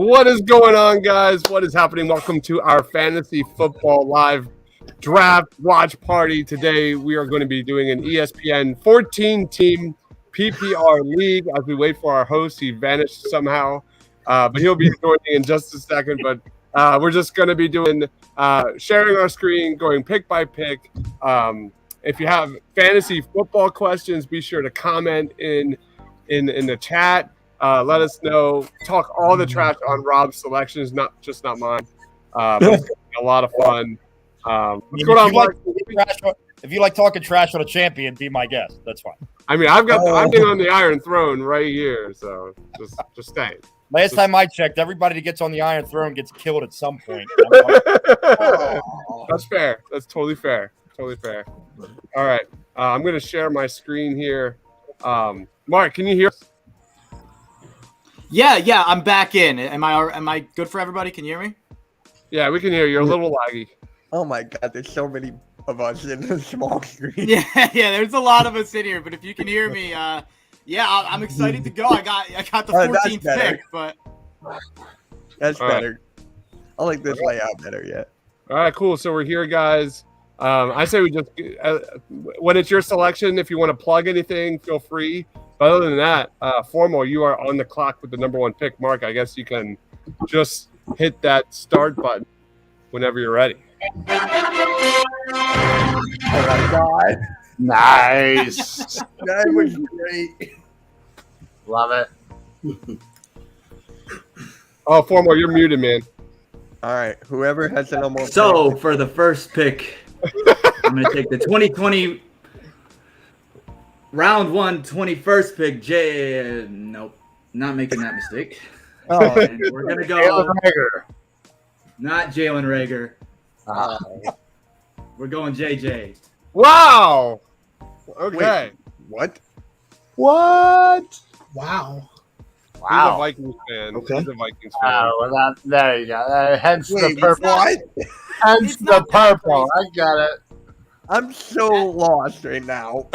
What is going on, guys? What is happening? Welcome to our Fantasy Football Live Draft Watch Party. Today, we are going to be doing an ESPN 14-team PPR league as we wait for our host. He vanished somehow, but he'll be joining in just a second. But we're just going to be doing sharing our screen, going pick by pick. If you have fantasy football questions, be sure to comment in the chat. Let us know. Talk all the trash on Rob's selections, not mine. But it's going to be a lot of fun. What's going on, Mark? If you like talking trash on a champion, be my guest. That's fine. I mean, I'm being on the Iron Throne right here, so just staying. Last time I checked, everybody that gets on the Iron Throne gets killed at some point. That's fair. That's totally fair. Totally fair. All right. I'm going to share my screen here. Mark, can you hear us? Yeah, I'm back in. Am I good for everybody? Can you hear me? Yeah, we can hear you. You're a little laggy. Oh my God, there's so many of us in the small screen. Yeah, there's a lot of us in here, but if you can hear me, I'm excited to go. I got the 14th pick, but that's all better. Right. I like this layout better yet. All right, cool. So we're here, guys. I say we just when it's your selection, if you want to plug anything, feel free. But other than that, Formal, you are on the clock with the number one pick. Mark, I guess you can just hit that start button whenever you're ready. Oh my God. Nice. That was great. Love it. Oh, Formal, you're muted, man. All right, whoever has the number one So pick. for the first pick, I'm going to take the 2020 round 1 21st pick. Nope, not making that mistake. Oh, And we're going to go not Jalen Reagor. We're going JJ. Wow. Okay. What? What? Wow. He's a Wow. Vikings fan. Okay. He's a Vikings fan. Well, there you go. Hence Wait, the purple. what? Hence It's the not that purple. I get it. I'm so lost right now.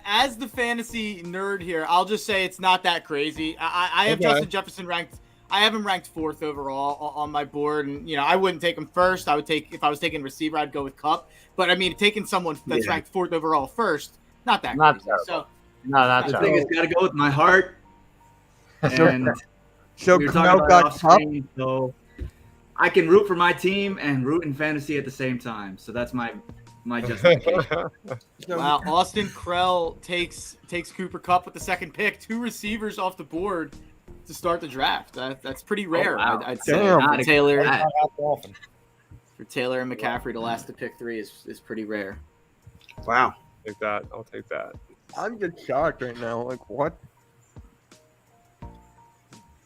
as the fantasy nerd here, I'll just say it's not that crazy. I have Okay. Justin Jefferson ranked. I have him ranked 4th overall on my board, and I wouldn't take him first. I would if I was taking receiver, I'd go with Kupp. But I mean, taking someone that's ranked 4th overall first, not that Not crazy. terrible. So No, not I so. think it's got to go with my heart. And So we were Camille talking about got off Kupp. screen, so I can root for my team and root in fantasy at the same time. So that's my justification. wow, Austin Krell takes Cooper Kupp with the 2nd pick, 2 receivers off the board to start the draft. That's pretty rare. wow. I'd say Damn. for Taylor. That. Often. For Taylor and McCaffrey to last to pick 3 is pretty rare. Wow. Take that. I'll take that. I'm just shocked right now. Like, what?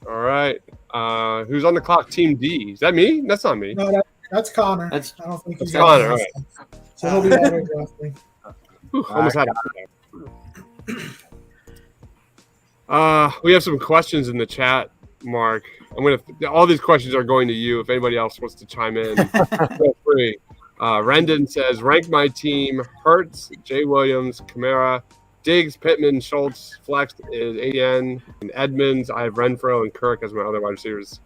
All right. Who's on the clock? Team D. Is that me? That's not me. No, that's Connor. That's- I don't think That's he's Connor, got So he'll be auto drafting. Whew, almost had it. We have some questions in the chat, Mark. All these questions are going to you. If anybody else wants to chime in, feel free. Rendon says, rank my team: Hurts, Jay Williams, Kamara, Diggs, Pittman, Schultz. Flex is AN and Edmonds. I have Renfro and Kirk as my other wide receivers.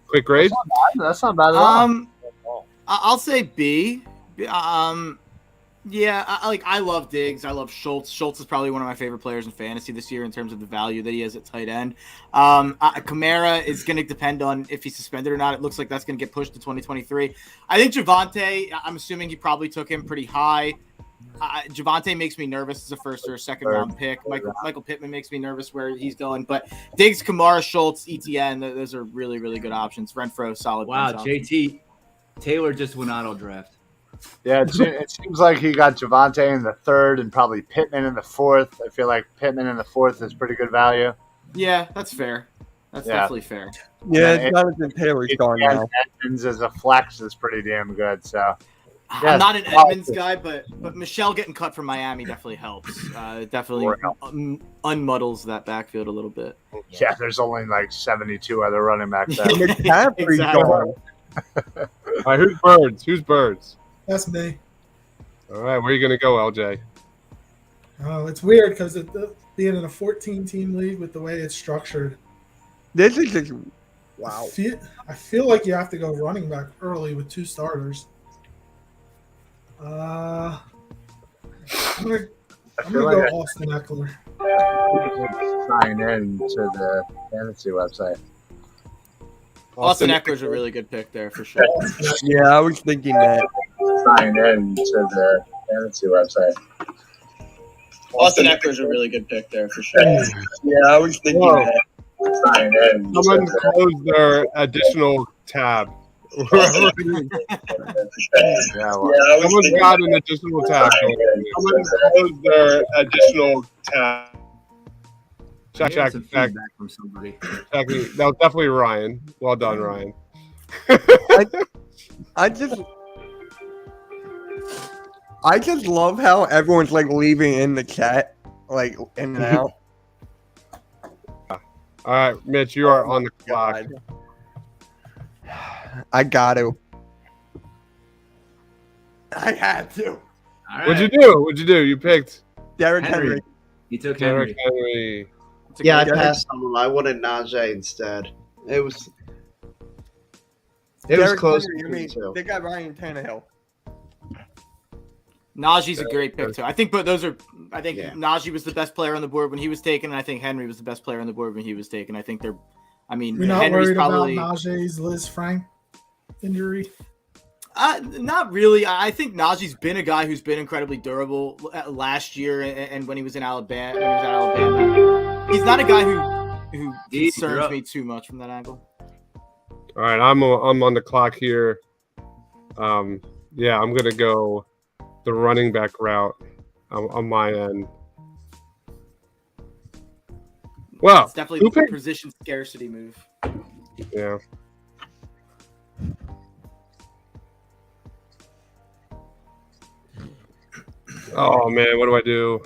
Quick grade. That's not bad at all. I'll say B. Yeah, I love Diggs. I love Schultz. Schultz is probably one of my favorite players in fantasy this year in terms of the value that he has at tight end. Kamara is going to depend on if he's suspended or not. It looks like that's going to get pushed to 2023. I think Javonte, I'm assuming he probably took him pretty high. Javonte makes me nervous as a 1st or 2nd round pick. Michael Pittman makes me nervous where he's going. But Diggs, Kamara, Schultz, ETN, those are really, really good options. Renfro, solid. Wow, bench option. JT Taylor just went auto draft. Yeah, it seems like he got Javonte in the 3rd and probably Pittman in the 4th. I feel like Pittman in the 4th is pretty good value. Yeah, that's fair. That's definitely fair. Yeah, Yeah, Jonathan Taylor's gone now. Edmonds as a flex is pretty damn good. So I'm not an Edmonds guy, but Michelle getting cut from Miami definitely helps. Definitely unmuddles that backfield a little bit. yeah, there's only like 72 other running backs there. McCaffrey's Exactly. gone. All right, who's birds? Who's birds? That's me. All right, where are you going to go, LJ? Oh, it's weird because being in a 14-team league with the way it's structured. This is just Wow. I feel like you have to go running back early with 2 starters. I'm gonna go Austin Eckler. Sign in to the fantasy website. Austin Eckler's a really good pick there for sure. Yeah, I was thinking that. Sign in to the fantasy website. Austin Eckler's a really good pick there for sure. Yeah, I was thinking Whoa. that. Sign in. Someone close their additional tab. Yeah, well, Someone's got an additional tab. Someone close their additional tab. Check. Some feedback from somebody. That was definitely Ryan. Well done, Ryan. I just love how everyone's like leaving in the chat, like in and out. All right, Mitch, you are on the clock. I got to. I had to. All right. What'd you do? You picked Derrick Henry. Henry. He took Derrick Henry. Henry. yeah, I Derrick- passed on him. I wanted Najee instead. It was Derrick close. Henry, you mean they got Ryan Tannehill. Najee's a great pick too. I think Yeah. Najee was the best player on the board when he was taken, and I think Henry was the best player on the board when he was taken. I think You're not Henry's worried probably about Najee's Liz Frank injury? not really. I think Najee's been a guy who's been incredibly durable last year, and when he was in Alabama, he's not a guy who concerns me too much from that angle. All right, I'm on the clock here. Yeah, I'm gonna go the running back route on my end. Wow, It's definitely who the picked- position scarcity move. yeah. Oh man, what do I do?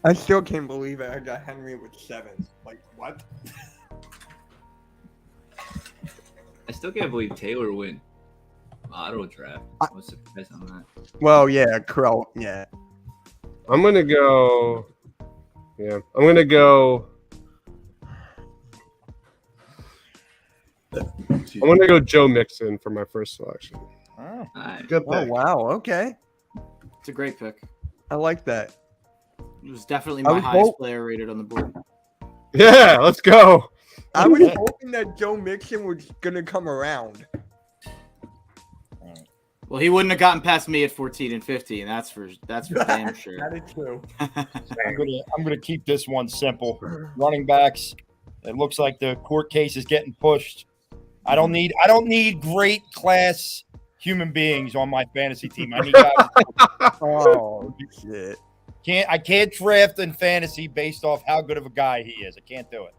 I still can't believe it. I got Henry with 7. Like what? I still can't believe Taylor went auto draft. I was surprised on that. Well, yeah, Crow. Yeah. I'm gonna go. Yeah, I'm gonna go. I'm gonna go Joe Mixon for my first selection. Oh. Alright. Good Oh pick. wow. Okay. It's a great pick. I like that. It was definitely I my was highest hope- player rated on the board. Yeah, let's go. I was hoping that Joe Mixon was gonna come around. Well, he wouldn't have gotten past me at 14 and 15. That's for damn sure. That is true. I'm gonna keep this one simple. Running backs. It looks like the court case is getting pushed. I don't need great class human beings on my fantasy team. I need guys. Oh shit. I can't draft in fantasy based off how good of a guy he is. I can't do it.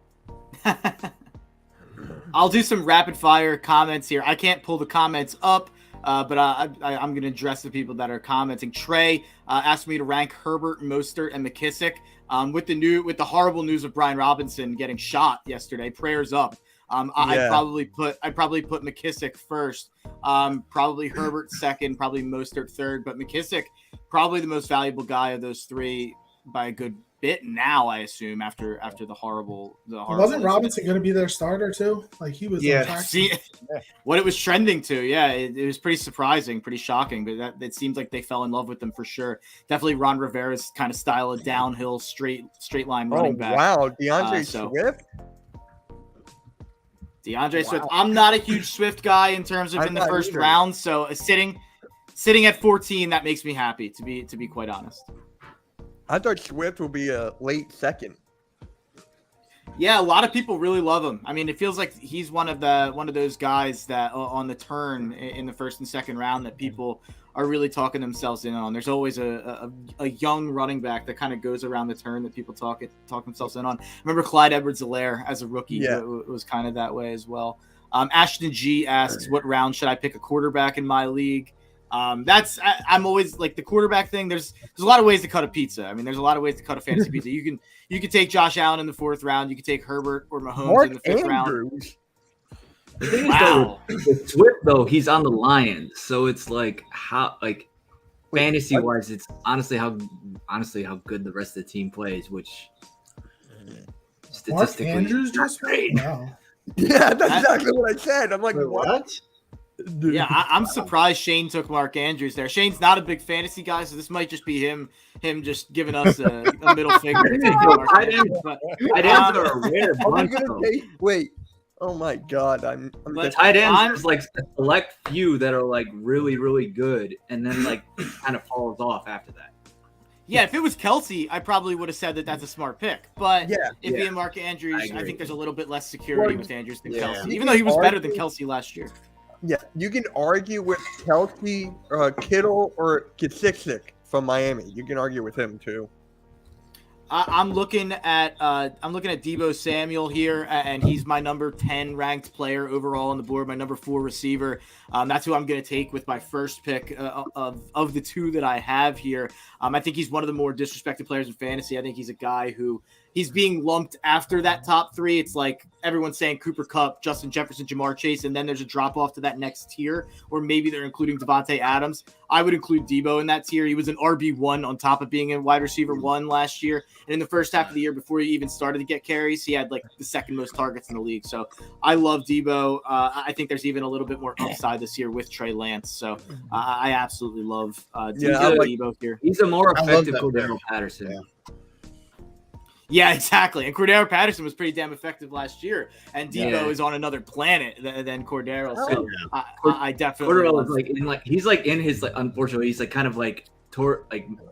I'll do some rapid fire comments here. I can't pull the comments up, but I'm going to address the people that are commenting. Trey asked me to rank Herbert, Mostert, and McKissick. With the horrible news of Brian Robinson getting shot yesterday, prayers up. I'd probably put McKissick first, probably Herbert second, probably Mostert third, but McKissick probably the most valuable guy of those three by a good bit now, I assume, after the horrible Wasn't incident. Robinson going to be their starter too? Like he was. Yeah. on track. See what it was trending to. Yeah, it was pretty surprising, pretty shocking, but it seems like they fell in love with them for sure. Definitely Ron Rivera's kind of style of downhill, straight line running back. Wow, DeAndre so- Swift. DeAndre Swift. Wow. I'm not a huge Swift guy in terms of I'm in the not first either. round, so sitting at 14, that makes me happy to be quite honest. I thought Swift would be a late second. Yeah, a lot of people really love him. I mean, it feels like he's one of those guys that on the turn in the first and second round that people are really talking themselves in on. There's always a young running back that kind of goes around the turn that people talk themselves in on. Remember Clyde Edwards-Helaire as a rookie? Yeah. It was kind of that way as well. Ashton G asks, what round should I pick a quarterback in my league? I'm always like the quarterback thing. There's a lot of ways to cut a pizza. I mean, there's a lot of ways to cut a fantasy pizza. You can take Josh Allen in the 4th round. You can take Herbert or Mahomes Mark in the 5th round. Andrews. The thing Wow. is, though, with Swift, though, he's on the Lions, so it's like fantasy wise, it's honestly how good the rest of the team plays, which Mark statistically. Andrews just great. no. Yeah, that's exactly what I said. I'm like, Wait, what? Dude. Yeah, I'm surprised Shane took Mark Andrews there. Shane's not a big fantasy guy, so this might just be him just giving us a middle finger. Taking Mark Tight Andrews, ends but, tight ends are a rare Are we bunch, gonna though. take? Wait. Oh my God. I'm But just, Tight ends, I'm- there's like a select few that are like really, really good, and then like it kind of falls off after that. yeah, if it was Kelsey, I probably would have said that that's a smart pick. But yeah. if Yeah. being Mark Andrews, I I agree. think there's a little bit less security Well, with Andrews than yeah. Kelsey, even though he was better than Argue- Kelsey last year. Yeah, you can argue with Kelsey, Kittle, or Gesicki from Miami. You can argue with him too. I'm looking at Deebo Samuel here, and he's my number 10 ranked player overall on the board, my number 4 receiver. That's who I'm going to take with my first pick of the two that I have here. I think he's one of the more disrespected players in fantasy. I think he's a guy who he's being lumped after that top 3. It's like everyone's saying Cooper Kupp, Justin Jefferson, Jamar Chase, and then there's a drop off to that next tier, or maybe they're including Devontae Adams. I would include Deebo in that tier. He was an RB1 on top of being a wide receiver 1 last year. And in the first half of the year, before he even started to get carries, he had like the second most targets in the league. So I love Deebo. I think there's even a little bit more upside this year with Trey Lance. So I absolutely love Deebo here. He's a more I love effective that Cordero pick. Patterson. Yeah. Yeah, exactly. And Cordero Patterson was pretty damn effective last year. And Deebo Yeah. is on another planet than Cordero. So Oh, I definitely Cordero love is he's like in his unfortunately he's like kind of like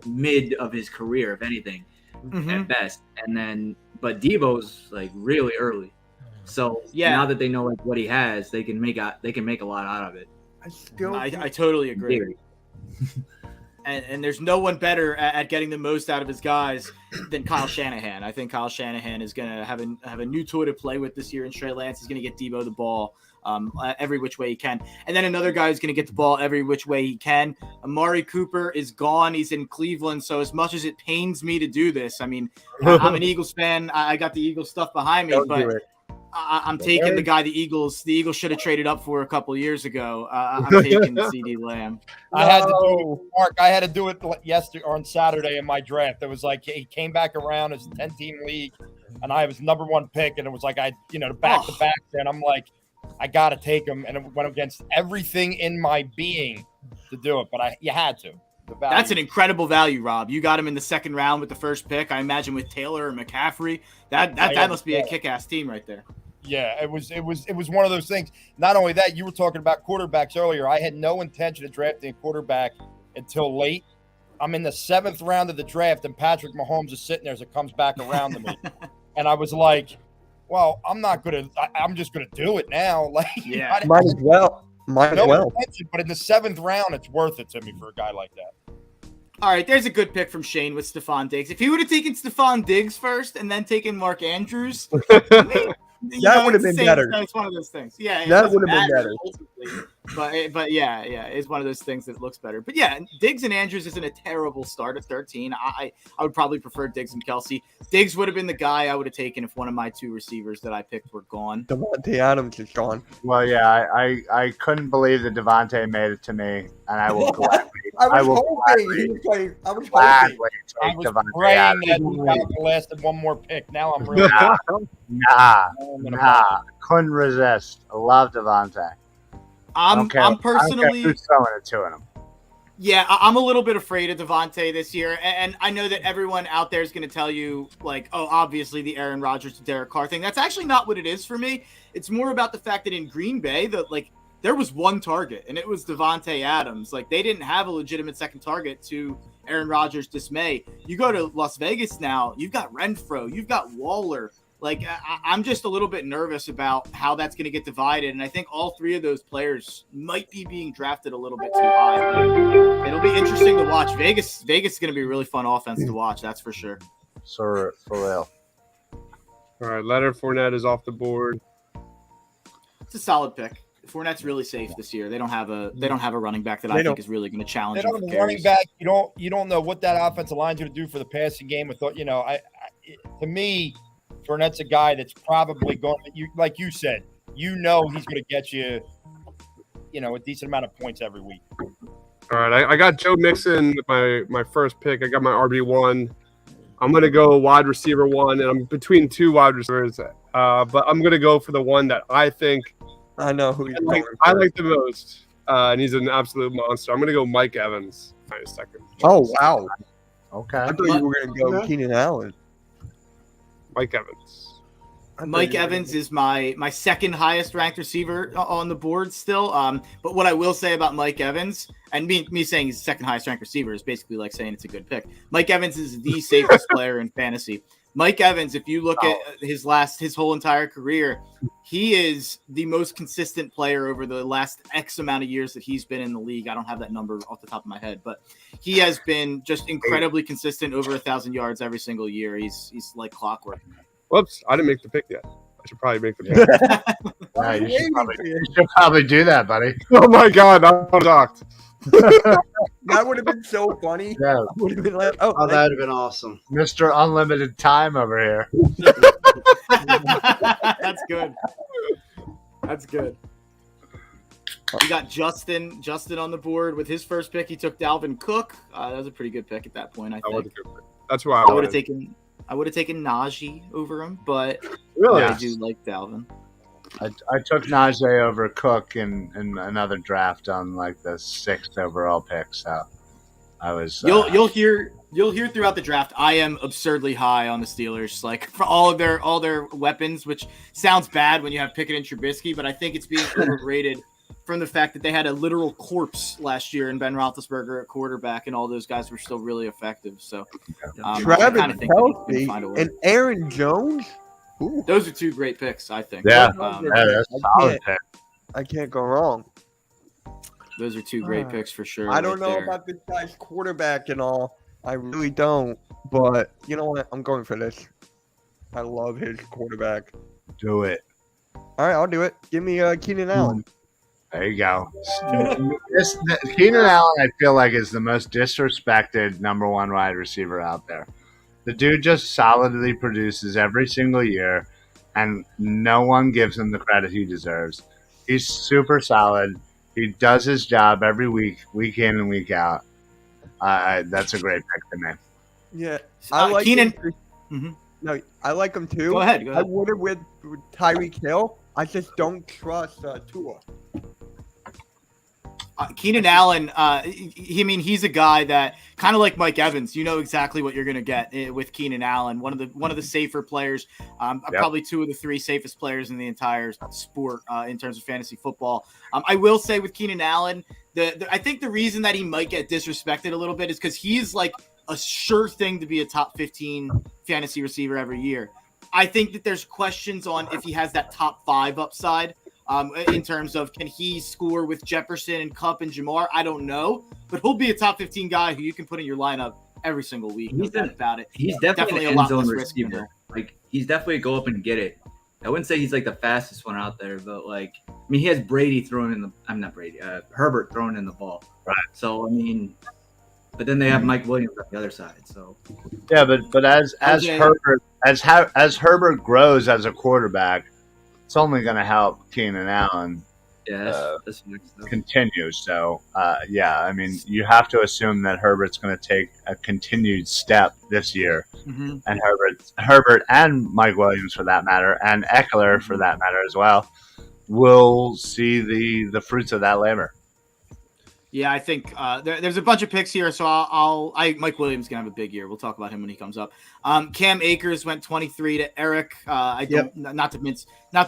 mid of his career, if anything, at best. And then but Debo's like really early. So Yeah. now that they know like what he has, they can make a lot out of it. I totally agree. Theory. And there's no one better at getting the most out of his guys than Kyle Shanahan. I think Kyle Shanahan is going to have a new toy to play with this year, and Trey Lance is going to get Deebo the ball every which way he can. And then another guy who's going to get the ball every which way he can. Amari Cooper is gone. He's in Cleveland. So as much as it pains me to do this, I mean, I'm an Eagles fan. I got the Eagles stuff behind me, but I'm taking the guy the Eagles should have traded up for a couple years ago. I'm taking CD Lamb. I had to do it, Mark. I had to do it yesterday or on Saturday in my draft. It was like he came back around as a 10-team league, and I was number 1 pick, and it was like back to back. And I'm like, I got to take him, and it went against everything in my being to do it. But you had to. That's an incredible value, Rob. You got him in the second round with the first pick. I imagine with Taylor and McCaffrey, that must be a kick-ass team right there. Yeah, it was one of those things. Not only that, you were talking about quarterbacks earlier. I had no intention of drafting a quarterback until late. I'm in the 7th round of the draft, and Patrick Mahomes is sitting there as it comes back around to me. And I was like, well, I'm just gonna do it now. Like, yeah, might as well. Intention, but in the 7th round, it's worth it to me for a guy like that. All right, there's a good pick from Shane with Stephon Diggs. If he would have taken Stephon Diggs first and then taken Mark Andrews, that would have been better. It's one of those things. Yeah, that would have been better. But yeah, it's one of those things that looks better. But yeah, Diggs and Andrews isn't a terrible start at 13. I would probably prefer Diggs and Kelsey. Diggs would have been the guy I would have taken if one of my 2 receivers that I picked were gone. Devontae Adams is gone. Well, yeah, I couldn't believe that Devontae made it to me, and I will gladly. I was hoping. I was hoping. Take was Devontae praying Adams. that he lasted one more pick. Now I'm really Nah. Couldn't resist. I love Devontae. I'm I don't personally care who's throwing it to him. Yeah, I'm a little bit afraid of Devontae this year, and I know that everyone out there is going to tell you, like, oh, obviously the Aaron Rodgers to Derek Carr thing. That's actually not what it is for me. It's more about the fact that in Green Bay, there was one target, and it was Devontae Adams. Like, they didn't have a legitimate second target to Aaron Rodgers' dismay. You go to Las Vegas now, you've got Renfro, you've got Waller. Like, I'm just a little bit nervous about how that's going to get divided. And I think all 3 of those players might be being drafted a little bit too high. It'll be interesting to watch. Vegas is going to be a really fun offense to watch. That's for sure. For real. All right, Leonard Fournette is off the board. It's a solid pick. Fournette's really safe this year. They don't have a running back that I think is really going to challenge. They don't have a running back. You don't know what that offensive line's going to do for the passing game. To me, Fournette's a guy that's probably going to, like you said, he's going to get you, a decent amount of points every week. All right, I got Joe Mixon, my first pick. I got my RB1. I'm going to go wide receiver 1, and I'm between 2 wide receivers. But I'm going to go for the one that I think I know who he's going for. I like the most, and he's an absolute monster. I'm going to go Mike Evans. Kind of second. Oh, wow. Okay. I thought you were going to go Keenan Allen. Mike Evans. Mike Evans is my second highest ranked receiver on the board still. But what I will say about Mike Evans, and me saying he's the second highest ranked receiver is basically like saying it's a good pick. Mike Evans is the safest player in fantasy. Mike Evans, if you look at his whole entire career, he is the most consistent player over the last X amount of years that he's been in the league. I don't have that number off the top of my head, but he has been just incredibly consistent, over 1,000 yards every single year. He's like clockwork. Whoops, I didn't make the pick yet. I should probably make the pick. Yeah, you should probably do that, buddy. Oh my God, I'm shocked. That would have been so funny. Yeah. I would have been like, oh, that would have been awesome. Mr. Unlimited Time over here. That's good. That's good. We got Justin on the board with his first pick. He took Dalvin Cook. That was a pretty good pick at that point, I think. That's who I would have taken. I would have taken Najee over him, but really, I do like Dalvin. I took Najee over Cook in another draft on like the 6th overall pick. So I was. You'll hear throughout the draft. I am absurdly high on the Steelers, like for all their weapons, which sounds bad when you have Pickett and Trubisky, but I think it's being overrated from the fact that they had a literal corpse last year in Ben Roethlisberger at quarterback, and all those guys were still really effective. So, Travis Kelce and Aaron Jones. Ooh. Those are 2 great picks, I think. Yeah, that's a solid pick. I can't go wrong. Those are 2 great picks for sure. I don't know about this guy's quarterback and all. I really don't. But you know what? I'm going for this. I love his quarterback. Do it. All right, I'll do it. Give me Keenan Allen. There you go. Keenan Allen, I feel like, is the most disrespected number 1 wide receiver out there. The dude just solidly produces every single year, and no one gives him the credit he deserves. He's super solid. He does his job every week in and week out. That's a great pick to me. Yeah, I like Keenan. No, I like him too. Go ahead. I would have with Tyreek Hill. I just don't trust Tua. Keenan Allen, he's a guy that kind of like Mike Evans. You know exactly what you're going to get with Keenan Allen. One of the safer players, probably 2 of the 3 safest players in the entire sport in terms of fantasy football. I will say with Keenan Allen, I think the reason that he might get disrespected a little bit is because he's like a sure thing to be a top 15 fantasy receiver every year. I think that there's questions on if he has that top 5 upside. In terms of can he score with Jefferson and Kupp and Jamar? I don't know, but he'll be a top 15 guy who you can put in your lineup every single week. No doubt about it. He's definitely an end zone receiver. Like he's definitely go up and get it. I wouldn't say he's like the fastest one out there, but like he has Brady throwing in the. I'm not Brady. Herbert throwing in the ball. Right. So but then they have Mike Williams on the other side. So yeah, but as Herbert grows as a quarterback, it's only going to help Keenan Allen continue. So, you have to assume that Herbert's going to take a continued step this year. Mm-hmm. And Herbert and Mike Williams, for that matter, and Eckler, for that matter as well, will see the fruits of that labor. Yeah, I think there's a bunch of picks here, so Mike Williams gonna have a big year. We'll talk about him when he comes up. Cam Akers went 23 to Eric. Not to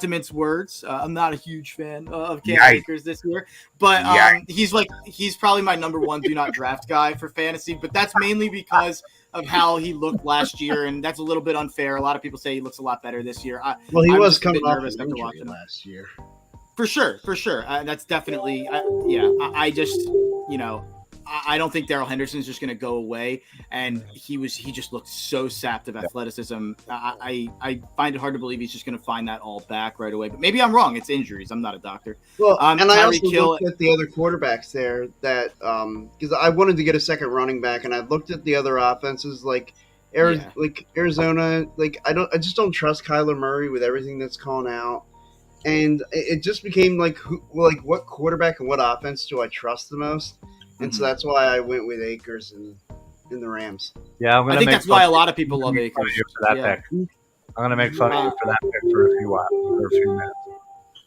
mince words. I'm not a huge fan of Cam Akers this year, but he's probably my number 1 do not draft guy for fantasy. But that's mainly because of how he looked last year, and that's a little bit unfair. A lot of people say he looks a lot better this year. He was coming off an injury last year. For sure. That's definitely, I just, I don't think Darrell Henderson's just going to go away. And he just looked so sapped of athleticism. I find it hard to believe he's just going to find that all back right away. But maybe I'm wrong. It's injuries. I'm not a doctor. Well, and I also looked at the other quarterbacks there that, because I wanted to get a second running back, and I looked at the other offenses like Arizona. I just don't trust Kyler Murray with everything that's calling out. And it just became what quarterback and what offense do I trust the most? And so that's why I went with Akers and in the Rams. Yeah, I'm gonna I think make that's why a lot of people love fun of Akers. you for that Yeah. pick. I'm gonna make fun of you for that pick for a few minutes.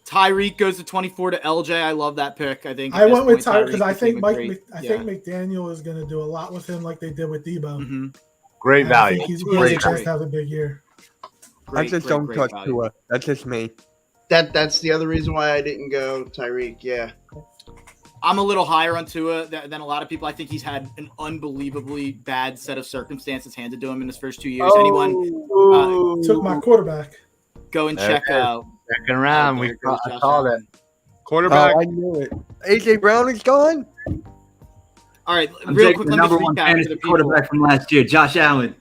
Tyreek goes to 24 to LJ. I love that pick. I think I went with Tyreek because I became think a great- I think McDaniel is going to do a lot with him like they did with Debo. Mhm. Great And I value. think he has Great a chance to have a big year. I just don't touch value. Tua. That's just me. That's the other reason why I didn't go Tyreek. Yeah. I'm a little higher on Tua than a lot of people. I think he's had an unbelievably bad set of circumstances handed to him in his first 2 years. Anyone Took my quarterback. go and There check it is. Second round, there goes I Josh called it. Allen. Quarterback. Oh, I knew it. AJ Brown is gone. All right, I'm real taking quick, the let me number just one recap for fantasy the people. quarterback from last year, Josh Allen.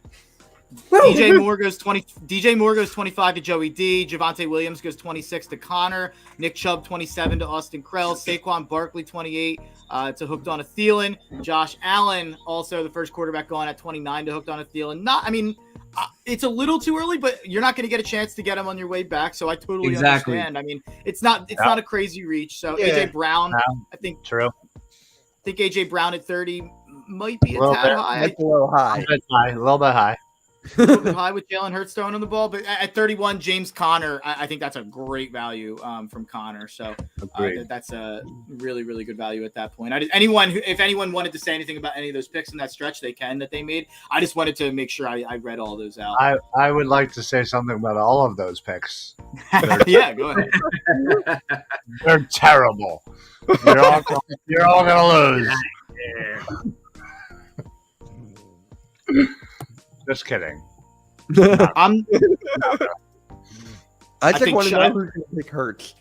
DJ Moore goes 25 to Joey D. Javonte Williams goes 26 to Connor. Nick Chubb 27 to Austin Krell. Saquon Barkley 28 to Hooked on a Thielen. Josh Allen also the first quarterback going at 29 to Hooked on a Thielen. It's a little too early, but you're not going to get a chance to get him on your way back. So I totally understand. I mean, it's not a crazy reach. So Yeah. AJ Brown, I think AJ Brown at 30 might be a tad high. That's a little high. A little bit high. A little bit high with Jalen Hurts throwing on the ball, but at 31, James Conner, I think that's a great value from Conner. So that's a really, really good value at that point. If anyone wanted to say anything about any of those picks in that stretch, they can that they made. I just wanted to make sure I read all those out. I would like to say something about all of those picks. Yeah, go ahead. They're terrible. You're all gonna lose. Just kidding. I I just think want to Shaq- know who's going to pick Hurts.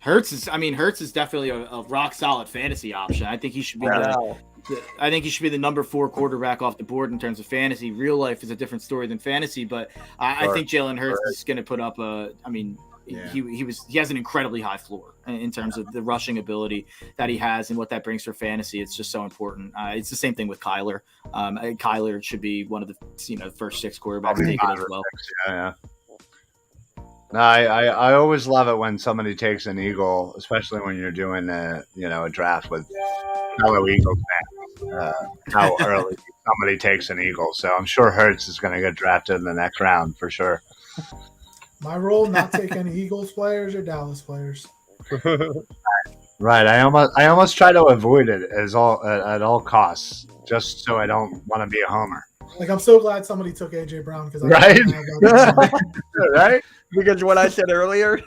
Hurts is definitely a rock solid fantasy option. I think he should be the number 4 quarterback off the board in terms of fantasy. Real life is a different story than fantasy, but I think Jalen Hurts is going to put up he has an incredibly high floor in terms of the rushing ability that he has and what that brings for fantasy. It's just so important. It's the same thing with Kyler. Kyler should be one of the first 6 quarterbacks taken as well. Yeah. No, I always love it when somebody takes an Eagle, especially when you're doing a draft with fellow Eagles fans. How early somebody takes an Eagle, so I'm sure Hurts is going to get drafted in the next round for sure. My rule: not take any Eagles players or Dallas players. Right. I almost try to avoid it at all costs, just so I don't want to be a homer. Like, I'm so glad somebody took AJ Brown because Right? Right? Because what I said earlier.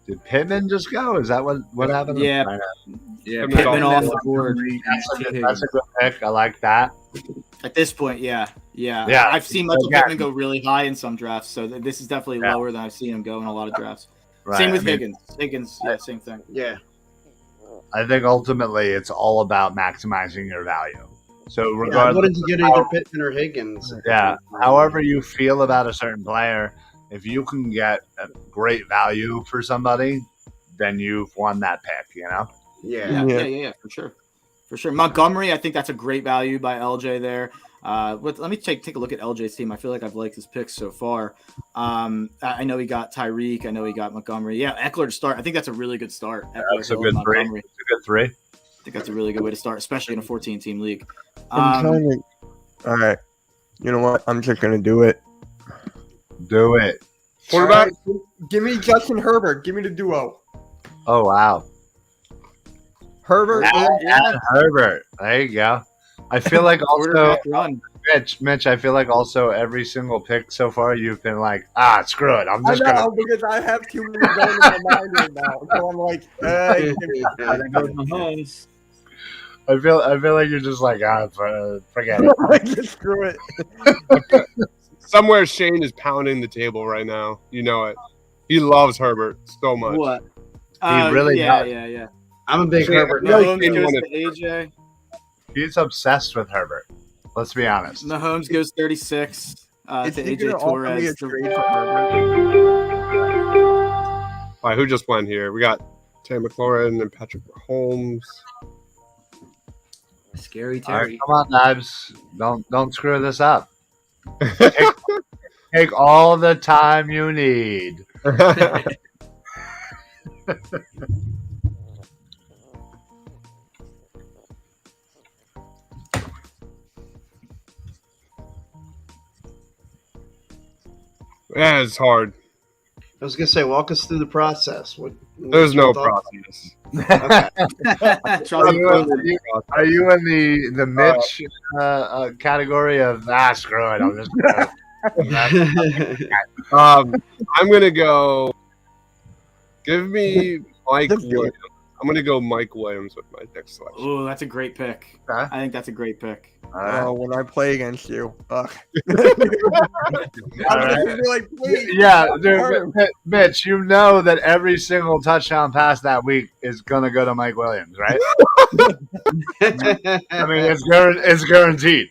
Did Pittman just go? Is that what happened? Yeah. Yeah, Pittman off the board. That's a good pick. I like that. At this point, yeah. I've seen Michael Pittman go really high in some drafts, so this is definitely lower than I've seen him go in a lot of drafts. Right. Same with Higgins. Higgins, same thing. Yeah. I think ultimately it's all about maximizing your value. So I regardless, wanted to get either Pittman or Higgins. however you feel about a certain player, if you can get a great value for somebody, then you've won that pick. Yeah, for sure. Montgomery, I think that's a great value by LJ there. Let me take a look at LJ's team. I feel like I've liked his picks so far. I know he got Tyreek. I know he got Montgomery. Yeah, Eckler to start. I think that's a really good start. That's a good three. It's a good three. I think that's a really good way to start, especially in a 14-team league. All right. You know what? I'm just going to do it. Do it. Quarterback. Right, give me Justin Herbert. Give me the duo. Oh, wow. Herbert. Herbert. There you go. I feel like also, Mitch, I feel like also every single pick so far you've been like, screw it. I'm just going to. Because I have too many going in my mind right now. So I'm like, Mahomes. I feel like you're just like, forget it. just screw it. Somewhere Shane is pounding the table right now. You know it. He loves Herbert so much. What? He really does. Yeah. I'm a big Herbert. Mahomes goes to AJ. He's obsessed with Herbert. Let's be honest. Mahomes goes 36 to AJ Torres. All right, who just went here? We got Terry McLaurin and Patrick Mahomes. Scary All right, Terry. come on, Nibes. Don't screw this up. Take all the time you need. Yeah, it's hard. I was gonna say, walk us through the process. There's no thoughts? process. Okay. Are you in the Mitch category of screw it? I'm just I'm gonna go. Give me Mike That's good. Williams. I'm gonna go Mike Williams with my next selection. Oh, that's a great pick. Okay. I think that's a great pick. Oh, when I play against you. All I'm right. gonna be like, please. Yeah, dude, Mitch, you know that every single touchdown pass that week is gonna go to Mike Williams, right? I mean, it's guaranteed.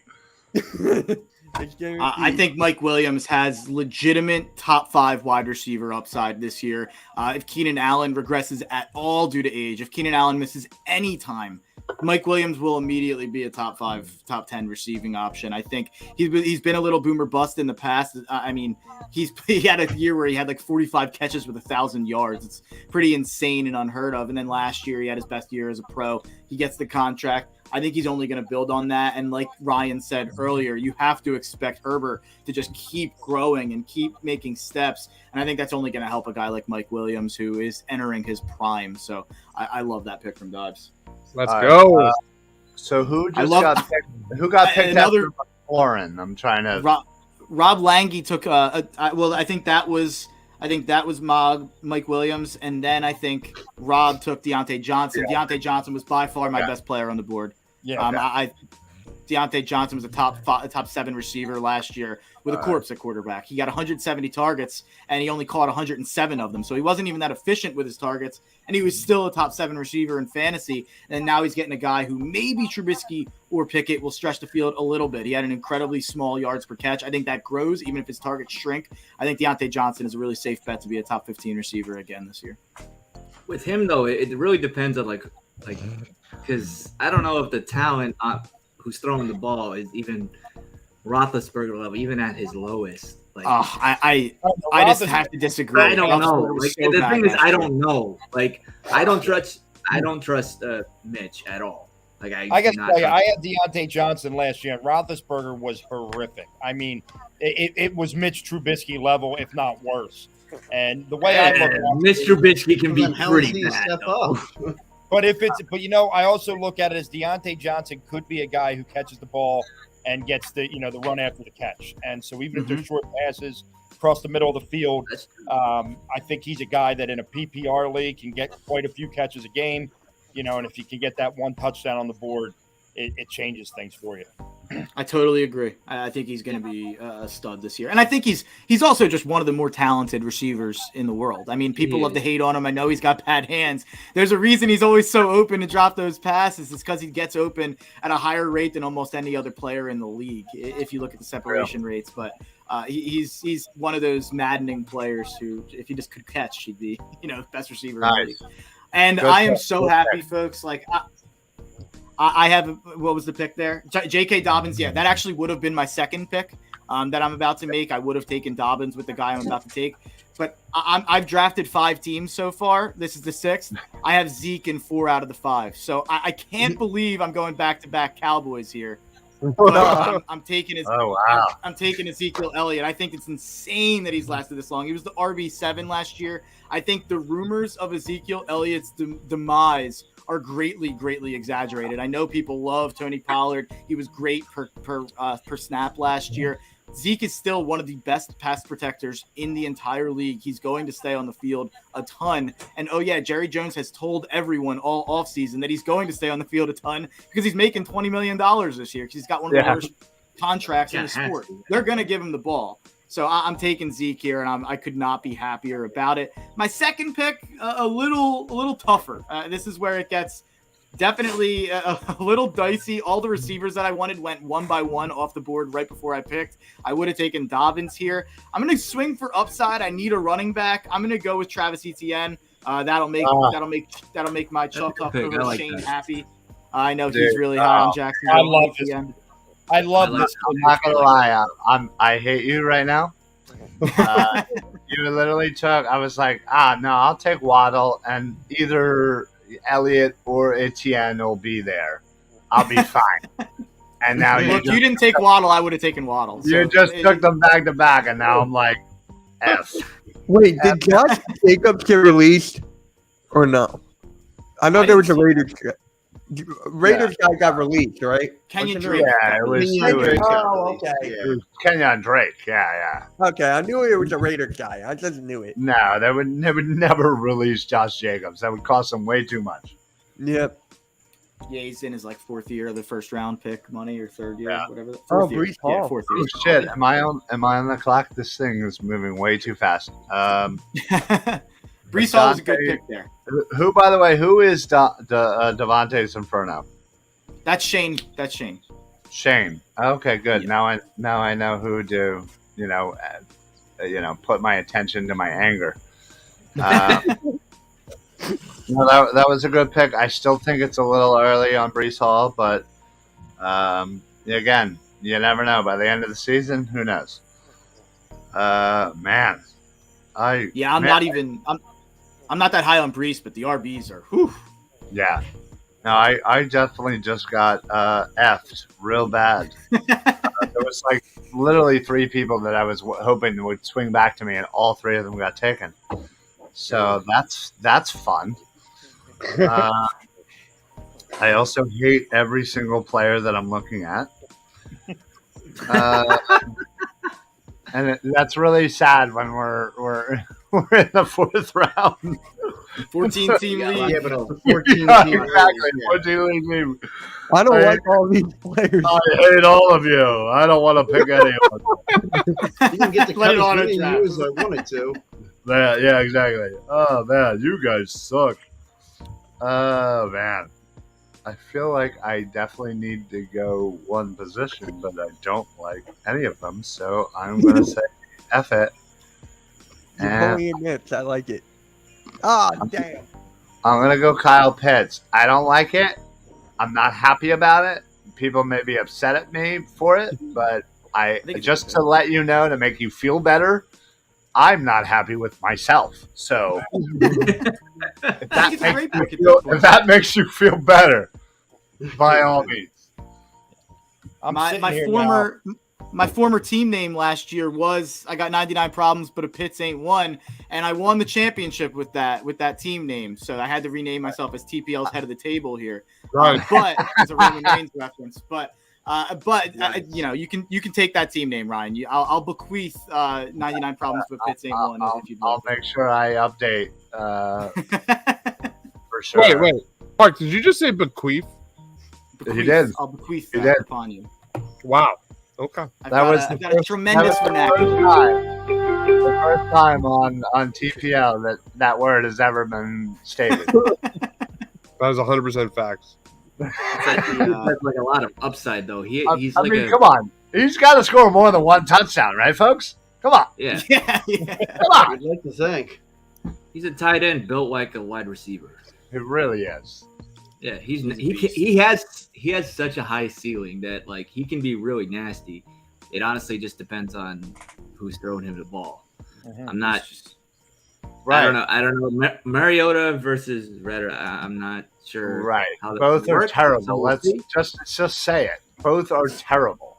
I think Mike Williams has legitimate top 5 wide receiver upside this year. If Keenan Allen regresses at all due to age, if Keenan Allen misses any time, Mike Williams will immediately be a top 5, top 10 receiving option. I think he's been a little boomer bust in the past. I mean, he had a year where he had like 45 catches with 1,000 yards. It's pretty insane and unheard of. And then last year he had his best year as a pro. He gets the contract. I think he's only going to build on that. And like Ryan said earlier, you have to expect Herbert to just keep growing and keep making steps. And I think that's only going to help a guy like Mike Williams, who is entering his prime. So I love that pick from Dobbs. Let's go. So who got picked another after Warren? I'm trying to. Rob Lange took. I think that was Mike Williams, and then I think Rob took Deontay Johnson. Yeah. Deontay Johnson was by far my best player on the board. Yeah. Deontay Johnson was a top 7 receiver last year with a corpse at quarterback. He got 170 targets, and he only caught 107 of them. So he wasn't even that efficient with his targets, and he was still a top 7 receiver in fantasy. And now he's getting a guy who maybe Trubisky or Pickett will stretch the field a little bit. He had an incredibly small yards per catch. I think that grows even if his targets shrink. I think Deontay Johnson is a really safe bet to be a top 15 receiver again this year. With him, though, it really depends on like because I don't know if the talent who's throwing the ball is even Roethlisberger level, even at his lowest. Like, I just have to disagree. I don't know. Like, So the thing is, bad I last don't know. Like, I don't trust Mitch at all. Like, I guess I had Deontay Johnson last year. Roethlisberger was horrific. I mean, it was Mitch Trubisky level, if not worse. And the way I look at it, Mitch Trubisky can be pretty bad. Step up. But I also look at it as Deontay Johnson could be a guy who catches the ball and gets the run after the catch. And so even if they're short passes across the middle of the field, I think he's a guy that in a PPR league can get quite a few catches a game, and if you can get that one touchdown on the board, it changes things for you. I totally agree. I think he's going to be a stud this year. And I think he's also just one of the more talented receivers in the world. I mean, people love to hate on him. I know he's got bad hands. There's a reason he's always so open to drop those passes. It's because he gets open at a higher rate than almost any other player in the league, if you look at the separation rates. But he's one of those maddening players who, if he just could catch, he'd be, best receiver in the league. And I am so happy, folks. Like, I have, what was the pick there? J.K. Dobbins. Yeah, that actually would have been my second pick that I'm about to make. I would have taken Dobbins with the guy I'm about to take. But I've drafted 5 teams so far. This is the 6th. I have Zeke in 4 out of the 5. So I can't believe I'm going back-to-back Cowboys here. But I'm taking I'm taking Ezekiel Elliott. I think it's insane that he's lasted this long. He was the RB7 last year. I think the rumors of Ezekiel Elliott's demise are greatly exaggerated. I know people love Tony Pollard. He was great per snap last year. Zeke is still one of the best pass protectors in the entire league. He's going to stay on the field a ton. And Jerry Jones has told everyone all offseason that he's going to stay on the field a ton because he's making $20 million this year because he's got one of the worst contracts in the sport. They're going to give him the ball. So I'm taking Zeke here, and I could not be happier about it. My second pick, a little tougher. This is where it gets definitely a little dicey. All the receivers that I wanted went one by one off the board right before I picked. I would have taken Dobbins here. I'm going to swing for upside. I need a running back. I'm going to go with Travis Etienne. That'll make my Chuck Tucker Shane happy. I know he's really high on Jackson. I love Etienne. I love this. I'm not gonna lie. I hate you right now. You literally took. I was like, no, I'll take Waddle, and either Elliott or Etienne will be there. I'll be fine. And now you didn't take Waddle. I would have taken Waddle. You just took them back to back, and now I'm like, F. Wait, did Josh Jacobs get released or no? I know there was a Raiders guy got released, right? Kenyon Wasn't Drake. Yeah, it was. Kenyon Drake got Oh, released, okay. yeah. It was Kenyon Drake. Yeah. Okay, I knew it was a Raiders guy. I just knew it. No, they would never release Josh Jacobs. That would cost them way too much. Yep. Yeah, he's in his like 4th year of the first round pick money or 3rd year, Yeah. whatever. Oh, 4th year. Brees Yeah, Hall. 4th Oh year. shit! Am I on the clock? This thing is moving way too fast. Brees Hall was a good pick there. Who, by the way, who is Devontae's Inferno? That's Shane. Shane. Okay, good. Yeah. Now I know who to put my attention to my anger. No, that was a good pick. I still think it's a little early on Brees Hall, but again, you never know. By the end of the season, who knows? Man, I'm not that high on Brees, but the RBs are. Whew. Yeah. No, I definitely just got effed real bad. There was like literally 3 people that I was hoping would swing back to me, and all 3 of them got taken. So that's fun. I also hate every single player that I'm looking at. And that's really sad when we're in the 4th round. 14-team league. Yeah, but a 14 Yeah, team. exactly. Yeah. 14 team. I don't like all these players. I hate all of you. I don't want to pick anyone. You can get the Let it cut on as a many draft. as I wanted to. Yeah, exactly. Oh man, you guys suck. Oh man, I feel like I definitely need to go one position, but I don't like any of them, so I'm gonna say F it. And Napoleon Mitch, I like it. Ah, damn. I'm gonna go Kyle Pitts. I don't like it. I'm not happy about it. People may be upset at me for it, but I think it's just good. to let you know, to make you feel better, I'm not happy with myself. So if it's a great pick at this point. if that makes you feel better, by all means. My former team name last year was I got 99 problems, but a Pitts ain't one, and I won the championship with that team name. So I had to rename myself as TPL's head of the table here. Right. But it's a Roman Reigns reference. But you can take that team name, Ryan. I'll bequeath 99 problems, but Pitts ain't one. If you'd I'll like. make sure I update for sure. Wait. Mark, did you just say bequeath? He did. I'll bequeath He that did. upon you. Wow. Okay. I've That got was a- the I've got a first- tremendous that was vernacular. the first time on TPL that word has ever been stated. That was 100% facts. That's like a lot of upside, though. He's I like mean, come on. He's got to score more than one touchdown, right, folks? Come on. Yeah, Yeah. Come on. I'd like to think. he's a tight end built like a wide receiver. It really is. Yeah, he has such a high ceiling that like he can be really nasty. It honestly just depends on who's throwing him the ball. I'm not. Right. I don't know. Mariota versus Redder. I'm not sure. Right. how that Both are works, so terrible. we'll Let's see. just say it. Both are terrible.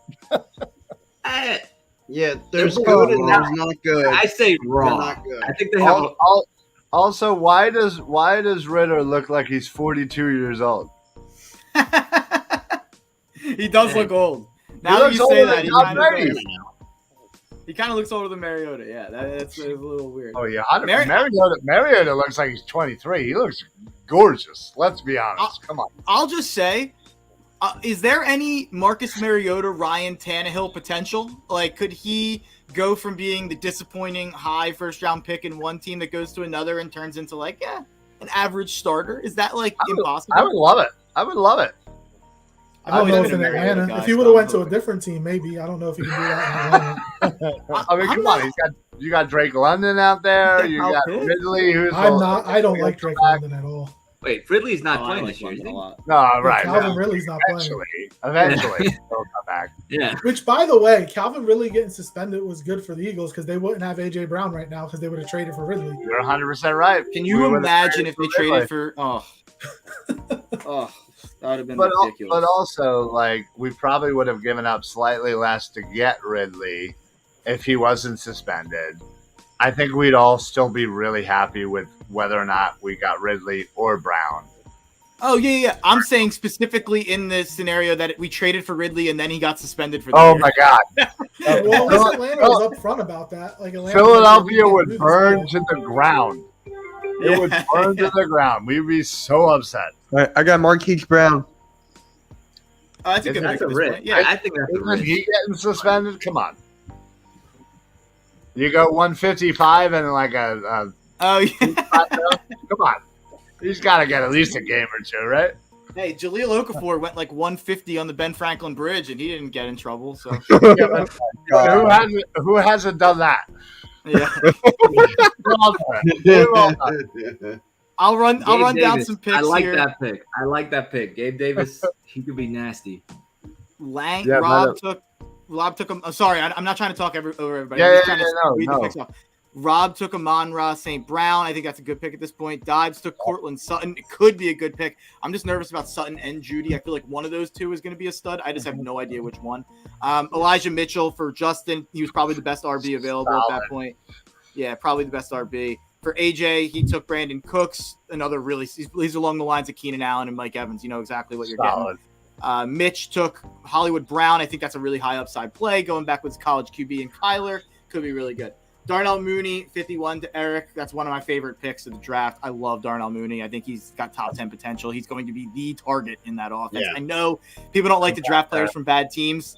Yeah, there's They're good and wrong. there's not good. I say They're wrong. not good. I think they have. Also, why does Ritter look like he's 42 years old? He does look old. Now that looks you say older that, than he Tom kind of Brady. does. He kind of looks older than Mariota. Yeah, that's a little weird. Oh yeah, Mari- Mariota looks like he's 23. He looks gorgeous. Let's be honest. Come on. I'll just say, is there any Marcus Mariota, Ryan Tannehill potential? Like, could he go from being the disappointing high first round pick in one team that goes to another and turns into like an average starter? Is that like impossible? I would love it. I would love it. I've I don't always know been if a in Mariota Atlanta. guy, If he so would have I'm went to a hoping. different team, maybe. I don't know if he can do that in Atlanta. I mean, I'm come not- on. You got Drake London out there. You How got good? Ridley, who's I don't like Drake London at all. Wait, Ridley's not Oh, I playing like this year. Is London he? a lot. No, right. Calvin no. Ridley's not playing. Eventually, he'll come back. Yeah. Which, by the way, Calvin Ridley getting suspended was good for the Eagles because they wouldn't have AJ Brown right now because they would have traded for Ridley. You're 100% right. Can We you would've imagine if they Ridley. traded for? Oh, that would have been But ridiculous. also, like, we probably would have given up slightly less to get Ridley if he wasn't suspended. I think we'd all still be really happy with whether or not we got Ridley or Brown. Oh yeah. I'm saying specifically in this scenario that we traded for Ridley and then he got suspended for the Oh year. my God! Well, at least Atlanta was upfront about that. Like Atlanta, Philadelphia we would can't do burn this to the ground. It would burn to the ground. We'd be so upset. All right, I got Marquise Brown. Oh, that's a good That's pick a at this risk. point. Yeah, I think that's a Isn't risk. he getting suspended? Come on. You go 155 and like a oh yeah. come on. He's got to get at least a game or two, right? Hey, Jaleel Okafor went like 150 on the Ben Franklin Bridge and he didn't get in trouble. So Yeah, but who hasn't done that? yeah, We've all done it. I'll run down Davis. some picks I like here. that pick. I like that pick. Gabe Davis, he could be nasty. Yeah, Rob took him. Oh, sorry, I'm not trying to talk over everybody. Yeah, I'm just yeah, trying to no, read no. the picks off. Rob took Amon-Ra St. Brown. I think that's a good pick at this point. Dives took Cortland Sutton. It could be a good pick. I'm just nervous about Sutton and Judy. I feel like one of those two is going to be a stud. I just have no idea which one. Elijah Mitchell for Justin. He was probably the best RB available at that point. Yeah, probably the best RB. For AJ, he took Brandon Cooks. Another really, he's along the lines of Keenan Allen and Mike Evans. You know exactly what you're getting. Mitch took Hollywood Brown. I think that's a really high upside play. Going back with college QB and Kyler could be really good. Darnell Mooney, 51 to Eric. That's one of my favorite picks of the draft. I love Darnell Mooney. I think he's got top 10 potential. He's going to be the target in that offense. Yeah. I know people don't like to draft players from bad teams.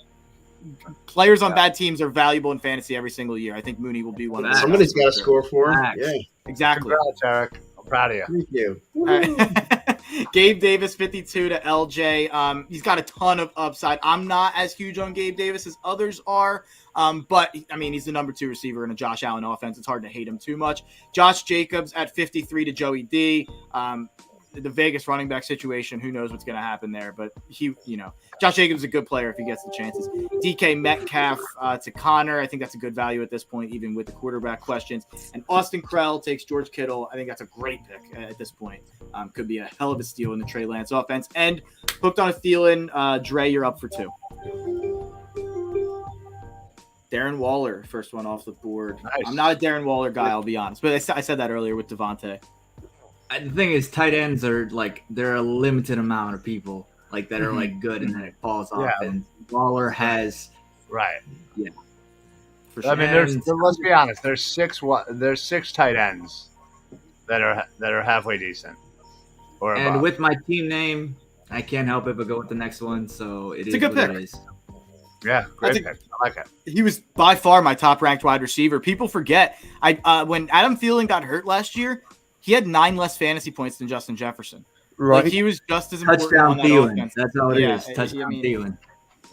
Players on bad teams are valuable in fantasy every single year. I think Mooney will be one of those. Somebody's got to score for him. Facts. Yeah, Exactly. Congrats, Eric. I'm proud of you. thank you. All right. Gabe Davis, 52 to LJ. He's got a ton of upside. I'm not as huge on Gabe Davis as others are, but I mean, he's the number 2 receiver in a Josh Allen offense. It's hard to hate him too much. Josh Jacobs at 53 to Joey D. The Vegas running back situation, who knows what's going to happen there, but Josh Jacobs is a good player if he gets the chances. DK Metcalf to Connor. I think that's a good value at this point, even with the quarterback questions. And Austin Krell takes George Kittle. I think that's a great pick at this point. Could be a hell of a steal in the Trey Lance offense. And hooked on a Thielen. Dre, you're up for 2. Darren Waller, first one off the board. Nice. I'm not a Darren Waller guy, I'll be honest, but I said that earlier with Devontae. The thing is, tight ends are like they're a limited amount of people like that are like good, and then it falls off. Yeah. And Waller has Right. For sure. I mean, let's be honest. There's 6 tight ends that are halfway decent. Or and above. with my team name, I can't help it but go with the next one. So It's a good what pick. It is. Yeah, great think- pick. I like it. He was by far my top-ranked wide receiver. People forget. When Adam Thielen got hurt last year, he had 9 less fantasy points than Justin Jefferson. Right. Like, he was just as important Touchdown on that Thielen. offense. That's all it Yeah, is. Touchdown Thielen.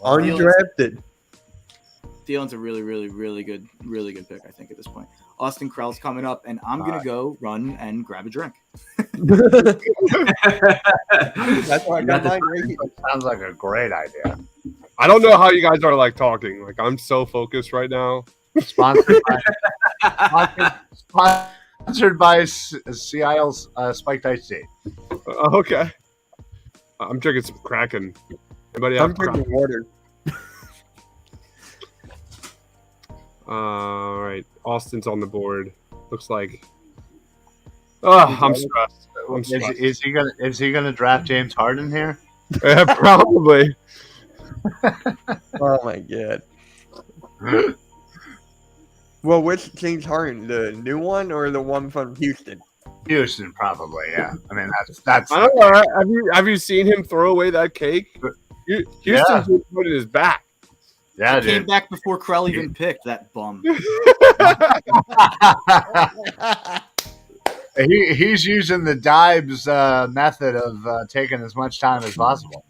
Undrafted. Thielen's a really, really, really good pick, I think, at this point. Austin Krell's coming up, and I'm going to go run and grab a drink. That's why I got the mine right here. Sounds like a great idea. I don't know how you guys are like talking. Like I'm so focused right now. Sponsored by CIL's Spiked Iced Tea. Okay. I'm drinking some Kraken. Anybody I'm have Kraken? drinking water. All right. Austin's on the board. Looks like. Oh, I'm stressed. I'm stressed. Is he gonna draft James Harden here? Yeah, probably. Oh my god. Well, which James Harden, the new one or the one from Houston? Houston, probably. Yeah. I mean, that's. I don't know. Have you seen him throw away that cake? Houston's put in his back. Yeah, He came dude. back before Krell even picked that bum. He's using the Dibes method of taking as much time as possible.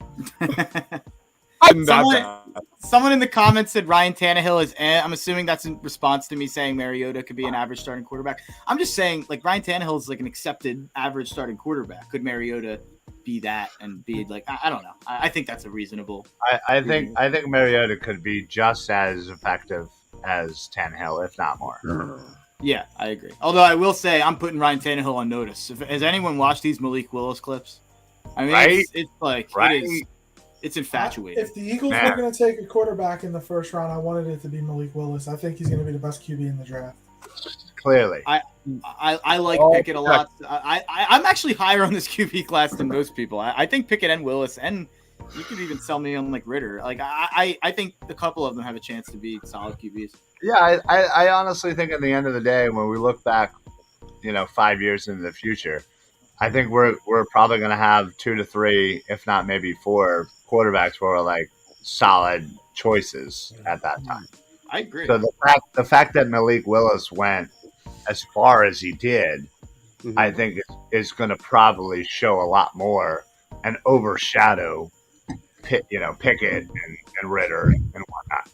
Someone in the comments said Ryan Tannehill is. I'm assuming that's in response to me saying Mariota could be an average starting quarterback. I'm just saying, like, Ryan Tannehill is like an accepted average starting quarterback. Could Mariota be that and be like? I don't know. I think that's a reasonable. I think Mariota could be just as effective as Tannehill, if not more. Yeah, I agree. Although I will say I'm putting Ryan Tannehill on notice. Has anyone watched these Malik Willis clips? I mean, Right? it's like Right. it's infatuating. If the Eagles Man. were going to take a quarterback in the first round, I wanted it to be Malik Willis. I think he's going to be the best QB in the draft. Clearly. I like Pickett a lot. I'm actually higher on this QB class than most people. I think Pickett and Willis, and you could even sell me on like Ritter. Like I think a couple of them have a chance to be solid QBs. Yeah, I honestly think at the end of the day, when we look back, 5 years into the future, I think we're probably going to have 2 to 3, if not maybe 4 quarterbacks who are like solid choices at that time. I agree. So the fact that Malik Willis went as far as he did, I think is going to probably show a lot more and overshadow Pickett and Ritter and whatnot.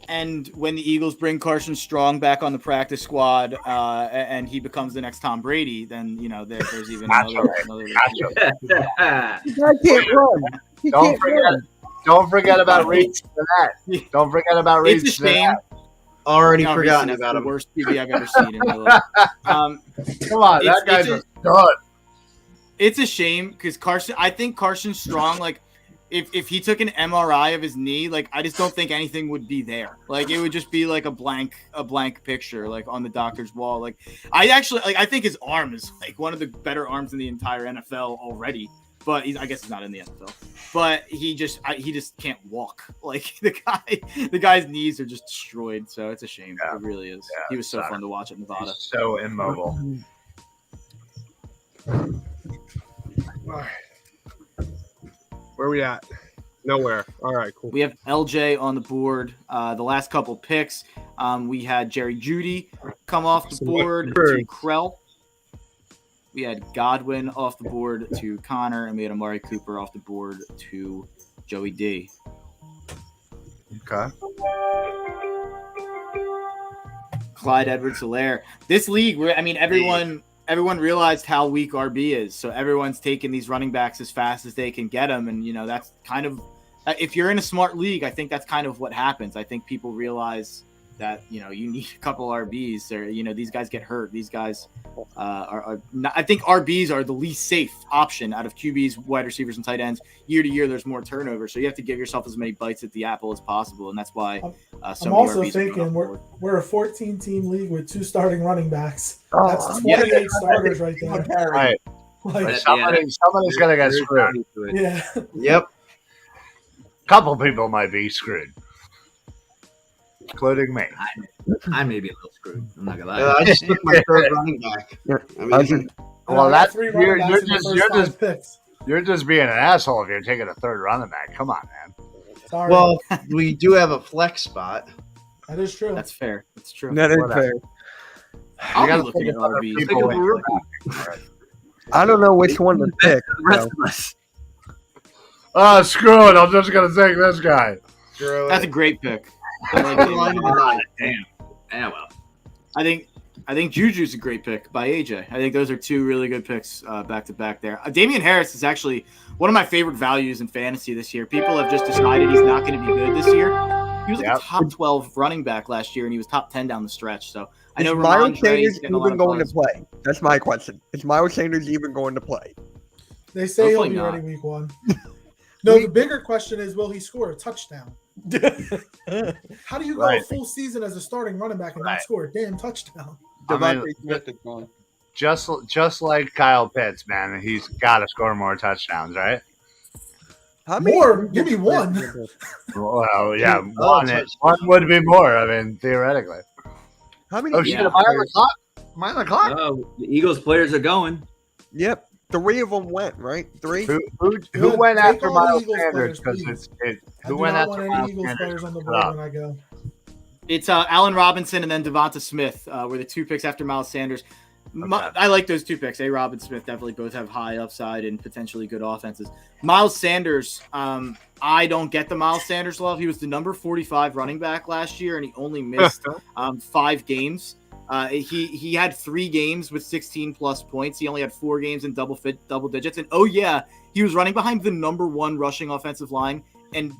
And when the Eagles bring Carson Strong back on the practice squad, and he becomes the next Tom Brady, then there's even another. I can't run. Don't forget about Reed Sinnett. Don't forget about Reed It's a shame. Already forgotten about him. The worst QB I've ever seen in my life. Come on, that guy's a stud. It's a shame because I think Carson Strong, like, if he took an MRI of his knee, like, I just don't think anything would be there. Like, it would just be like a blank picture, like, on the doctor's wall. Like, I think his arm is like one of the better arms in the entire NFL already. But I guess he's not in the NFL. But he just can't walk. Like, the guy's knees are just destroyed. So it's a shame. Yeah. It really is. Yeah, he was so fun to watch at Nevada. He's so immobile. All right. Where are we at? Nowhere. All right, cool. We have LJ on the board. The last couple picks, we had Jerry Jeudy come off the board to Krell. We had Godwin off the board to Connor, and we had Amari Cooper off the board to Joey D. Okay. Clyde Edwards-Helaire. This league, everyone realized how weak RB is, so everyone's taking these running backs as fast as they can get them, and that's kind of, if you're in a smart league, I think that's kind of what happens. I think people realize that you need a couple RBs, or these guys get hurt. These guys are not, I think RBs are the least safe option out of QBs, wide receivers, and tight ends. Year to year, there's more turnover, so you have to give yourself as many bites at the apple as possible, and that's why. I'm also thinking we're a 14-team league with 2 starting running backs. That's 28 starters right there. Right. Like, somebody's gonna get screwed. Yeah. Yep. A couple people might be screwed, including me. I may be a little screwed. I'm not gonna lie. I just took my third running back. Well, that's you're just being an asshole if you're taking a third running back. Come on, man. Sorry. Well, we do have a flex spot. That is true. That's fair. That's true. That is fair. I'll be looking at RBs. I don't know which one to pick. The rest of us. Oh, screw it. I'm just going to take this guy. That's a great pick. I like Damn. Yeah, well. I think Juju's a great pick by AJ. I think those are 2 really good picks back to back there. Damian Harris is actually one of my favorite values in fantasy this year. People have just decided he's not going to be good this year. He was like a top 12 running back last year, and he was top 10 down the stretch. So I know Miles Sanders even going to play? That's my question. Is Miles Sanders even going to play? They say he'll be ready week 1. No, the bigger question is, will he score a touchdown? How do you go a full season as a starting running back and not score a damn touchdown? Just like Kyle Pitts, man, he's got to score more touchdowns, right? How many more? Give me 1. Well, yeah, one would be more. I mean, theoretically. How many? Oh shit! Am I on the clock? Oh, the Eagles players are going. Yep. 3 of them went, right? 3? Who went after Miles Sanders? Because who went after Miles Sanders on the board when I go? It's Allen Robinson and then Devonta Smith were the 2 picks after Miles Sanders. Okay. I like those 2 picks. Rob and Smith definitely both have high upside and potentially good offenses. Miles Sanders, I don't get the Miles Sanders love. He was the number 45 running back last year, and he only missed 5 games. He had 3 games with 16-plus points. He only had 4 games in double digits. And, he was running behind the number 1 rushing offensive line and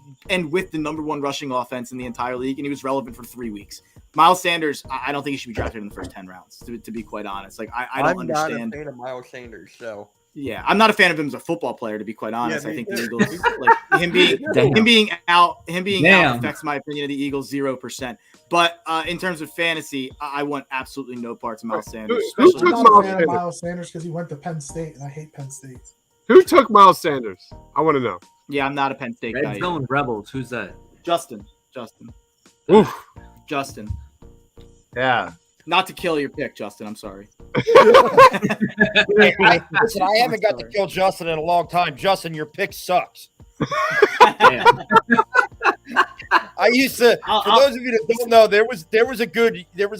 with the number 1 rushing offense in the entire league, and he was relevant for 3 weeks. Miles Sanders, I don't think he should be drafted in the first 10 rounds, to be quite honest. Like, I don't understand. I'm not a fan of Miles Sanders, so. Yeah, I'm not a fan of him as a football player, to be quite honest. I think the Eagles, like him being out affects my opinion of the Eagles 0%. But in terms of fantasy, I want absolutely no parts of Miles Sanders. Who Especially I'm took not a Miles fan of Sanders? Miles Sanders because he went to Penn State, and I hate Penn State. Who took Miles Sanders? I want to know. yeah, I'm not a Penn State guy. Red either. Zone Rebels. Who's that? Justin. Oof. Justin. Yeah. Not to kill your pick, Justin. I'm sorry. Listen, I haven't got to kill Justin in a long time. Justin, your pick sucks. Damn. I used to. For those of you that don't know, there was a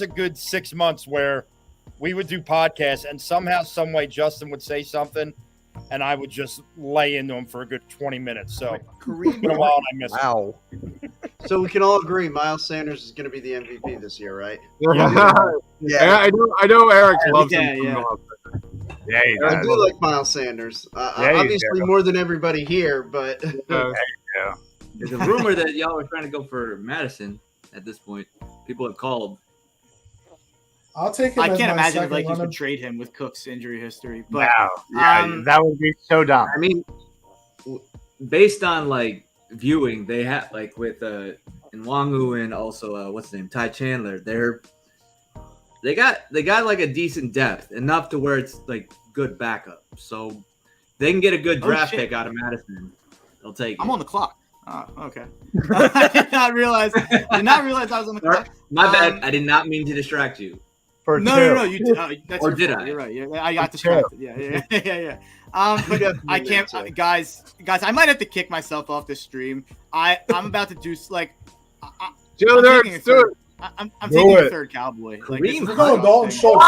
good 6 months where we would do podcasts, and somehow, some way, Justin would say something, and I would just lay into him for a good 20 minutes. So it's been a while, and I miss him. Wow. So we can all agree Miles Sanders is going to be the MVP this year, right? Yeah, I know Eric loves him. Yeah. Yeah, he I does. do like Miles Sanders. Yeah, you Obviously more than everybody here, but There's a rumor that y'all are trying to go for Madison at this point. People have called. I'll take him. I as can't my imagine second if Vikings runner. would trade him with Cook's injury history. But Wow. Yeah, that would be so dumb. I mean, based on like viewing, they have like with Nwangu and also what's his name, Ty Chandler. They got like a decent depth, enough to where it's like good backup. So they can get a good draft pick out of Madison. They'll take it. I'm on the clock. Oh, okay. I did not realize I was on the clock. My bad. I did not mean to distract you. For No. You did. That's Or your did fault. I? You're right. Yeah, I got distracted. Yeah. But I can't, guys. I might have to kick myself off this stream. I'm about to do like. Joe, I'm taking a do it. I'm taking it. a third Cowboy. Like, Kareem this is Go a Dalton thing. Schultz.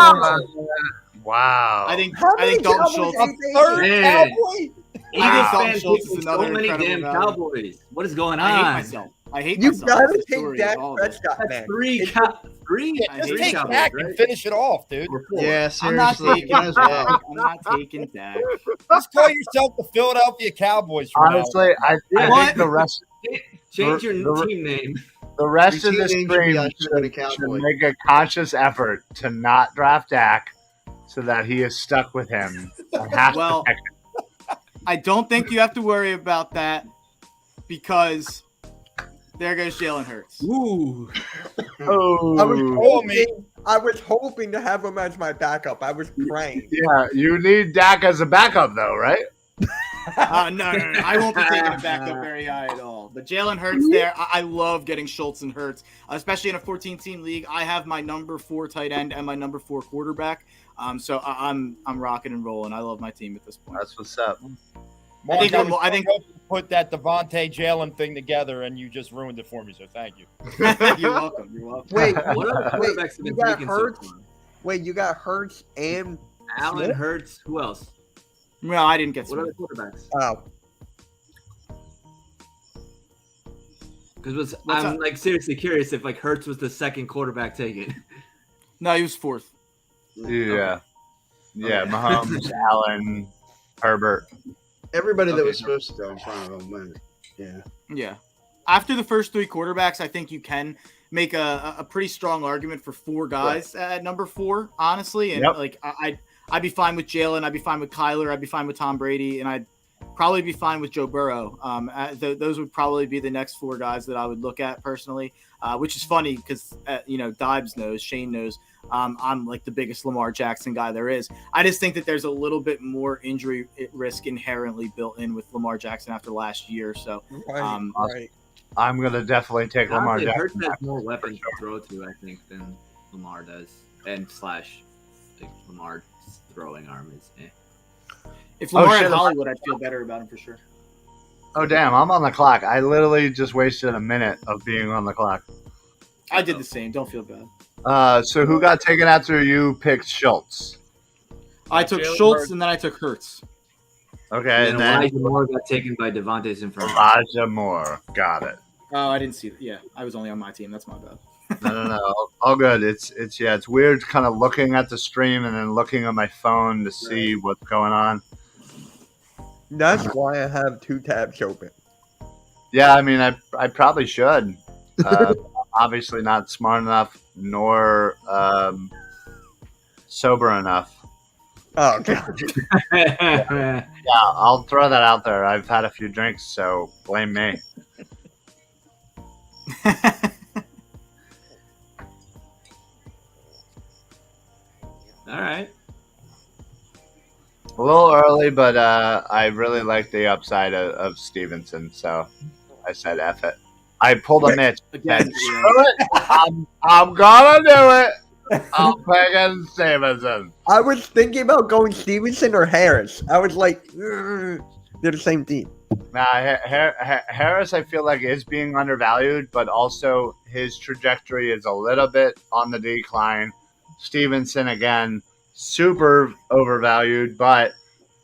Wow. I think How many Dalton Cowboys Schultz. have they Third Man. Cowboy? Dalton Fans Schultz is taking another so many incredible damn value. Cowboys. What is going on? I hate myself. I hate You myself. gotta This take story is Dak all this. Prescott, That's man. three. Yeah, I just hate take Cowboys, Dak right? and finish it off, dude. Or four. yeah, I'm not seriously, taking might as well. Dak. I'm not taking Dak. Just call yourself the Philadelphia Cowboys from now Honestly, I What? think the rest Change your The- team name. the rest Your of this team name should be stream I Should've Been a should Cowboy. make a conscious effort to not draft Dak so that he is stuck with him. And has to Well, pick him. I don't think you have to worry about that because there goes Jalen Hurts. Ooh. I was hoping to have him as my backup. I was praying. Yeah, you need Dak as a backup, though, right? No. I won't be taking a backup very high at all. But Jalen Hurts there, I love getting Schultz and Hurts, especially in a 14-team league. I have my number 4 tight end and my number 4 quarterback. So I'm rocking and rolling. I love my team at this point. That's what's up. I think put that Devontae Jalen thing together, and you just ruined it for me. So thank you. You're welcome. You're welcome. Wait, What other quarterbacks have you been got taken so Hurts? far? Wait, you got Hurts and Allen, Smith? Hurts. Who else? No, I didn't get What Smith. other quarterbacks? Oh, What's I'm up? like seriously curious if like Hurts was the second quarterback taken. No, he was 4th. Yeah. Yeah, Okay. Mahomes, Allen, Herbert. Everybody that Okay. was supposed to go in front of him went. Yeah. Yeah. After the first 3 quarterbacks, I think you can make a pretty strong argument for 4 guys at number 4, honestly. And Yep. like I'd be fine with Jalen, I'd be fine with Kyler, I'd be fine with Tom Brady, and I'd probably be fine with Joe Burrow. Those would probably be the next 4 guys that I would look at personally, which is funny because Dibes knows, Shane knows, I'm like the biggest Lamar Jackson guy there is. I just think that there's a little bit more injury risk inherently built in with Lamar Jackson after last year. So right, right. I'm going to definitely take Lamar Honestly, Hurts Jackson. has more weapons to throw to, I think, than Lamar does, and slash like Lamar's throwing arm is. if Lamar shit. had Hollywood, I'd feel better about him for sure. Oh, damn, I'm on the clock. I literally just wasted a minute of being on the clock. I did the same. Don't feel bad. So who got taken after you picked Schultz? I took Jalen Schultz Hurts. and then I took Hurts. Okay, and then Elijah Moore got taken by Devontae Sinfront. Elijah Moore. Got it. Oh, I didn't see that. Yeah, I was only on my team. That's my bad. No. All good. It's weird kind of looking at the stream and then looking at my phone to see what's going on. That's why I have 2 tabs open. Yeah, I mean, I probably should. Obviously not smart enough nor sober enough. Oh, God. Yeah, I'll throw that out there. I've had a few drinks, so blame me. All right. A little early, but I really like the upside of Stevenson, so I said F it. I pulled a Mitch. Again, Said, screw it. I'm gonna do it. I'm picking Stevenson. I was thinking about going Stevenson or Harris. I was like, they're the same team. Nah, Harris, I feel like is being undervalued, but also his trajectory is a little bit on the decline. Stevenson, again, super overvalued, but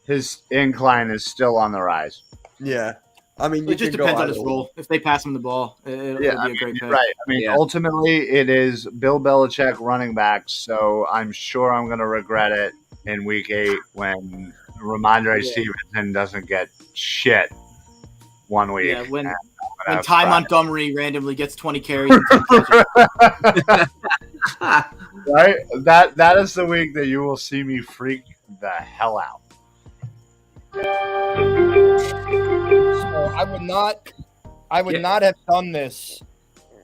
his incline is still on the rise. Yeah. I mean, it just depends on his role. If they pass him the ball, it'll be a great pick. Right. I mean, ultimately, it is Bill Belichick running back, so I'm sure I'm going to regret it in Week 8 when Ramondre Stevenson doesn't get shit 1 week. Yeah, when Ty Montgomery randomly gets 20 carries. Right? That is the week that you will see me freak the hell out. So I would not have done this,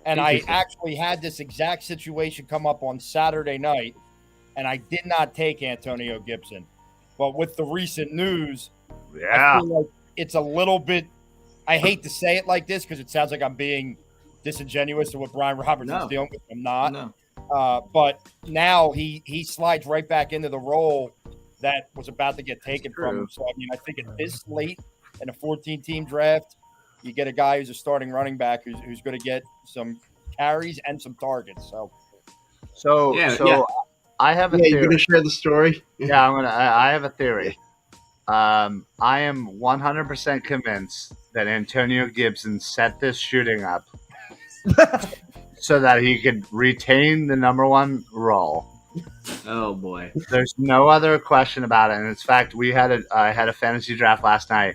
and I actually had this exact situation come up on Saturday night, and I did not take Antonio Gibson. But with the recent news, I feel like it's a little bit. I hate to say it like this because it sounds like I'm being disingenuous to what Brian Robertson's dealing with. I'm not. No. But now he slides right back into the role that was about to get taken from him. So, I mean, I think at this late in a 14-team draft, you get a guy who's a starting running back who's going to get some carries and some targets. So I have a theory. You're going to share the story? Yeah, I have a theory. I am 100% convinced that Antonio Gibson set this shooting up so that he could retain the number one role. Oh boy! There's no other question about it. And in fact, I had a fantasy draft last night,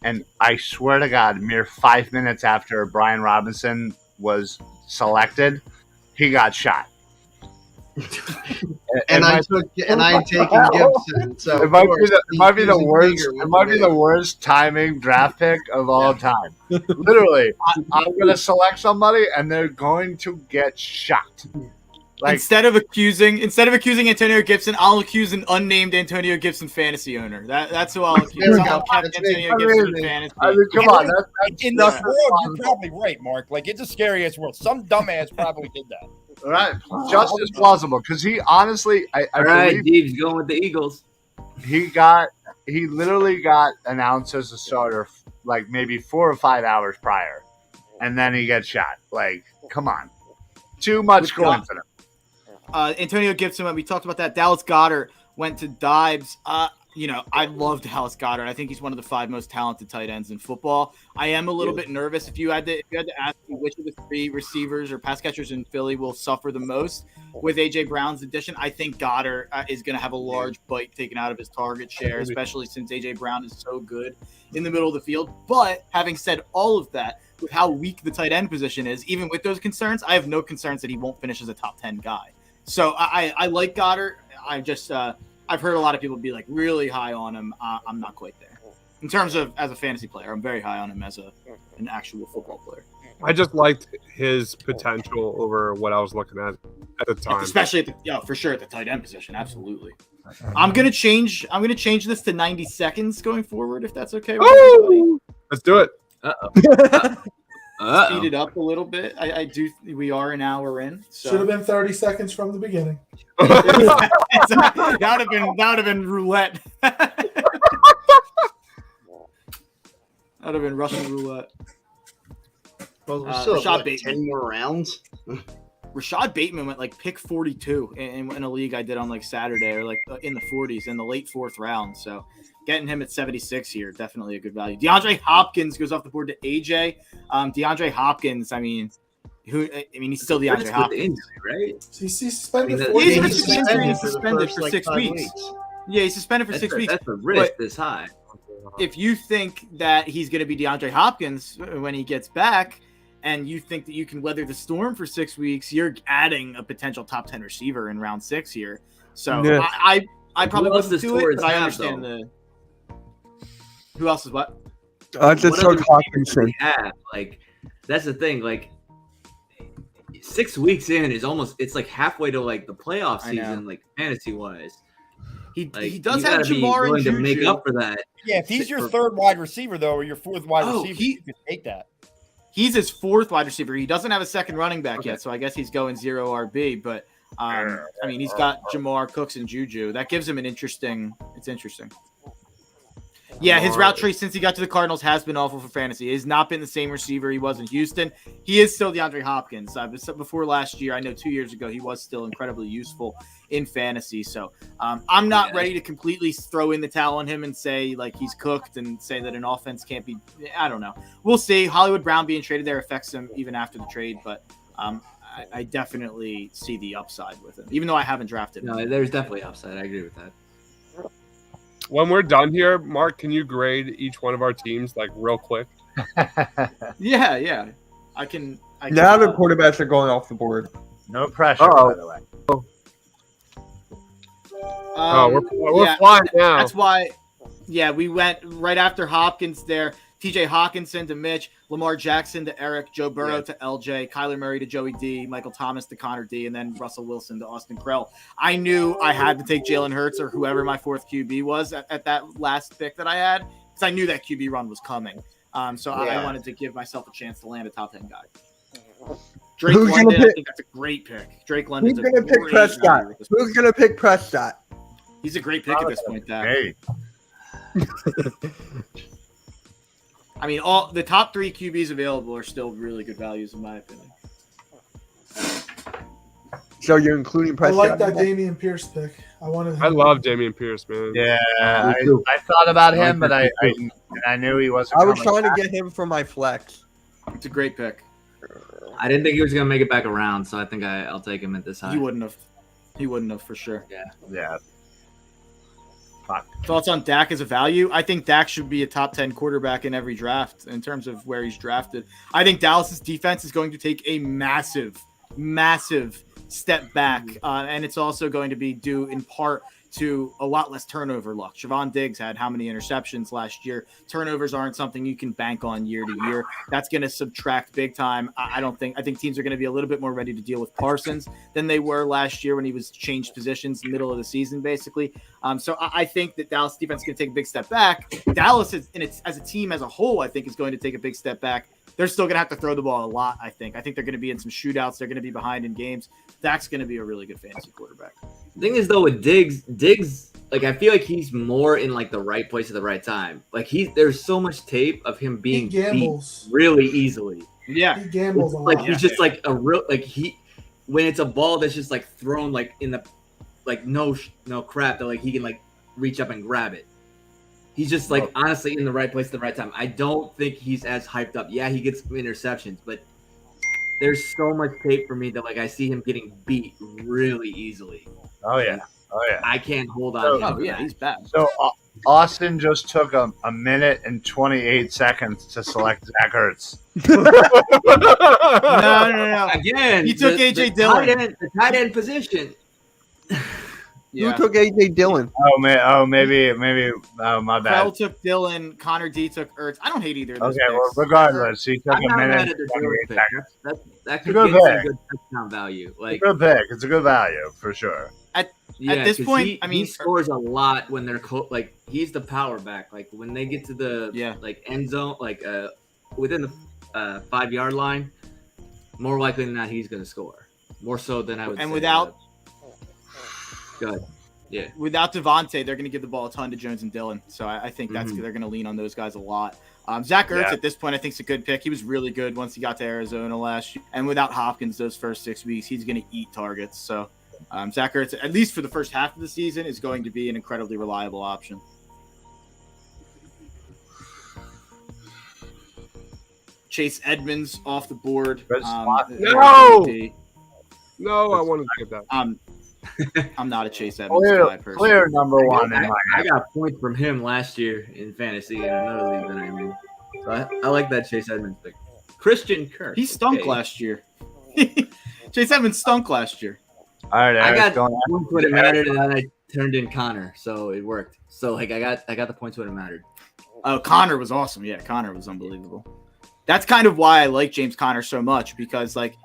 and I swear to God, mere 5 minutes after Brian Robinson was selected, he got shot. and I had taken Gibson. So it might be the worst timing draft pick of all time. Literally, I'm going to select somebody, and they're going to get shot. Like, instead of accusing Antonio Gibson, I'll accuse an unnamed Antonio Gibson fantasy owner. That's who I'll accuse. I'll kept Antonio Gibson fantasy. I mean, come on. In this world, you're probably right, Mark. Like, it's a scary ass world. Some dumbass probably did that. All right, just as plausible because he honestly, I believe Dee's going with the Eagles. He literally got announced as a starter like maybe 4 or 5 hours prior, and then he gets shot. Like, come on, too much going for them. Antonio Gibson, when we talked about that, Dallas Goedert went to Dibes. I love Dallas Goedert. I think he's one of the 5 most talented tight ends in football. I am a little bit nervous. If you had to ask me which of the 3 receivers or pass catchers in Philly will suffer the most with AJ Brown's addition, I think Goedert is going to have a large bite taken out of his target share, especially since AJ Brown is so good in the middle of the field. But having said all of that, with how weak the tight end position is, even with those concerns, I have no concerns that he won't finish as a top 10 guy. So I like Goedert. I've heard a lot of people be like really high on him. I'm not quite there. In terms of as a fantasy player, I'm very high on him as an actual football player. I just liked his potential over what I was looking at the time. Especially for sure at the tight end position. Absolutely. I'm gonna change this to 90 seconds going forward, if that's okay with everybody. Let's do it. Speed it up a little bit. I do. We are an hour in. So. Should have been 30 seconds from the beginning. That would have been roulette. That would have been Russian roulette. Well, we're still Rashad Bateman. 10 more rounds. Rashad Bateman went like pick 42 in a league I did on like Saturday, or like in the 40s in the late 4th round. So getting him at 76 here, definitely a good value. DeAndre Hopkins goes off the board to AJ. DeAndre Hopkins, he's still DeAndre Hopkins, injury, right? He's suspended. He's suspended for 6 weeks. Yeah, he's suspended for 6 weeks. That's a risk this high. If you think that he's going to be DeAndre Hopkins when he gets back, and you think that you can weather the storm for 6 weeks, you're adding a potential top 10 receiver in round 6 here. So yeah. I probably wouldn't do it, but I understand Who else is what? Just took Hawkinson. Like, that's the thing. Like, 6 weeks in is it's like halfway to like the playoff season, like fantasy wise. He Like, does you have gotta be Jamar and willing to make Juju. up for that. Yeah, if he's your third wide receiver though, or your fourth wide Oh, receiver, he- you can take that. He's his fourth wide receiver. He doesn't have a second running back Okay. yet, so I guess he's going 0 RB. But I mean, he's got Jamar, Cooks, and Juju. That gives him an interesting. It's interesting. Yeah, his route tree since he got to the Cardinals has been awful for fantasy. He has not been the same receiver he was in Houston. He is still DeAndre Hopkins. Before last year, I know 2 years ago, he was still incredibly useful in fantasy. So I'm not ready to completely throw in the towel on him and say like he's cooked and say that an offense can't be. I don't know. We'll see. Hollywood Brown being traded there affects him even after the trade, but I definitely see the upside with him, even though I haven't drafted him. No, there's definitely upside. I agree with that. When we're done here, Mark, can you grade each one of our teams like real quick? Yeah. I can. Now the quarterbacks are going off the board. No pressure, by the way. We're flying now. That's why. Yeah, we went right after Hopkins there. T.J. Hawkinson to Mitch, Lamar Jackson to Eric, Joe Burrow to L.J., Kyler Murray to Joey D, Michael Thomas to Connor D, and then Russell Wilson to Austin Krell. I knew I had to take Jalen Hurts or whoever my fourth QB was at that last pick that I had because I knew that QB run was coming. So I wanted to give myself a chance to land a top 10 guy. Drake London, I think that's a great pick. Drake London's Who's going to pick Prescott? Who's going to pick Prescott? He's a great pick at this point, Dak. Hey, I mean, all the top 3 QBs available are still really good values in my opinion. So you're including I Prescott? like that Damian Pierce pick. I love Damian Pierce, man. yeah, I thought about him, but I knew he wasn't. I was coming trying to back. get him for my flex. It's a great pick. I didn't think he was gonna make it back around, so I think I'll take him at this high. He wouldn't have for sure. Yeah. Thoughts on Dak as a value? I think Dak should be a top 10 quarterback in every draft in terms of where he's drafted. I think Dallas's defense is going to take a massive step back, and it's also going to be due in part to a lot less turnover luck. Trevon Diggs had how many interceptions last year? Turnovers aren't something you can bank on year to year. That's going to subtract big time. I think teams are going to be a little bit more ready to deal with Parsons than they were last year when he was changed positions middle of the season, basically. So I think that Dallas defense is going to take a big step back. Dallas as a team as a whole, I think is going to take a big step back. They're still going to have to throw the ball a lot, I think. I think they're going to be in some shootouts. They're going to be behind in games. Dak's going to be a really good fantasy quarterback. The thing is, though, with Diggs, like, I feel like he's more in, like, the right place at the right time. Like, there's so much tape of him being beat really easily. Yeah. He gambles a lot. Like, he's just, like, when it's a ball that's just, like, thrown, like, in the, like, no crap, that, like, he can, like, reach up and grab it. He's just, like, honestly in the right place at the right time. I don't think he's as hyped up. Yeah, he gets interceptions, but there's so much tape for me that, like, I see him getting beat really easily. Oh yeah. I can't hold on. Oh yeah, he's bad. So Austin just took a minute and 28 seconds to select Zach Ertz. No. Again, He took AJ Dillon. The tight end position. Who took AJ Dillon? Maybe. Oh, my bad. Krell took Dillon. Connor D took Ertz. I don't hate either of those Okay, well, picks. regardless, he took I'm a not minute mad and at the 28 pick. seconds. That could good get some pick. good touchdown value. Like, It's a good pick. It's a good value for sure. At yeah, this 'cause point, he scores a lot when they're like he's the power back. Like when they get to the like end zone, like within the 5-yard line, more likely than not he's going to score. More so than I would. And say, without, good, yeah. Without Devontae, they're going to give the ball a ton to Jones and Dillon. So I think they're going to lean on those guys a lot. Zach Ertz at this point, I think is a good pick. He was really good once he got to Arizona last year. And without Hopkins, those first 6 weeks, he's going to eat targets. So Zach Ertz, at least for the first half of the season, is going to be an incredibly reliable option. Chase Edmonds off the board. No, I wanted to get that. I'm not a Chase Edmonds guy personally. Clear number one. I got points from him last year in fantasy in another league that I'm in. So I like that Chase Edmonds pick. Christian Kirk. He stunk last year. Chase Edmonds stunk last year. All right, I got points when it mattered, and then I turned in Connor, so it worked. So like I got the points when it mattered. Oh, Connor was awesome. Yeah, Connor was unbelievable. That's kind of why I like James Conner so much, because like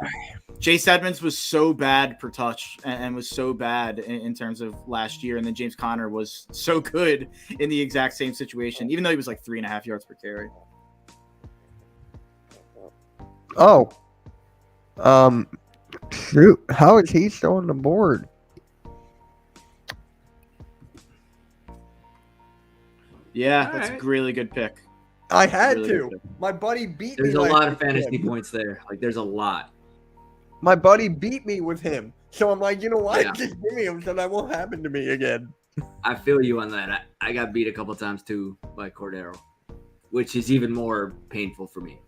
Chase Edmonds was so bad per touch and was so bad in terms of last year. And then James Conner was so good in the exact same situation, even though he was like 3.5 yards per carry. Oh. Shoot. How is he still on the board? Yeah, All that's right. a really good pick. I had Really to. good. My buddy beat me. There's a like lot of with fantasy him. points there. Like, there's a lot. My buddy beat me with him. So I'm like, you know what? Yeah. Just give me him so that won't happen to me again. I feel you on that. I got beat a couple times too by Cordero, which is even more painful for me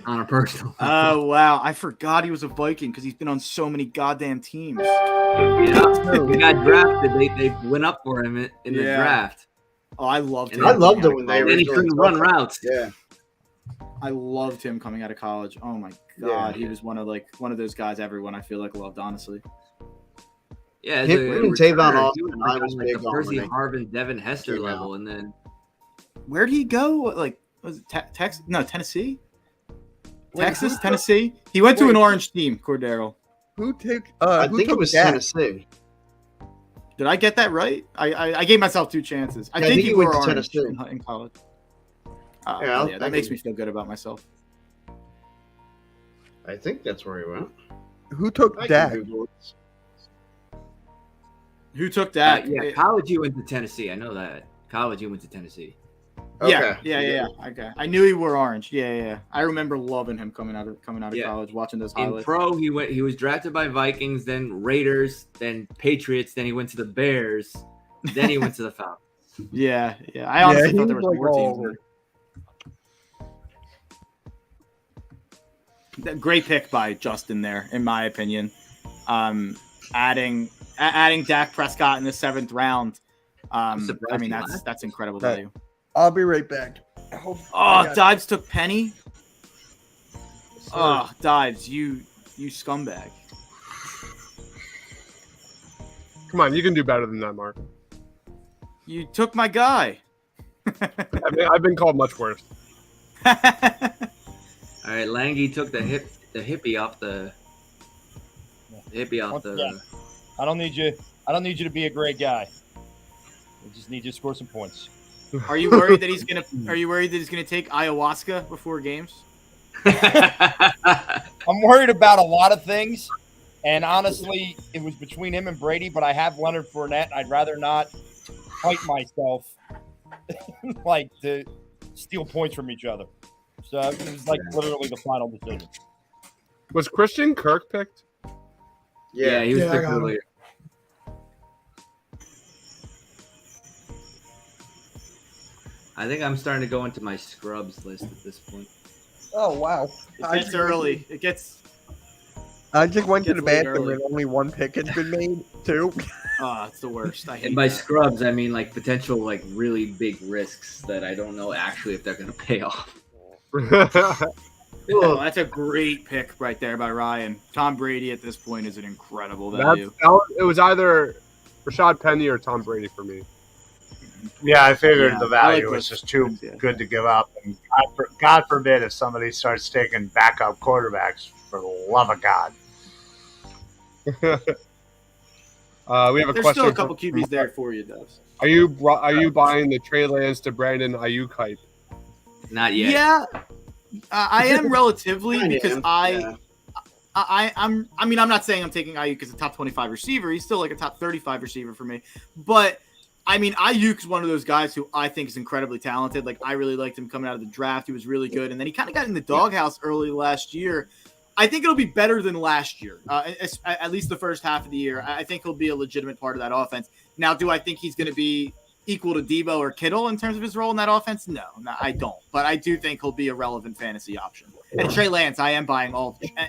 on a personal. Oh, wow. I forgot he was a Viking because he's been on so many goddamn teams. Yeah, he got drafted. They went up for him in the Yeah. draft. Oh, I loved him. And I loved coming it when out of they And then he originally couldn't took run him. routes. Yeah. I loved him coming out of college. Oh my god, he was one of those guys everyone I feel like loved, honestly. Yeah, as Him a and returner, Tavon he Austin, like I was on, big the on Percy when they Harvin, Devin Hester came out. level, and then Where'd he go? Like, was it Texas? No, Tennessee. Wait, Texas, who took- Tennessee. He went to Wait. an orange team. Cordero. Who took? I Who think it took was Dak? Tennessee. Did I get that right? I gave myself 2 chances. I Yeah, I think think he he went wore to orange Tennessee. in college. Yeah, I That makes can- me feel good about myself. I think that's where he went. Who took I Dak? can Google it. Who took that? yeah, college he went to Tennessee. I know that. College he went to Tennessee. Yeah, Okay. yeah. Okay, I knew he wore orange. Yeah. I remember loving him coming out of Yeah. college, watching those In highlights. pro, he was drafted by Vikings, then Raiders, then Patriots, then he went to the Bears, then he went to the Falcons. Yeah. I honestly he thought there was was like more teams. all there. Great pick by Justin there, in my opinion. Adding Dak Prescott in the 7th round. I mean, that's incredible value. I'll be right back. I hope Oh, Dives took Penny. Oh, Dives, you scumbag. Come on, you can do better than that, Mark. You took my guy. I've been called much worse. All right, Langy took the hippie off the Yeah. I don't need you to be a great guy. I just need you to score some points. Are you worried that he's gonna take ayahuasca before games? I'm worried about a lot of things, and honestly, it was between him and Brady. But I have Leonard Fournette. I'd rather not fight myself, like to steal points from each other. So it was like literally the final decision. Was Christian Kirk picked? Yeah, he was Yeah, I picked got him. earlier. I think I'm starting to go into my scrubs list at this point. Oh wow! It gets early. It gets. I just went to the Gets late bathroom early. and only one pick has been made too. Oh, it's the worst. I hate And by that. scrubs, I mean like potential like really big risks that I don't know actually if they're going to pay off. Oh, that's a great pick right there by Ryan. Tom Brady at this point is an incredible That's, value. it was either Rashad Penny or Tom Brady for me. Yeah, I figured Yeah, the I value like was those just too picks, yeah. good to give up. And God forbid if somebody starts taking backup quarterbacks, for the love of God. We have a There's question. still a couple QBs there for you, Dubs. Are you buying the Trey Lance to Brandon Ayuk hype? Not yet. Yeah, I am relatively I because am, I'm. yeah. I'm not saying I'm taking Ayuk as a top 25 receiver. He's still like a top 35 receiver for me. But I mean, Ayuk's one of those guys who I think is incredibly talented. Like I really liked him coming out of the draft. He was really good, and then he kind of got in the doghouse early last year. I think it'll be better than last year, at least the first half of the year. I think he'll be a legitimate part of that offense. Now, do I think he's going to be equal to Debo or Kittle in terms of his role in that offense? No, I don't. But I do think he'll be a relevant fantasy option. And Trey Lance, I am buying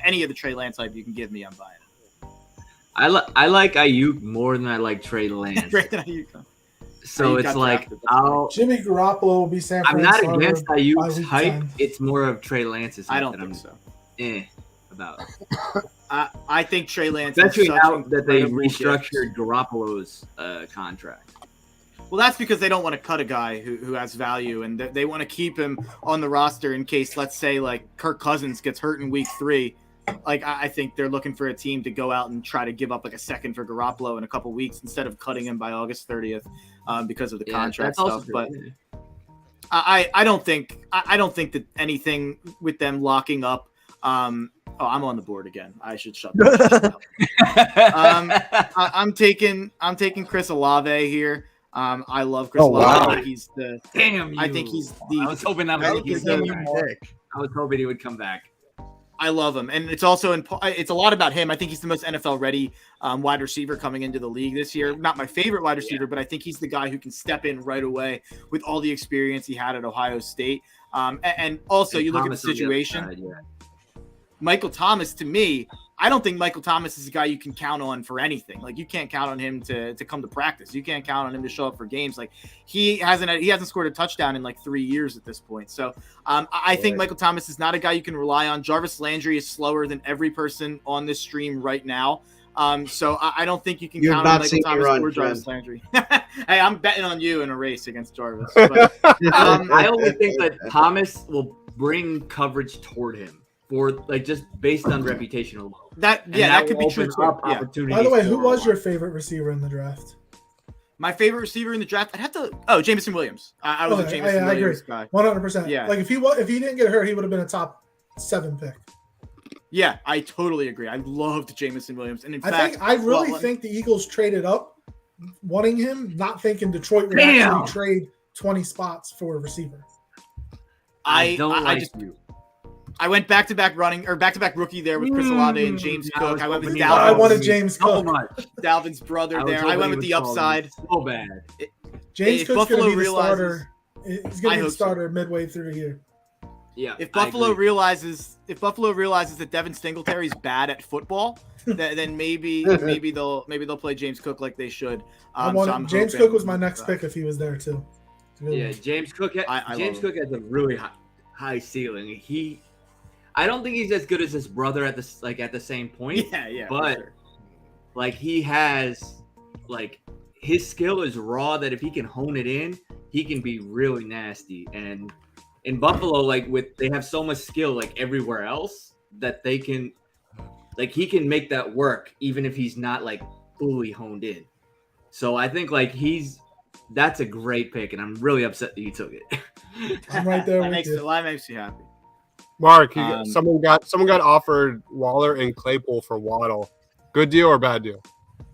any of the Trey Lance hype you can give me. I'm buying it. I like Ayuk more than I like Trey Lance. Great that Ayuk. So Ayuk it's got like drafted, Jimmy Garoppolo will be San I'm Francisco. not against by Ayuk's week hype. 10. It's more of Trey Lance's hype I don't that think I'm so. about. I think Trey Lance, is Especially such now an that they incredible gift. restructured Garoppolo's contract. Well, that's because they don't want to cut a guy who has value, and they want to keep him on the roster in case, let's say, like Kirk Cousins gets hurt in week 3. Like I think they're looking for a team to go out and try to give up like a second for Garoppolo in a couple weeks instead of cutting him by August 30th because of the contract stuff. But I don't think that anything with them locking up. I'm on the board again. I should shut that up. I'm taking Chris Olave here. I love Chris Olave. Wow. I think he's the. Damn you. I think he's the. I was hoping that I was hoping he would come back. I love him, and it's also it's a lot about him. I think he's the most NFL ready wide receiver coming into the league this year. Not my favorite wide receiver, but I think he's the guy who can step in right away with all the experience he had at Ohio State. And also, you look at the situation. Michael Thomas, to me, I don't think Michael Thomas is a guy you can count on for anything. Like, you can't count on him to come to practice. You can't count on him to show up for games. Like, he hasn't scored a touchdown in like 3 years at this point. So I think Michael Thomas is not a guy you can rely on. Jarvis Landry is slower than every person on this stream right now. So I don't think you can count on Michael Thomas or Jarvis Landry. Hey, I'm betting on you in a race against Jarvis. But, I only think that Thomas will bring coverage toward him. For like just based on reputation alone. That could be true. By the way, who was your favorite receiver in the draft? My favorite receiver in the draft, I'd have to. Jameson Williams. I was a Jameson Williams guy. 100%. Yeah. Like if he didn't get hurt, he would have been a top 7 pick. Yeah, I totally agree. I loved Jameson Williams, and in fact, I really think the Eagles traded up, wanting him, not thinking Detroit would actually trade 20 spots for a receiver. I went back-to-back rookie there with Chris Olave and James Cook. I went with Dalvin. I wanted James Cook. Dalvin's brother there. I went with the upside. So bad. James Cook's going to be the starter. He's going to be the starter midway through the year. Yeah. If Buffalo realizes that Devin Singletary's bad at football, then maybe they'll play James Cook like they should. James Cook was my next pick if he was there too. Yeah, James Cook. James Cook has a really high ceiling. I don't think he's as good as his brother at the same point. Yeah. But like he has his skill is raw that if he can hone it in, he can be really nasty. And in Buffalo, they have so much skill everywhere else that they can he can make that work even if he's not fully honed in. So I think that's a great pick, and I'm really upset that you took it. I'm right there. That makes you happy. Mark, someone got offered Waller and Claypool for Waddle. Good deal or bad deal?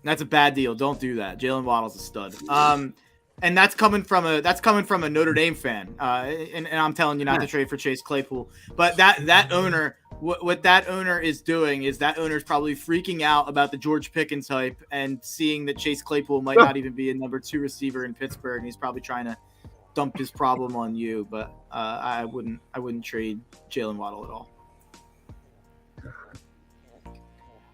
That's a bad deal. Don't do that. Jalen Waddle's a stud. And that's coming from a Notre Dame fan. And I'm telling you not to trade for Chase Claypool. But that owner, what that owner is doing is that owner's probably freaking out about the George Pickens hype and seeing that Chase Claypool might not even be a number 2 receiver in Pittsburgh, and he's probably trying to dump his problem on you. But I wouldn't trade Jalen Waddle at all.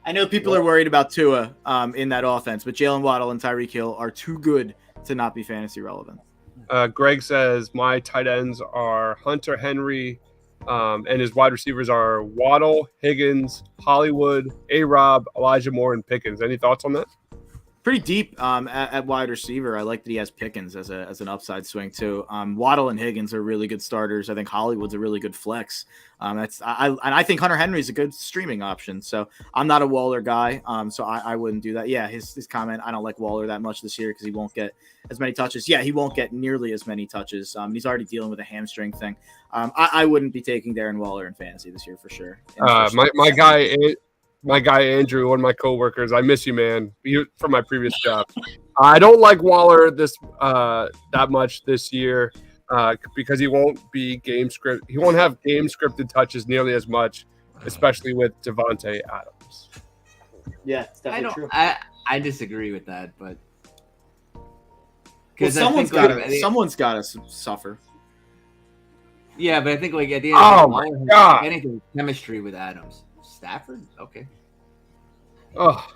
I know people are worried about Tua in that offense, but Jalen Waddle and Tyreek Hill are too good to not be fantasy relevant. Greg says my tight ends are Hunter Henry, and his wide receivers are Waddle, Higgins, Hollywood, A-Rob, Elijah Moore, and Pickens. Any thoughts on that? Pretty deep at wide receiver. I like that he has Pickens as an upside swing too. Waddle and Higgins are really good starters. I think Hollywood's a really good flex. I think Hunter Henry's a good streaming option. So I'm not a Waller guy. So I wouldn't do that. Yeah, his comment. I don't like Waller that much this year because he won't get as many touches. Yeah, he won't get nearly as many touches. He's already dealing with a hamstring thing. I wouldn't be taking Darren Waller in fantasy this year for sure. My guy Andrew, one of my coworkers, I miss you, man. You from my previous job. I don't like Waller that much this year because he won't be game script. He won't have game scripted touches nearly as much, especially with Devontae Adams. Yeah, it's definitely true. I disagree with that, but because someone's got to suffer. Yeah, but I think at the end of the day, anything chemistry with Adams. Stafford? Okay. Oh.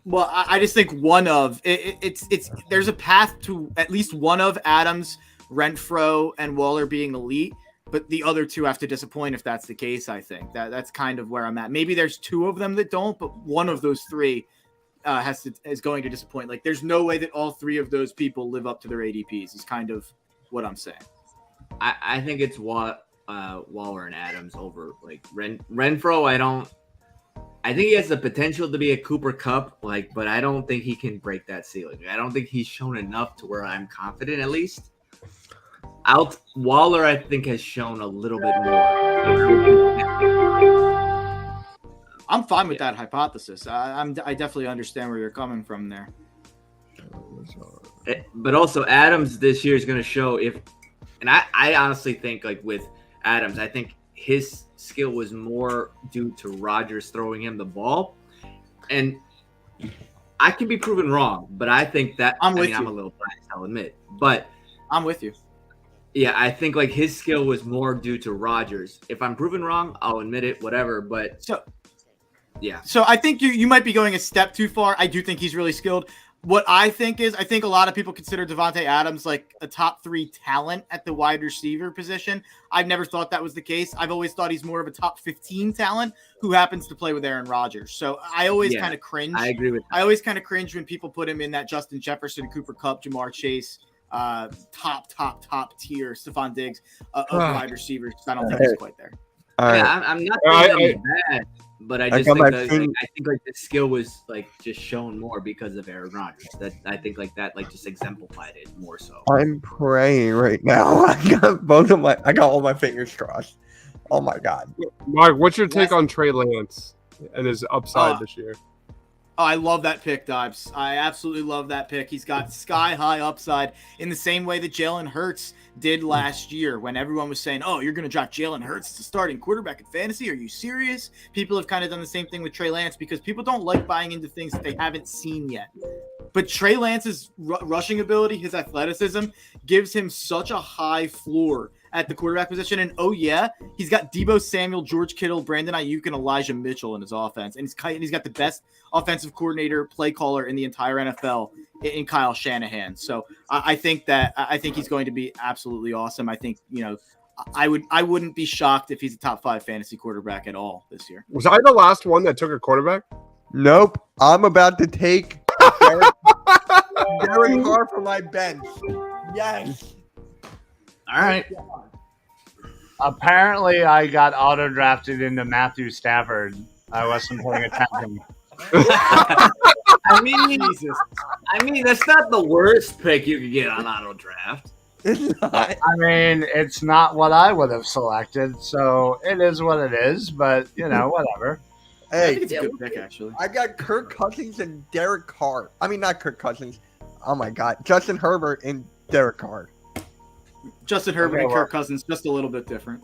Well, I just think one of it's there's a path to at least one of Adams, Renfro, and Waller being elite, but the other two have to disappoint if that's the case. I think that's kind of where I'm at. Maybe there's 2 of them that don't, but one of those 3 is going to disappoint. Like, there's no way that all three of those people live up to their ADPs. Is kind of what I'm saying. I think it's Waller and Adams over like Renfro. I think he has the potential to be a Cooper Kupp, but I don't think he can break that ceiling. I don't think he's shown enough to where I'm confident, at least. Waller, I think, has shown a little bit more. I'm fine with that hypothesis. I definitely understand where you're coming from there. But also, Adams this year is going to show and I honestly think, like, with Adams, I think his skill was more due to Rodgers throwing him the ball. And I can be proven wrong, but I think that I'm a little biased, I'll admit. But I'm with you. Yeah, I think like his skill was more due to Rodgers. If I'm proven wrong, I'll admit it, whatever. But yeah. So I think you might be going a step too far. I do think he's really skilled. What I think a lot of people consider Devontae Adams like a top 3 talent at the wide receiver position. I've never thought that was the case. I've always thought he's more of a top 15 talent who happens to play with Aaron Rodgers. So I always kind of cringe. I agree with that. I always kind of cringe when people put him in that Justin Jefferson, Cooper Kupp, Jamar Chase, top tier Stephon Diggs of wide receivers. I don't think he's quite there. I'm not saying bad, but I just think I think like the skill was like just shown more because of Aaron Rodgers. That I think like that like just exemplified it more so. I'm praying right now. I got all my fingers crossed. Oh my God. Mark, what's your take on Trey Lance and his upside this year? Oh, I love that pick, Dibes. I absolutely love that pick. He's got sky-high upside in the same way that Jalen Hurts did last year when everyone was saying, oh, you're going to draft Jalen Hurts as a starting quarterback in fantasy? Are you serious? People have kind of done the same thing with Trey Lance because people don't like buying into things that they haven't seen yet. But Trey Lance's rushing ability, his athleticism, gives him such a high floor at the quarterback position. And, oh, yeah, he's got Deebo Samuel, George Kittle, Brandon Ayuk, and Elijah Mitchell in his offense. And he's got the best offensive coordinator, play caller in the entire NFL in Kyle Shanahan. So I think he's going to be absolutely awesome. I think, I wouldn't be shocked if he's a top 5 fantasy quarterback at all this year. Was I the last one that took a quarterback? Nope. I'm about to take Derek Carr for my bench. Yes. All right. Apparently, I got auto drafted into Matthew Stafford. I wasn't paying attention. I mean, that's not the worst pick you could get on auto draft. I mean, it's not what I would have selected, so it is what it is. But whatever. Hey, I think it's a good pick, actually. I got Kirk Cousins and Derek Carr. I mean, not Kirk Cousins. Oh my God, Justin Herbert and Derek Carr. Justin Herbert and Kirk Cousins, just a little bit different.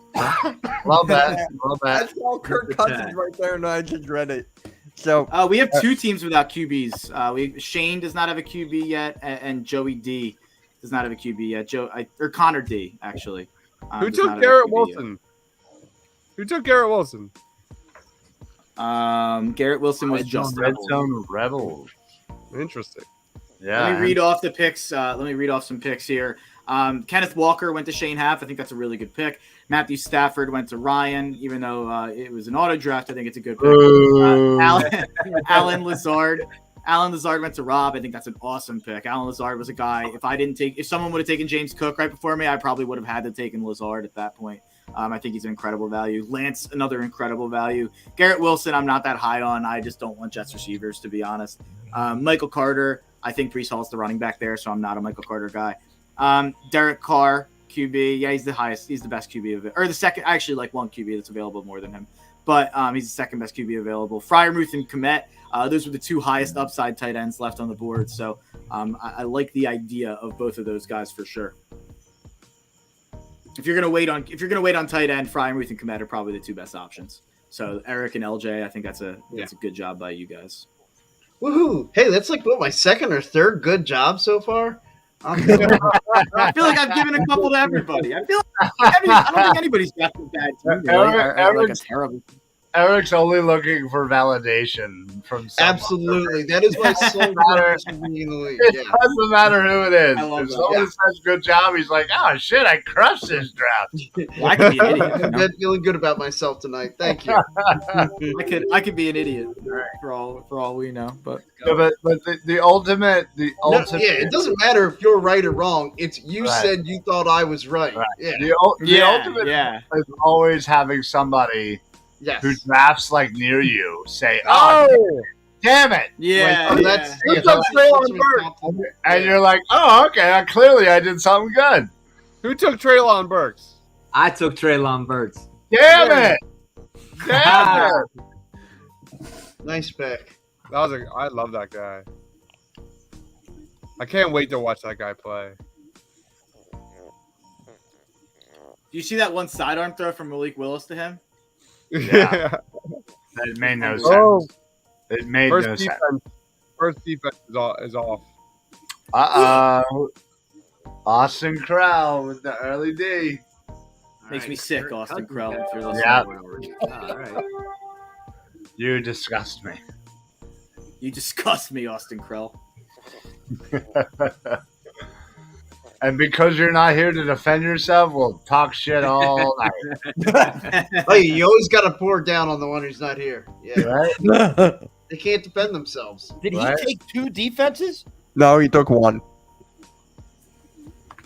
Love that. That's all Kirk Cousins right there, and I just read it. So we have 2 teams without QBs. Shane does not have a QB yet, and Joey D does not have a QB yet. Or Connor D, actually. Who took Garrett Wilson? Who took Garrett Wilson? Garrett Wilson was just Red Zone Rebels. Interesting. Yeah. Let me read off the picks. Let me read off some picks here. Kenneth Walker went to Shane Haff. I think that's a really good pick. Matthew Stafford went to Ryan, even though it was an auto draft. I think it's a good pick. Alan Lazard. Alan Lazard went to Rob. I think that's an awesome pick. Alan Lazard was a guy. If someone would have taken James Cook right before me, I probably would have had to taken Lazard at that point. I think he's an incredible value. Lance, another incredible value. Garrett Wilson, I'm not that high on. I just don't want Jets receivers, to be honest. Michael Carter, I think Breece Hall's the running back there, so I'm not a Michael Carter guy. Derek Carr, QB. Yeah, he's the highest. He's the best QB of it. Or the second, actually, like one QB that's available more than him. But he's the second best QB available. Freiermuth and Kmet, those were the 2 highest upside tight ends left on the board. So I like the idea of both of those guys for sure. If you're gonna wait on tight end, Freiermuth and Kmet are probably the 2 best options. So Eric and LJ, I think that's a good job by you guys. Woohoo! Hey, that's like my second or third good job so far. I feel like I've given a couple to everybody. I don't think anybody's got a bad team. Like a terrible. Eric's only looking for validation from someone. Absolutely, that is my sole motivation being in the league. It Yeah. doesn't matter who it is. I love If that. someone says good job, he's like, oh shit, I crushed this draft. Well, I could be an idiot. I'm feeling good about myself tonight. Thank you. I could be an idiot for all we know. But No, but the ultimate. Yeah, it doesn't matter if you're right or wrong. It's you Right. said you thought I was right. Right. Yeah. The ultimate is always having somebody Yes. who drafts like near you say, "Oh, damn it!" yeah, Like, yeah. Who took Traylon Burks? And you're like, "Oh, okay. Clearly, I did something good." Who took Traylon Burks? I took Traylon Burks. Damn it! Damn it! Nice pick. I love that guy. I can't wait to watch that guy play. Do you see that one sidearm throw from Malik Willis to him? Yeah. It made no sense. Oh. It made First no sense. defense. First defense is off. Austin Crowell with the early D. Makes me sick, Austin Krell. If you're listening. Yeah. All right. You disgust me. You disgust me, Austin Krell. And because you're not here to defend yourself, we'll talk shit all night. Oh, you always got to pour down on the one who's not here. Yeah. Right? They can't defend themselves. Did Right. he take 2 defenses? No, he took one.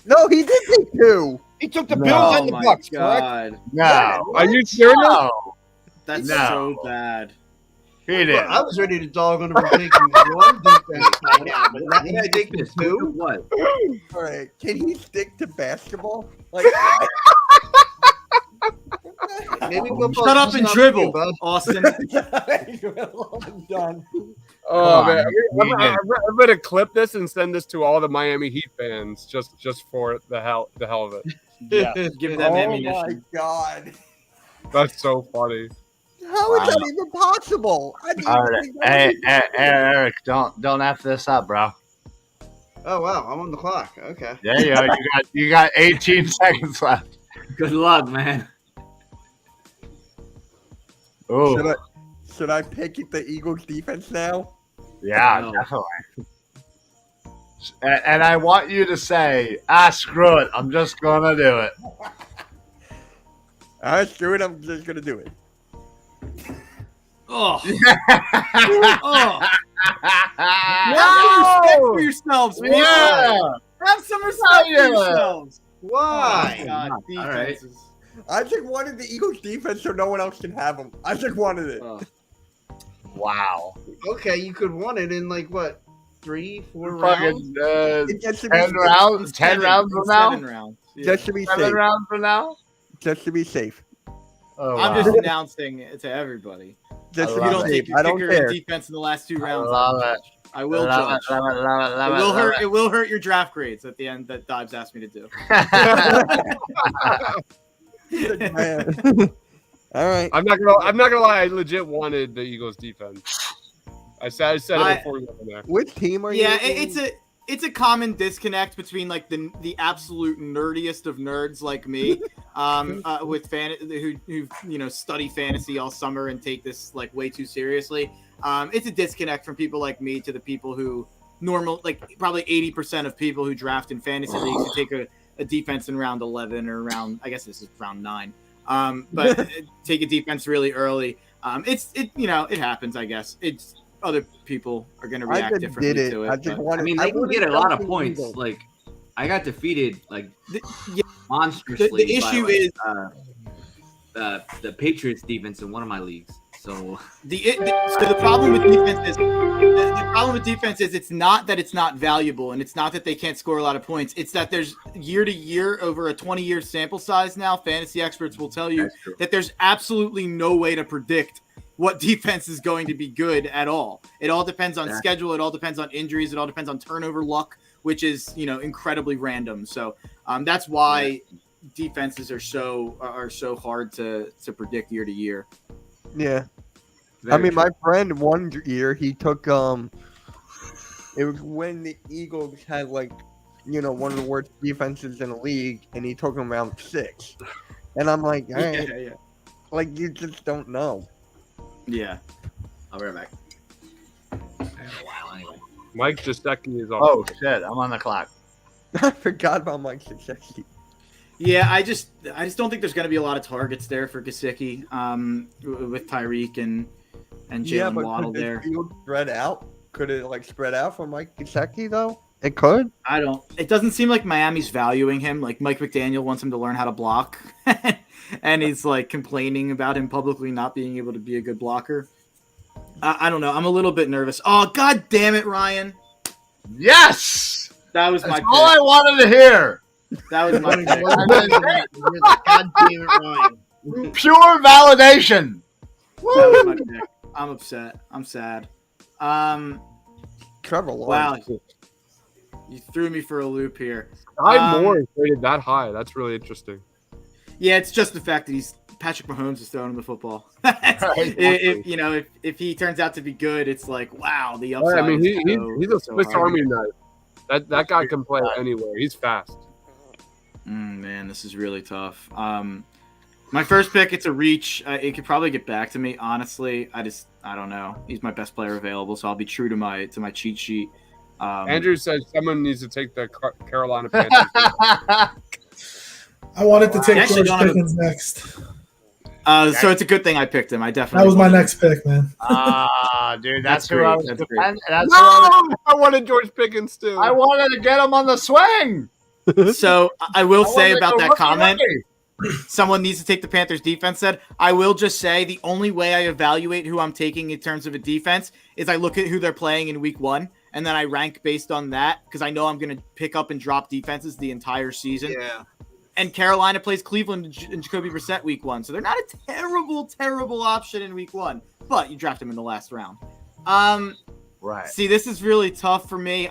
No, he did take 2. He took the No. Bills Oh and the my Bucks, correct? god, No. Are you serious? No. that's No. so bad. He Well, didn't. I was ready to dog on him for taking one defense right now, but now he's taking two. What? All right, can he stick to basketball? Like, Maybe football's Shut up just and not dribble, for you, bud. Austin. done. Oh Come man, on, I'm gonna clip this and send this to all the Miami Heat fans just for the hell of it. Yeah. Give them Oh ammunition. my god! That's so funny. How is that even possible? I didn't All right. think that Hey, Eric, don't F this up, bro. Oh wow, I'm on the clock. Okay. There you go. You got 18 seconds left. Good luck, man. Oh, Should I pick the Eagles defense now? yeah, No. definitely. And I want you to say, screw it. I'm just gonna do it. Alright, screw it. I'm just gonna do it. Oh, oh. Have some respect for yourselves, man. Yeah. Have some respect Yeah. for yourselves. Why? Oh, God, All right. defenses. I just wanted the Eagles defense so no one else can have them. I just wanted it. Oh. Wow. Okay, you could want it in like what, 3, 4 rounds? Fucking It just to be 10 safe. rounds. 10 rounds from now. 7 rounds. Yeah. Just to be 7 safe. rounds from now. Just to be safe. Oh, I'm wow. just announcing it to everybody. Just I to If be you love don't it. take safe. your I don't kicker and care. defense in the last 2 I rounds, love it. I will Love judge. it, love it, love it, love It it, will love hurt. it. It will hurt your draft grades at the end that Dives asked me to do. Man. All right. I'm not gonna lie. I legit wanted the Eagles defense. I said it before we went in there. Which team are you? Yeah, in? it's a common disconnect between like the absolute nerdiest of nerds like me, with who study fantasy all summer and take this like way too seriously. It's a disconnect from people like me to the people who probably 80% of people who draft in fantasy leagues who take a defense in round 11 or I guess this is round 9. But take a defense really early. It happens. I guess it's other people are going to I react just differently did it. to it. I just but- wanted. I mean, I they can wanted get a lot of something points. Eagles. Like, I got defeated like yeah. monstrously. The issue is the Patriots defense in one of my leagues. So the problem with defense is the problem with defense is it's not that it's not valuable and it's not that they can't score a lot of points. It's that there's year to year over a 20-year sample size now. Fantasy experts will tell you that there's absolutely no way to predict what defense is going to be good at all. It all depends on schedule. It all depends on injuries. It all depends on turnover luck, which is incredibly random. So that's why defenses are so hard to predict year to year. Yeah. very I mean, true. my friend one year he took it was when the Eagles had one of the worst defenses in the league, and he took them around 6. And I'm like, all right, like you just don't know. Yeah. I'll be right back. Mike Gesicki is off. Oh shit! I'm on the clock. I forgot about Mike Gesicki. Yeah, I just don't think there's going to be a lot of targets there for Gesicki with Tyreek and Jalen Waddle could there. the field spread out? Could it spread out for Mike Gesicki though? It could. It doesn't seem like Miami's valuing him. Like Mike McDaniel wants him to learn how to block, and he's like complaining about him publicly not being able to be a good blocker. I don't know. I'm a little bit nervous. Oh, God damn it, Ryan. Yes, That was my that's all I pick. wanted to hear. That was my pick. God damn it, Ryan. Pure validation. That was my pick. I'm upset. I'm sad. Trevor Wow. Lawrence. You threw me for a loop here. Sky Moore is rated that high. That's really interesting. Yeah, it's just the fact that Patrick Mahomes is throwing him the football. If he turns out to be good, it's like, wow, the upside. I mean, is he's a so Swiss high. Army knife. That guy can play anywhere. He's fast. Man, this is really tough. My first pick, it's a reach. It could probably get back to me. Honestly, I don't know. He's my best player available, so I'll be true to my cheat sheet. Andrew says someone needs to take the Carolina Panthers. I wanted to take Actually, George don't have a- Pickens next. So it's a good thing I picked him. I definitely. That was my next pick, man. Dude, That's that's who I great. was. That's great. defending. That's No, who I wanted George Pickens too. I wanted to get him on the swing. So I will say wanted to about go that rookie, comment. rookie. Someone needs to take the Panthers defense said. I will just say the only way I evaluate who I'm taking in terms of a defense is I look at who they're playing in week 1, and then I rank based on that because I know I'm going to pick up and drop defenses the entire season. Yeah. And Carolina plays Cleveland and Jacoby Brissett week 1, so they're not a terrible option in week 1, but you draft them in the last round. Right. See, this is really tough for me.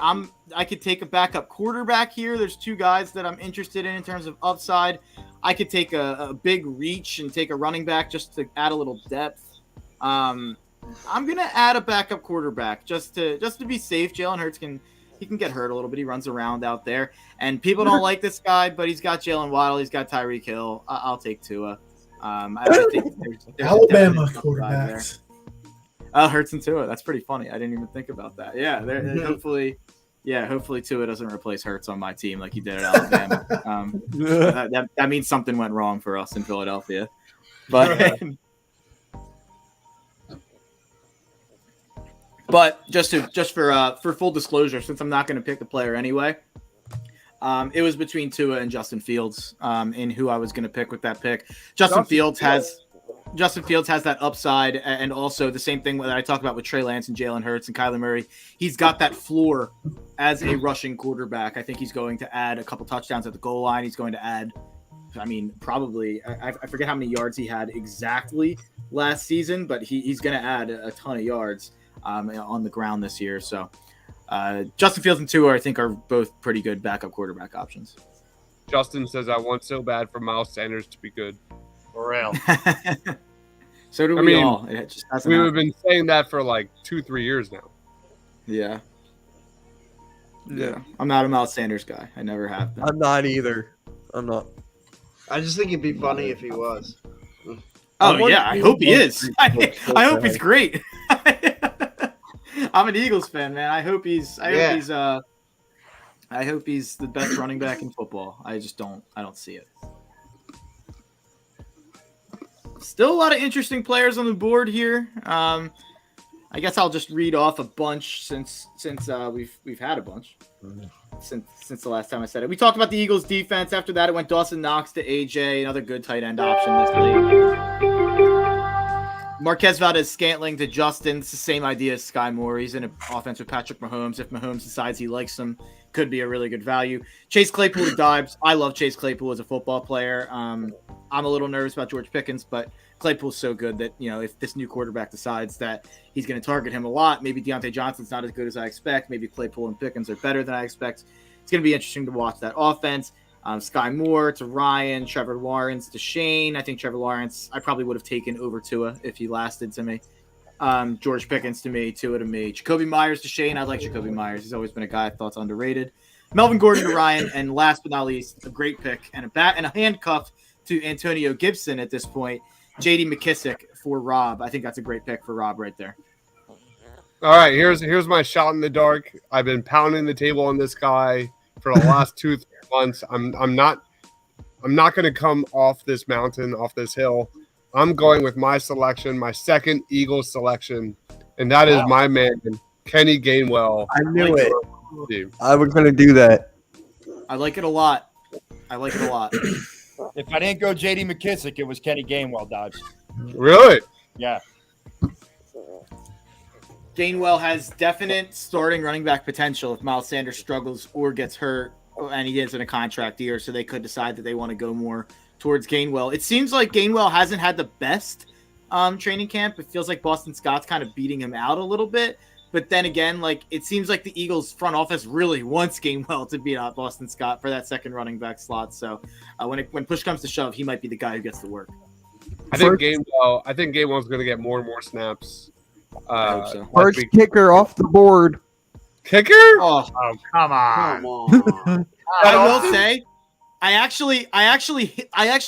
I could take a backup quarterback here. There's two guys that I'm interested in terms of upside. I could take a big reach and take a running back just to add a little depth. I'm gonna add a backup quarterback just to be safe. Jalen Hurts can get hurt a little bit. He runs around out there, and people don't like this guy, but he's got Jalen Waddle. He's got Tyreek Hill. I'll take Tua. I think there's Alabama a definite upside there. quarterbacks. Hurts and Tua. That's pretty funny. I didn't even think about that. Yeah, hopefully Tua doesn't replace Hurts on my team like he did at Alabama. That means something went wrong for us in Philadelphia. But just for full disclosure, since I'm not going to pick the player anyway, it was between Tua and Justin Fields in who I was going to pick with that pick. Justin Fields has that upside, and also the same thing that I talked about with Trey Lance and Jalen Hurts and Kyler Murray. He's got that floor as a rushing quarterback. I think he's going to add a couple touchdowns at the goal line. He's going to add, probably I forget how many yards he had exactly last season, but he's going to add a ton of yards on the ground this year. So Justin Fields and Tua, I think, are both pretty good backup quarterback options. Justin says, I want so bad for Miles Sanders to be good. For real. So do we all. It just hasn't We've happened. been saying that for like 2-3 years now. Yeah. I'm not a Miles Sanders guy. I never have been. I'm not either. I'm not. I just think it'd be funny if he was. Oh yeah, I hope he is. I hope he's great. I'm an Eagles fan, man. I hope he's the best running back in football. I don't see it. Still a lot of interesting players on the board here. I guess I'll just read off a bunch since we've had a bunch since the last time I said it. We talked about the Eagles defense. After that, it went Dawson Knox to AJ, another good tight end option this league. Marquez Valdez-Scantling to Justin. It's the same idea as Sky Moore. He's in an offense with Patrick Mahomes. If Mahomes decides he likes him, could be a really good value. Chase Claypool to Dibes. I love Chase Claypool as a football player. I'm a little nervous about George Pickens, but Claypool's so good that, if this new quarterback decides that he's going to target him a lot, maybe Deontay Johnson's not as good as I expect. Maybe Claypool and Pickens are better than I expect. It's going to be interesting to watch that offense. Sky Moore to Ryan, Trevor Lawrence to Shane. I think Trevor Lawrence I probably would have taken over Tua if he lasted to me. George Pickens to me, Tua to me. Jacoby Myers to Shane. I like Jacoby Myers. He's always been a guy I thought's underrated. Melvin Gordon to Ryan, and last but not least, a great pick and a handcuff to Antonio Gibson at this point. J.D. McKissick for Rob. I think that's a great pick for Rob right there. All right, here's my shot in the dark. I've been pounding the table on this guy for the last 2-3 months. I'm not going to come off this mountain, off this hill. I'm going with my selection, my second Eagles selection, and that is my man, Kenny Gainwell. I knew it. I was going to do that. I like it a lot. If I didn't go J.D. McKissick, it was Kenny Gainwell, Dodge. Really? Yeah. Gainwell has definite starting running back potential if Miles Sanders struggles or gets hurt, and he is in a contract year, so they could decide that they want to go more towards Gainwell. It seems like Gainwell hasn't had the best training camp. It feels like Boston Scott's kind of beating him out a little bit. But then again, like it seems like the Eagles front office really wants Gainwell to beat out Boston Scott for that second running back slot. So when push comes to shove, he might be the guy who gets the work. I think Gainwell's going to get more and more snaps. I hope so. First kicker off the board. Kicker? Oh, come on. Come on. I will say, I actually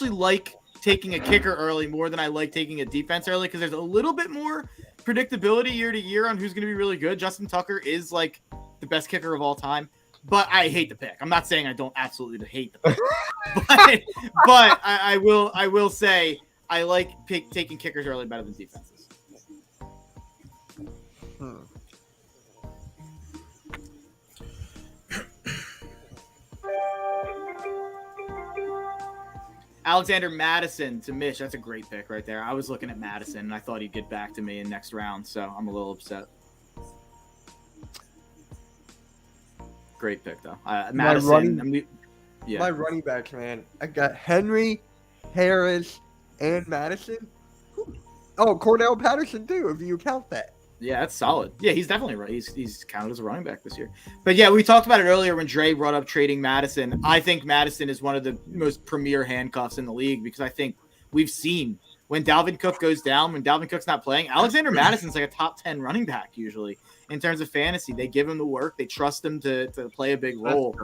like taking a kicker early more than I like taking a defense early because there's a little bit more predictability year to year on who's going to be really good. Justin Tucker is like the best kicker of all time, but I hate the pick. I'm not saying I don't absolutely hate the pick, but I will say I like taking kickers early better than defenses. Alexander Madison to Mitch. That's a great pick right there. I was looking at Madison, and I thought he'd get back to me in next round, so I'm a little upset. Great pick, though. Madison. My running backs, man. I got Henry, Harris, and Madison. Oh, Cordell Patterson, too, if you count that. Yeah, that's solid. Yeah, he's definitely right. He's counted as a running back this year. But yeah, we talked about it earlier when Dre brought up trading Madison. I think Madison is one of the most premier handcuffs in the league because I think we've seen when Dalvin Cook goes down, when Dalvin Cook's not playing, Alexander Madison's like a top 10 running back usually in terms of fantasy. They give him the work. They trust him to play a big role.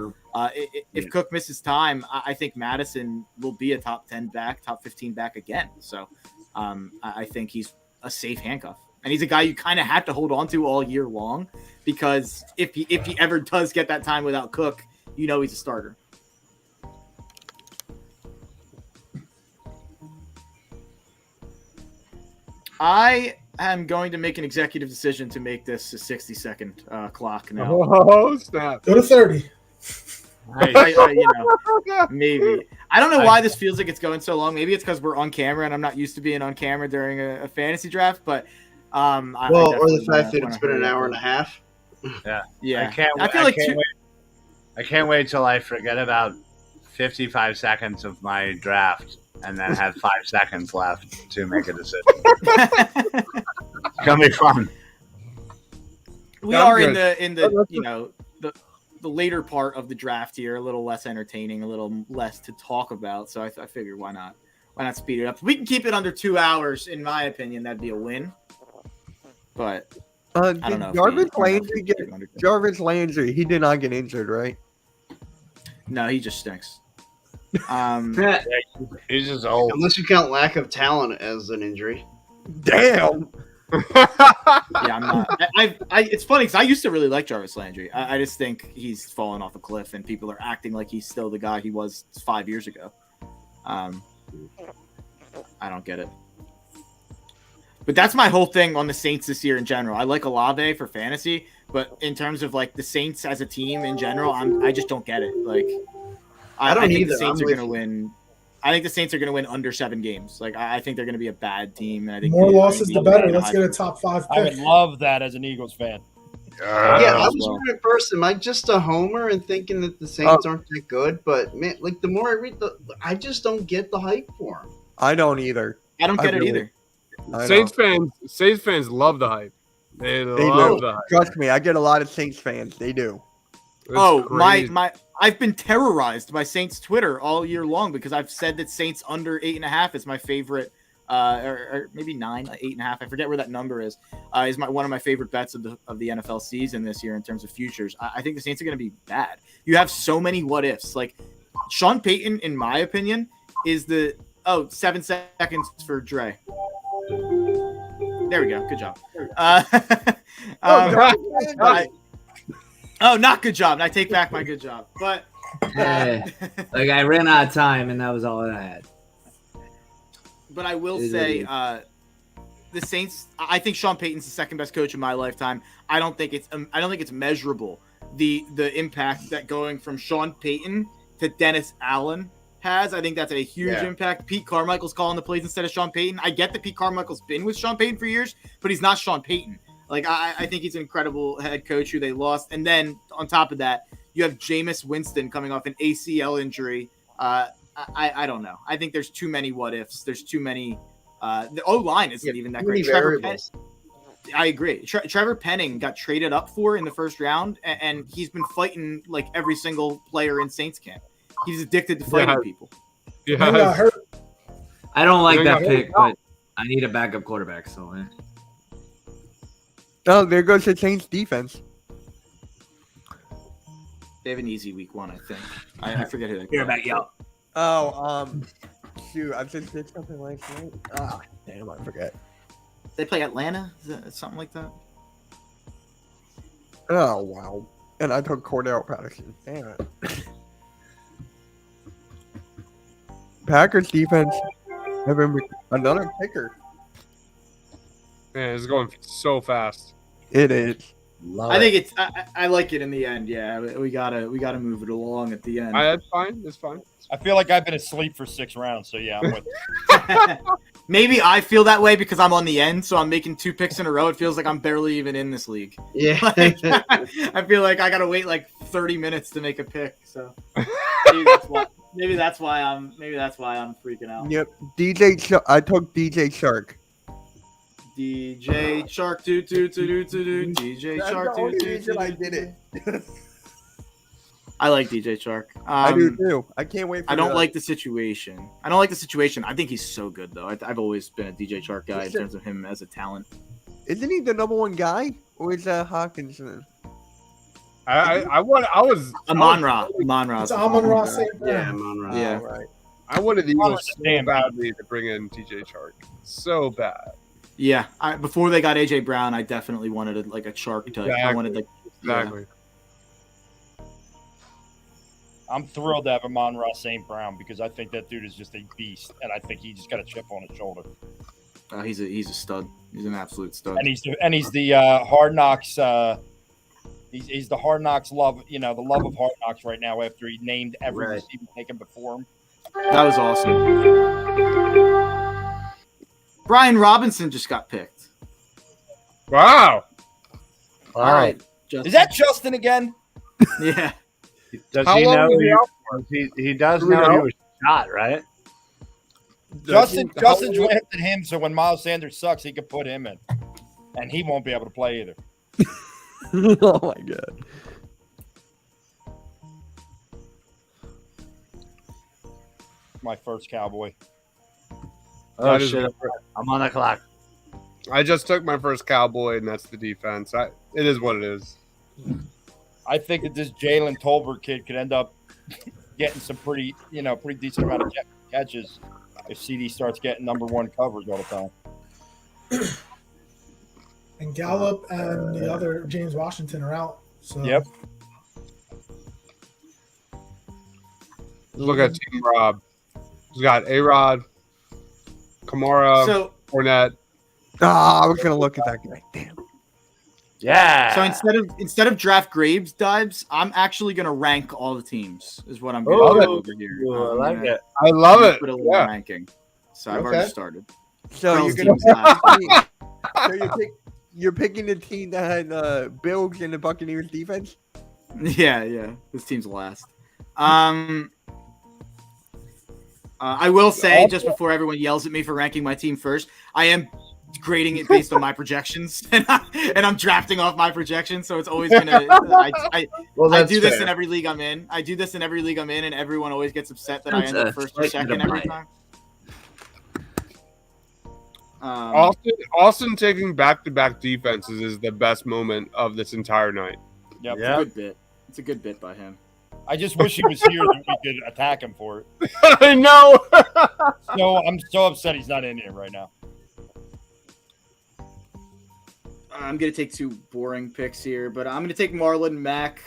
If Cook misses time, I think Madison will be a top 10 back, top 15 back again. So I think he's a safe handcuff. And he's a guy you kind of had to hold on to all year long because if he ever does get that time without Cook, you know he's a starter. I am going to make an executive decision to make this a 60-second clock now. Oh, snap. Go to 30. Maybe. I don't know why this feels like it's going so long. Maybe it's because we're on camera and I'm not used to being on camera during a fantasy draft, but or the fact that it's been an hour and a half. Yeah. I can't wait till I forget about 55 seconds of my draft and then have 5 seconds left to make a decision. It's gonna be fun. We are in the later part of the draft here, a little less entertaining, a little less to talk about. So I figured why not speed it up? If we can keep it under 2 hours, in my opinion, that'd be a win. But I don't know. Jarvis Landry, he did not get injured, right? No, he just stinks. He's just old. Unless you count lack of talent as an injury. Damn. Yeah, I'm not. It's funny because I used to really like Jarvis Landry. I just think he's fallen off a cliff, and people are acting like he's still the guy he was 5 years ago. I don't get it. But that's my whole thing on the Saints this year in general. I like Olave for fantasy, but in terms of like the Saints as a team in general, I just don't get it. Like, I think the Saints are going to win. I think the Saints are going to win under 7 games. Like, I think they're going to be a bad team, and I think more losses the better. Let's get a top 5 pick. I would love that as an Eagles fan. Yeah, I was wondering at first, am I just a homer and thinking that the Saints aren't that good? But man, like the more I read, I just don't get the hype for them. I don't either. I don't get it either. Saints fans love the hype. They love the hype. Trust me, I get a lot of Saints fans. They do. It's crazy. I've been terrorized by Saints Twitter all year long because I've said that Saints under 8.5 is my favorite, or maybe 9, 8.5. I forget where that number is. Is one of my favorite bets of the NFL season this year in terms of futures. I think the Saints are going to be bad. You have so many what ifs. Like Sean Payton, in my opinion, is 7 seconds for Dre. There we go. Good job. Not good job. I take back my good job. But like I ran out of time, and that was all I had. But I will say, the Saints. I think Sean Payton's the second best coach in my lifetime. I don't think it's measurable the impact that going from Sean Payton to Dennis Allen has. I think that's a huge impact. Pete Carmichael's calling the plays instead of Sean Payton. I get that Pete Carmichael's been with Sean Payton for years, but he's not Sean Payton. Like I think he's an incredible head coach who they lost. And then on top of that, you have Jameis Winston coming off an ACL injury. I don't know. I think there's too many what ifs. There's too many. The O-line isn't even that great. I agree. Trevor Penning got traded up for in the first round, and he's been fighting like every single player in Saints camp. He's addicted to fighting people. Yeah. I don't like that pick, but I need a backup quarterback. So. Oh, there goes the Saints defense. They have an easy week 1, I think. I forget who they You're back, yo. Oh, shoot, I just did something last night. Damn, I forget. They play Atlanta? Is that something like that? Oh, wow. And I took Cordell Patterson. Damn it. Packers defense having another kicker. Man, it's going so fast. It is. I think it's. I like it in the end. Yeah, we gotta move it along at the end. It's fine. It's fine. I feel like I've been asleep for 6 rounds, so yeah, I'm with Maybe I feel that way because I'm on the end, so I'm making 2 picks in a row. It feels like I'm barely even in this league. Yeah. Like, I feel like I gotta wait like 30 minutes to make a pick. So maybe that's why I'm freaking out. Yep. I took DJ Shark. DJ Shark do DJ Shark do. I did it. I like DJ Shark. I do too. I can't wait. I don't like the situation. I think he's so good though. I've always been a DJ Shark guy in terms of him as a talent. Isn't he the number 1 guy, or is that Hawkinson? I was Amon-Ra. Amon-Ra. It's Amon-Ra St. Brown. Yeah, Amon-Ra. Yeah. Right. I wanted the Eagles so Damn. badly to bring in TJ Shark. So bad. Yeah. Before they got AJ Brown, I definitely wanted a Shark type. I wanted Exactly. I'm thrilled to have Amon-Ra St. Brown because I think that dude is just a beast, and I think he just got a chip on his shoulder. He's a stud. He's an absolute stud. And he's the Hard Knocks. He's the Hard Knocks love. You know, the love of Hard Knocks right now. After he named every receiver taken before him. That was awesome. Brian Robinson just got picked. Wow. All right. Justin. Is that Justin again? Yeah. Does How he long know was he out he does know he was shot, right? Justin drafted him, so when Miles Sanders sucks, he could put him in, and he won't be able to play either. Oh my god. My first Cowboy. Oh shit! I'm on the clock. I just took my first Cowboy, and that's the defense. It is what it is. I think that this Jalen Tolbert kid could end up getting some pretty decent amount of catches if CD starts getting number 1 coverage all the time. And Gallup and the other James Washington are out. So Yep. Look at Team Rob. He's got A-Rod, Kamara, Fournette. I was gonna look at that guy. Damn. Yeah. So instead of draft Graves dives, I'm actually gonna rank all the teams. Is what I'm going to do over here. Ooh, I like it. I love it. Put a little ranking. So I've already started. So Bill's you're team's last. you're picking the team that had Bills and the Buccaneers defense. Yeah. This team's last. I will say, just before everyone yells at me for ranking my team first, I am grading it based on my projections, and I'm drafting off my projections, so it's always gonna. I do this in every league I'm in. And everyone always gets upset that I end up first or second every time. Austin taking back-to-back defenses is the best moment of this entire night. Yep. It's a good bit. It's a good bit by him. I just wish he was here that we could attack him for it. I know. So I'm so upset he's not in here right now. I'm going to take two boring picks here, but I'm going to take Marlon Mack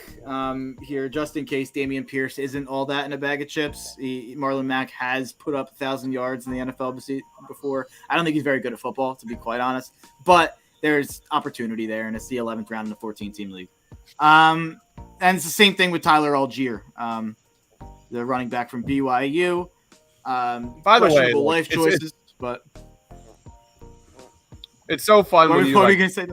here just in case Dameon Pierce isn't all that in a bag of chips. Marlon Mack has put up 1,000 yards in the NFL before. I don't think he's very good at football, to be quite honest, but there's opportunity there, and it's the 11th round in the 14-team league. And it's the same thing with Tyler Algier, the running back from BYU. By the way, life choices, but it's so fun what when are you you going to say?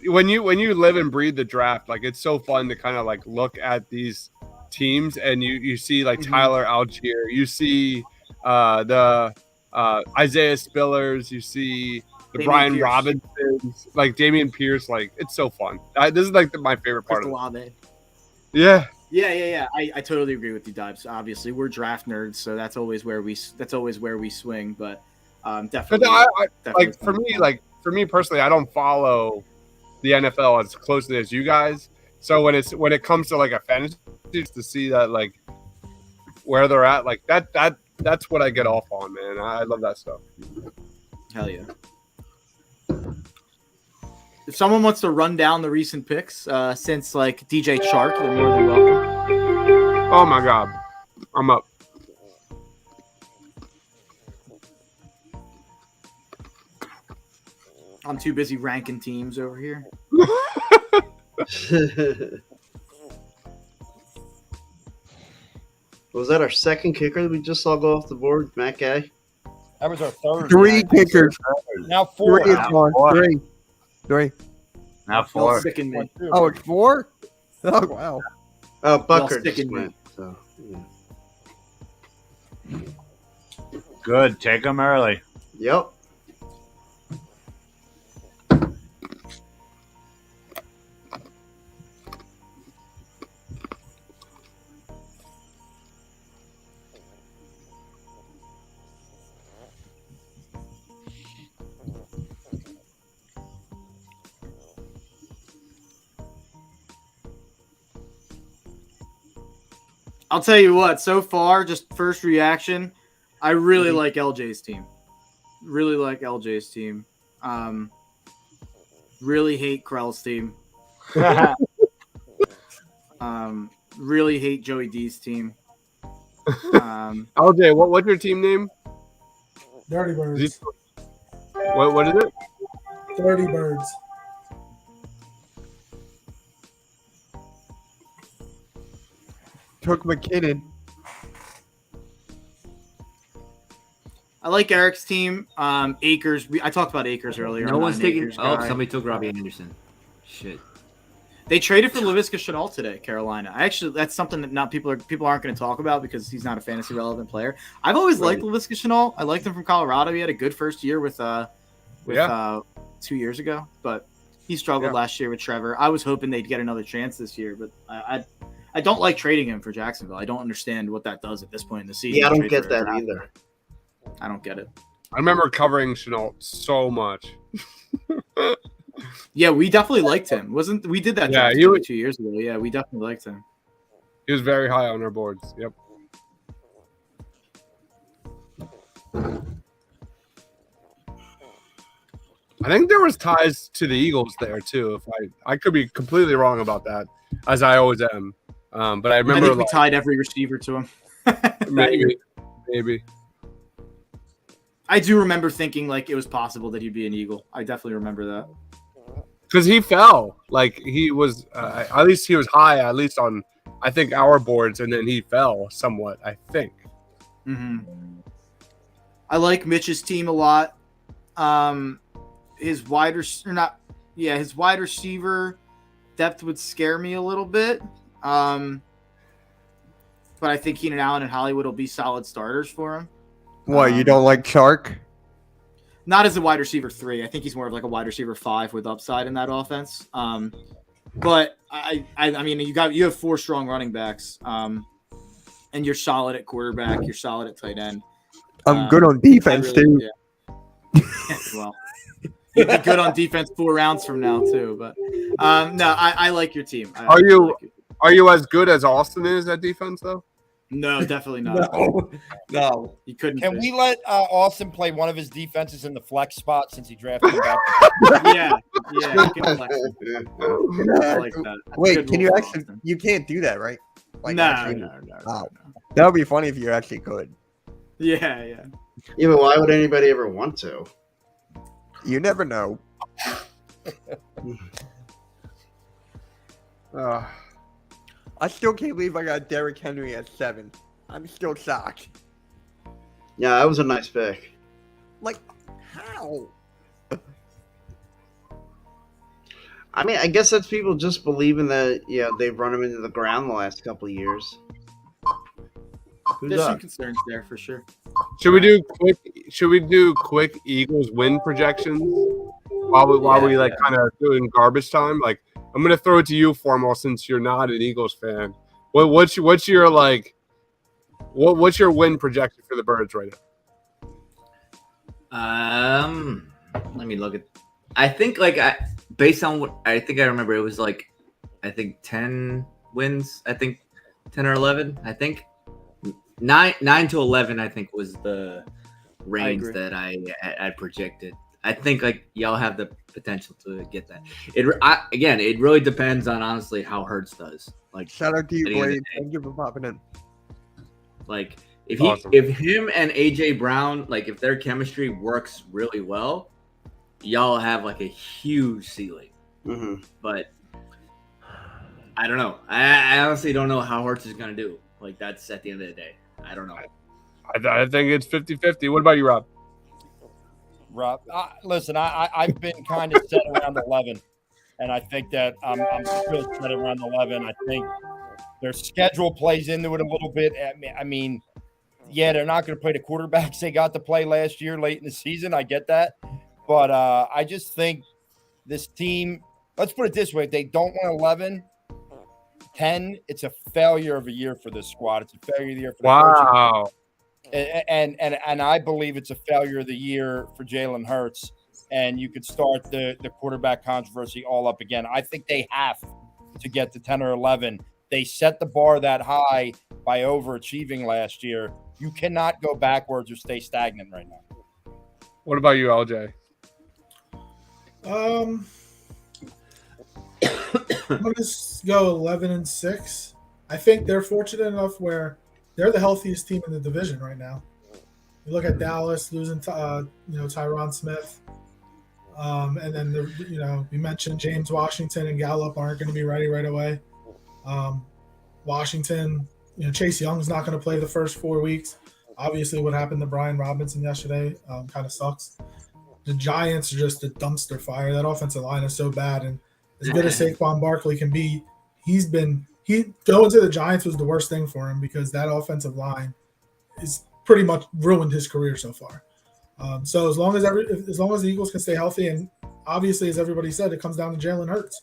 when you live and breathe the draft. Like, it's so fun to kind of like look at these teams, and you see like Tyler Algier, you see the Isaiah Spillers, you see the Dameon Brian Pierce. Robinsons, like Dameon Pierce. Like, it's so fun. This is like my favorite part of it. Yeah. I totally agree with you, Dibes. Obviously, we're draft nerds, so that's always where we swing. But definitely, like for me personally, I don't follow the NFL as closely as you guys. So when it comes to like a fantasy, to see that like where they're at, like that's what I get off on, man. I love that stuff. Hell yeah. If someone wants to run down the recent picks, since like DJ Chark, they're more than welcome. Oh my God, I'm up. I'm too busy ranking teams over here. Was that our second kicker that we just saw go off the board, Matt Gay? That was our third. Three kickers. Now four. Three. It's on. Three. Now Y'all 4. sicking me. Oh, it's 4? Oh, wow. Oh, Bucker sticking just me. went. So, yeah. Good. Take them early. Yep. I'll tell you what, so far, just first reaction, I really like LJ's team. Really like LJ's team. Really hate Krell's team. Really hate Joey D's team. LJ, what's your team name? Dirty Birds. What is it? Dirty Birds. Took McKinnon. I like Eric's team. Akers. I talked about Akers earlier. No I'm one's not an taking. Akers Oh, guy. somebody took Robbie Anderson. Shit. They traded for Laviska Shenault today, Carolina. That's something that people aren't going to talk about because he's not a fantasy relevant player. I've always liked Laviska Shenault. I liked him from Colorado. He had a good first year with 2 years ago, but he struggled last year with Trevor. I was hoping they'd get another chance this year, but I don't like trading him for Jacksonville. I don't understand what that does at this point in the season. Yeah, I don't get that either. I don't get it. I remember covering Chenault so much. Yeah, we definitely liked him. We did that? Yeah, draft 2 years ago. Yeah, we definitely liked him. He was very high on our boards. Yep. I think there was ties to the Eagles there too. If I could be completely wrong about that, as I always am. But I remember I think we tied every receiver to him. maybe. I do remember thinking like it was possible that he'd be an Eagle. I definitely remember that. Because he fell, like he was, at least he was high, at least on, I think, our boards, and then he fell somewhat, I think. Mm-hmm. I like Mitch's team a lot. His wide receiver depth would scare me a little bit. But I think Keenan Allen and Hollywood will be solid starters for him. What, you don't like Shark? Not as a wide receiver 3. I think he's more of like a wide receiver 5 with upside in that offense. But I mean, you have 4 strong running backs, and you're solid at quarterback. You're solid at tight end. I'm good on defense too. Yeah. Well, you'd be good on defense 4 rounds from now too. But no, I like your team. Are you as good as Austin is at defense though? No, definitely not. No. You couldn't. Can we let Austin play one of his defenses in the flex spot since he drafted him back? Yeah, good flexing. I like that. Wait, Good can rule you for actually? Austin. You can't do that, right? Like, No. actually- Oh. That would be funny if you actually could. Yeah. Yeah, but why would anybody ever want to? You never know. I still can't believe I got Derrick Henry at 7. I'm still shocked. Yeah, that was a nice pick. Like, how? I mean, I guess that's people just believing that they've run him into the ground the last couple of years. Who's There's some up? concerns there for sure. Should we do quick Eagles win projections while we kind of doing garbage time? Like, I'm gonna throw it to you, Formal, since you're not an Eagles fan. What's your win projection for the Birds right now? Let me look at. I think based on what I think I remember, it was 10 wins. I think 10 or 11. I think 9 to 11. I think was the range that I projected. I think y'all have the potential to get that. It really depends on honestly how Hurts does. Shout out to you, Blade. Thank you for popping in. If him and AJ Brown, if their chemistry works really well, y'all have a huge ceiling. Mm-hmm. But I don't know. I honestly don't know how Hurts is gonna do. That's at the end of the day. I don't know. I think it's 50-50. What about you, Rob? Listen, I've been kind of set around 11, and I think that I'm still set around 11. I think their schedule plays into it a little bit. I mean, yeah, they're not going to play the quarterbacks they got to play last year late in the season. I get that. But I just think this team, let's put it this way, if they don't win 11, 10, it's a failure of a year for this squad. It's a failure of the year for the Wow. And I believe it's a failure of the year for Jalen Hurts, and you could start the quarterback controversy all up again. I think they have to get to 10 or 11. They set the bar that high by overachieving last year. You cannot go backwards or stay stagnant right now. What about you, LJ? I'm gonna go 11-6. I think they're fortunate enough where they're the healthiest team in the division right now. You look at Dallas losing, Tyron Smith, and then we mentioned James Washington and Gallup aren't going to be ready right away. Washington, Chase Young's not going to play the first 4 weeks. Obviously, what happened to Brian Robinson yesterday kind of sucks. The Giants are just a dumpster fire. That offensive line is so bad, and as good as Saquon Barkley can be, going to the Giants was the worst thing for him because that offensive line is pretty much ruined his career so far. So as long as the Eagles can stay healthy, and obviously, as everybody said, it comes down to Jalen Hurts.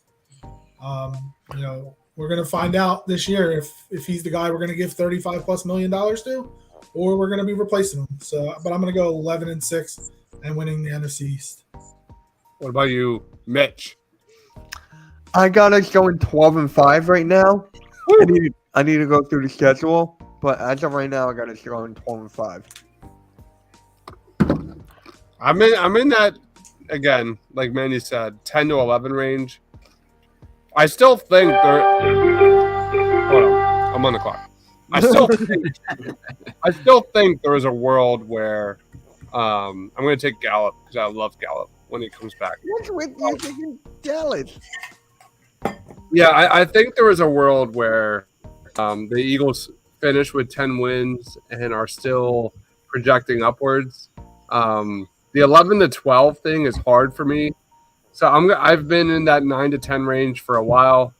We're going to find out this year if he's the guy we're going to give $35+ million to, or we're going to be replacing him. So, but I'm going to go 11-6 and winning the NFC East. What about you, Mitch? I got us going 12-5 right now. I need to go through the schedule, but as of right now, I got us going 12-5. I'm in that again, like Manny said, 10 to 11 range. I still think hold on, I'm on the clock. I still think there is a world where I'm going to take Gallup because I love Gallup when he comes back. What's with you taking Dallas? Yeah, I think there is a world where the Eagles finish with 10 wins and are still projecting upwards. The 11 to 12 thing is hard for me. So I've been in that 9 to 10 range for a while.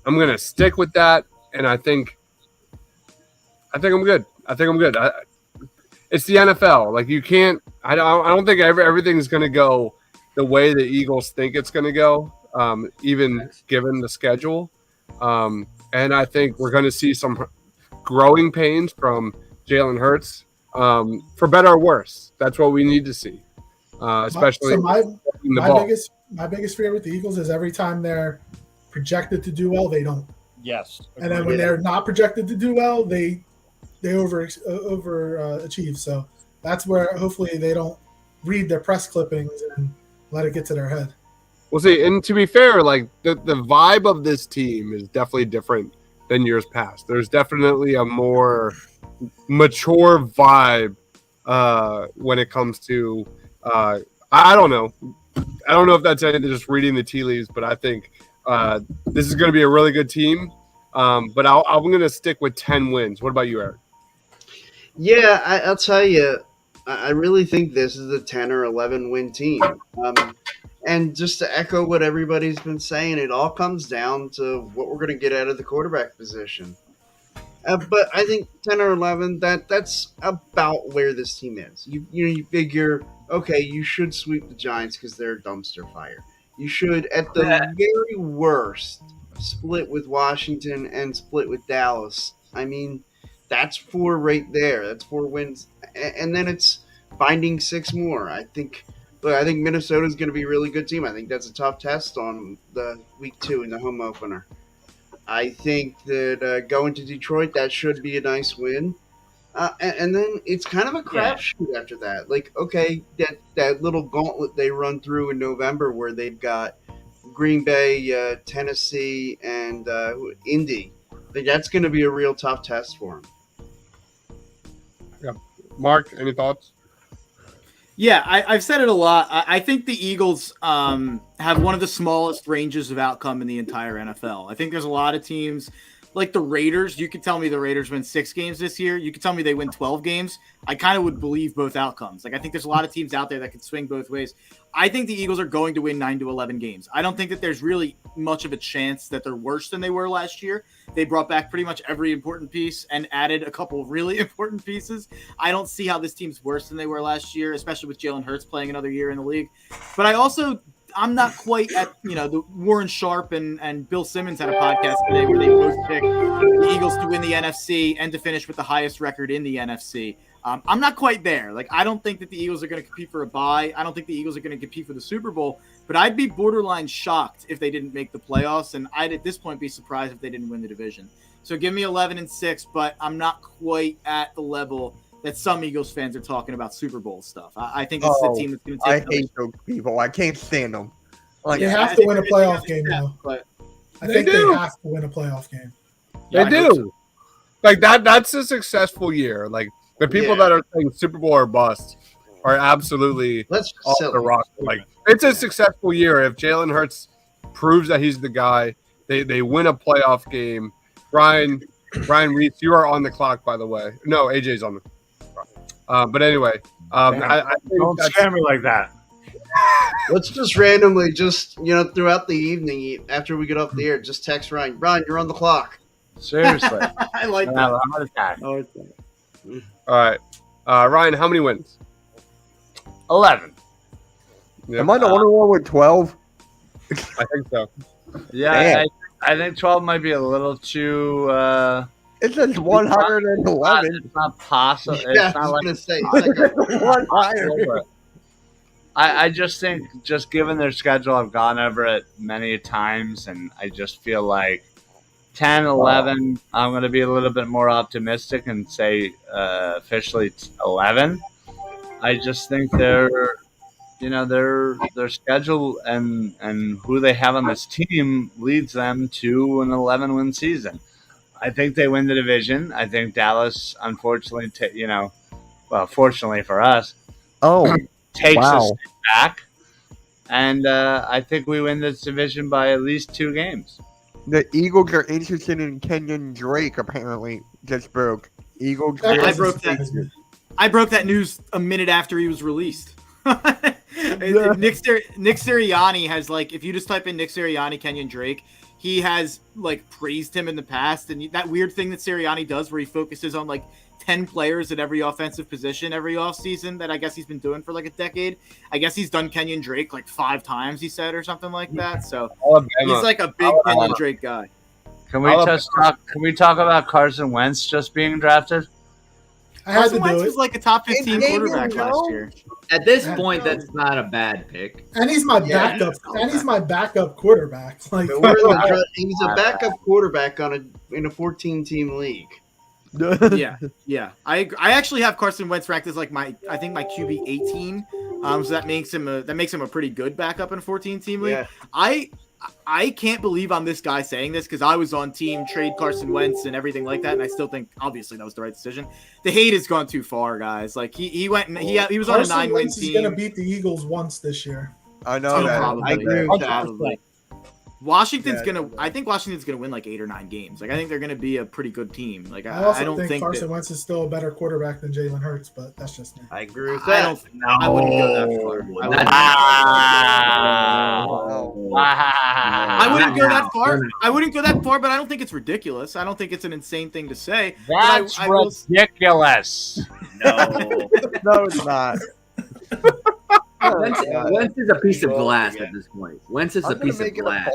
I'm going to stick with that, and I think I'm good. It's the NFL. Like, you can't – I don't think everything's going to go the way the Eagles think it's going to go, even given the schedule. And I think we're going to see some growing pains from Jalen Hurts, for better or worse. That's what we need to see, especially in the ball. My biggest fear with the Eagles is every time they're projected to do well, they don't. Yes. And then when they're not projected to do well, they overachieve. So that's where hopefully they don't read their press clippings and let it get to their head. We'll see. And to be fair, like the vibe of this team is definitely different than years past. There's definitely a more mature vibe when it comes to I don't know. I don't know if that's just reading the tea leaves, but I think this is going to be a really good team. But I'm going to stick with 10 wins. What about you, Eric? Yeah, I'll tell you, I really think this is a 10 or 11 win team. And just to echo what everybody's been saying, it all comes down to what we're going to get out of the quarterback position. But I think 10 or 11, that's about where this team is. You figure, okay, you should sweep the Giants because they're a dumpster fire. You should, at the very worst, split with Washington and split with Dallas. I mean, that's 4 right there. That's 4 wins. And then it's finding 6 more. I think Minnesota's going to be a really good team. I think that's a tough test on the week 2 in the home opener. I think that going to Detroit, that should be a nice win. And then it's kind of a crapshoot after that. Like, okay, that little gauntlet they run through in November where they've got Green Bay, Tennessee, and Indy. I think that's going to be a real tough test for them. Yeah. Mark, any thoughts? Yeah, I've said it a lot. I think the Eagles have one of the smallest ranges of outcome in the entire NFL. I think there's a lot of teams like the Raiders. You could tell me the Raiders win 6 games this year. You could tell me they win 12 games. I kind of would believe both outcomes. Like, I think there's a lot of teams out there that could swing both ways. I think the Eagles are going to win 9 to 11 games. I don't think that there's really much of a chance that they're worse than they were last year. They brought back pretty much every important piece and added a couple of really important pieces. I don't see how this team's worse than they were last year, especially with Jalen Hurts playing another year in the league. But I'm not quite at, the Warren Sharp and Bill Simmons had a podcast today where they both picked the Eagles to win the NFC and to finish with the highest record in the NFC. I'm not quite there. Like, I don't think that the Eagles are going to compete for a bye. I don't think the Eagles are going to compete for the Super Bowl, but I'd be borderline shocked if they didn't make the playoffs. And I'd at this point be surprised if they didn't win the division. So give me 11-6, but I'm not quite at the level that some Eagles fans are talking about Super Bowl stuff. I think this is a team that's going to take. I hate those people. I can't stand them. Like, they have to win a playoff game now. But I think they have to win a playoff game. They do. Like that's a successful year. Like the people that are saying Super Bowl or bust are absolutely off the rock. Like, it's a successful year if Jalen Hurts proves that he's the guy. They win a playoff game. Brian Reese, you are on the clock, by the way. No, AJ's on the clock. But anyway, I think don't scare me like that. Let's just randomly, throughout the evening after we get off the air, just text Ryan. Ryan, you're on the clock. Seriously. I like that. All right. Ryan, how many wins? 11. Yep. Am I the only one with 12? I think so. Yeah, I think 12 might be a little too. It says 111. It's not possible. Yeah, It's I not was like going to say. It's like One higher. I just think, just given their schedule, I've gone over it many times, and I just feel like 10, 11, I'm going to be a little bit more optimistic and say officially 11. I just think their schedule and who they have on this team leads them to an 11-win season. I think they win the division. I think Dallas, unfortunately, fortunately for us, takes a step back. And I think we win this division by at least 2 games. The Eagles are interested in Kenyon Drake, apparently. Just broke. Eagles. I broke that news a minute after he was released. Nick Sirianni has, like, if you just type in Nick Sirianni, Kenyon Drake, he has, like, praised him in the past. And that weird thing that Sirianni does where he focuses on, like, 10 players at every offensive position every offseason that I guess he's been doing for like a decade. I guess he's done Kenyon Drake like 5 times, he said, or something like that. So he's like a big Kenyon Drake guy. Can we talk about Carson Wentz just being drafted? Carson Wentz was like a top 15 quarterback last year. At this point, that's not a bad pick. And he's my backup. And he's my backup quarterback. Like, he's a backup quarterback in a 14-team league. Yeah. I actually have Carson Wentz ranked as like my QB 18. So that makes him a pretty good backup in a 14-team league. Yeah. I can't believe I'm this guy saying this because I was on team trade Carson Wentz and everything like that, and I still think obviously that was the right decision. The hate has gone too far, guys. Like he went and he was Carson on a 9-win Wentz team. is going to beat the Eagles once this year. I know that. Probably. I agree with that. Probably. Washington's I think Washington's gonna win like 8 or 9 games. Like I think they're gonna be a pretty good team. Like I also I don't think Carson Wentz is still a better quarterback than Jalen Hurts, but that's just me. I agree with I that. I wouldn't go that far. I wouldn't go that far. I wouldn't go that far, but I don't think it's ridiculous. I don't think it's an insane thing to say. That's ridiculous. No. No, it's not. Wentz is a piece of glass at this point. Wentz is a piece of glass.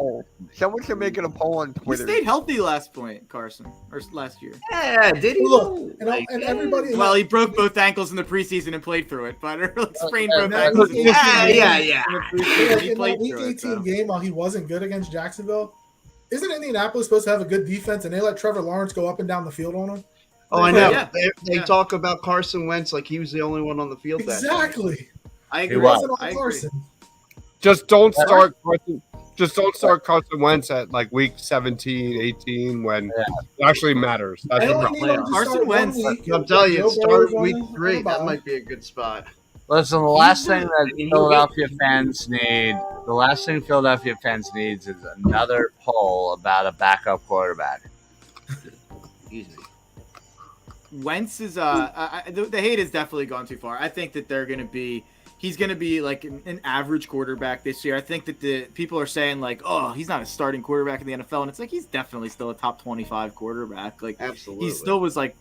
Someone should make it a poll on He Twitter. stayed healthy last year. Yeah, did he? Look, and everybody. Well, he broke both ankles in the preseason and played through it, but sprained both yeah, ankles. yeah. In the Like, preseason, he in played that Week through 18 it. game, while he wasn't good against Jacksonville, isn't Indianapolis supposed to have a good defense, and they let Trevor Lawrence go up and down the field on him? Oh, I know. Yeah. They talk about Carson Wentz like he was the only one on the field that day. Exactly. I It agree. wasn't all I agree. Carson. Just don't start Carson. Just don't start Carson Wentz at like week 17, 18 when it actually matters. That's I the only problem. need him to Carson start Wentz, 1 week. I'm telling you, Joe start Burrow's on week the 3. That bye. might be a good spot. Listen, the last thing that Philadelphia fans needs is another poll about a backup quarterback. Excuse me. Wentz is the hate has definitely gone too far. I think that he's going to be like an average quarterback this year. I think that the people are saying like, oh, he's not a starting quarterback in the NFL, and it's like he's definitely still a top 25 quarterback. Like Absolutely. he still was like,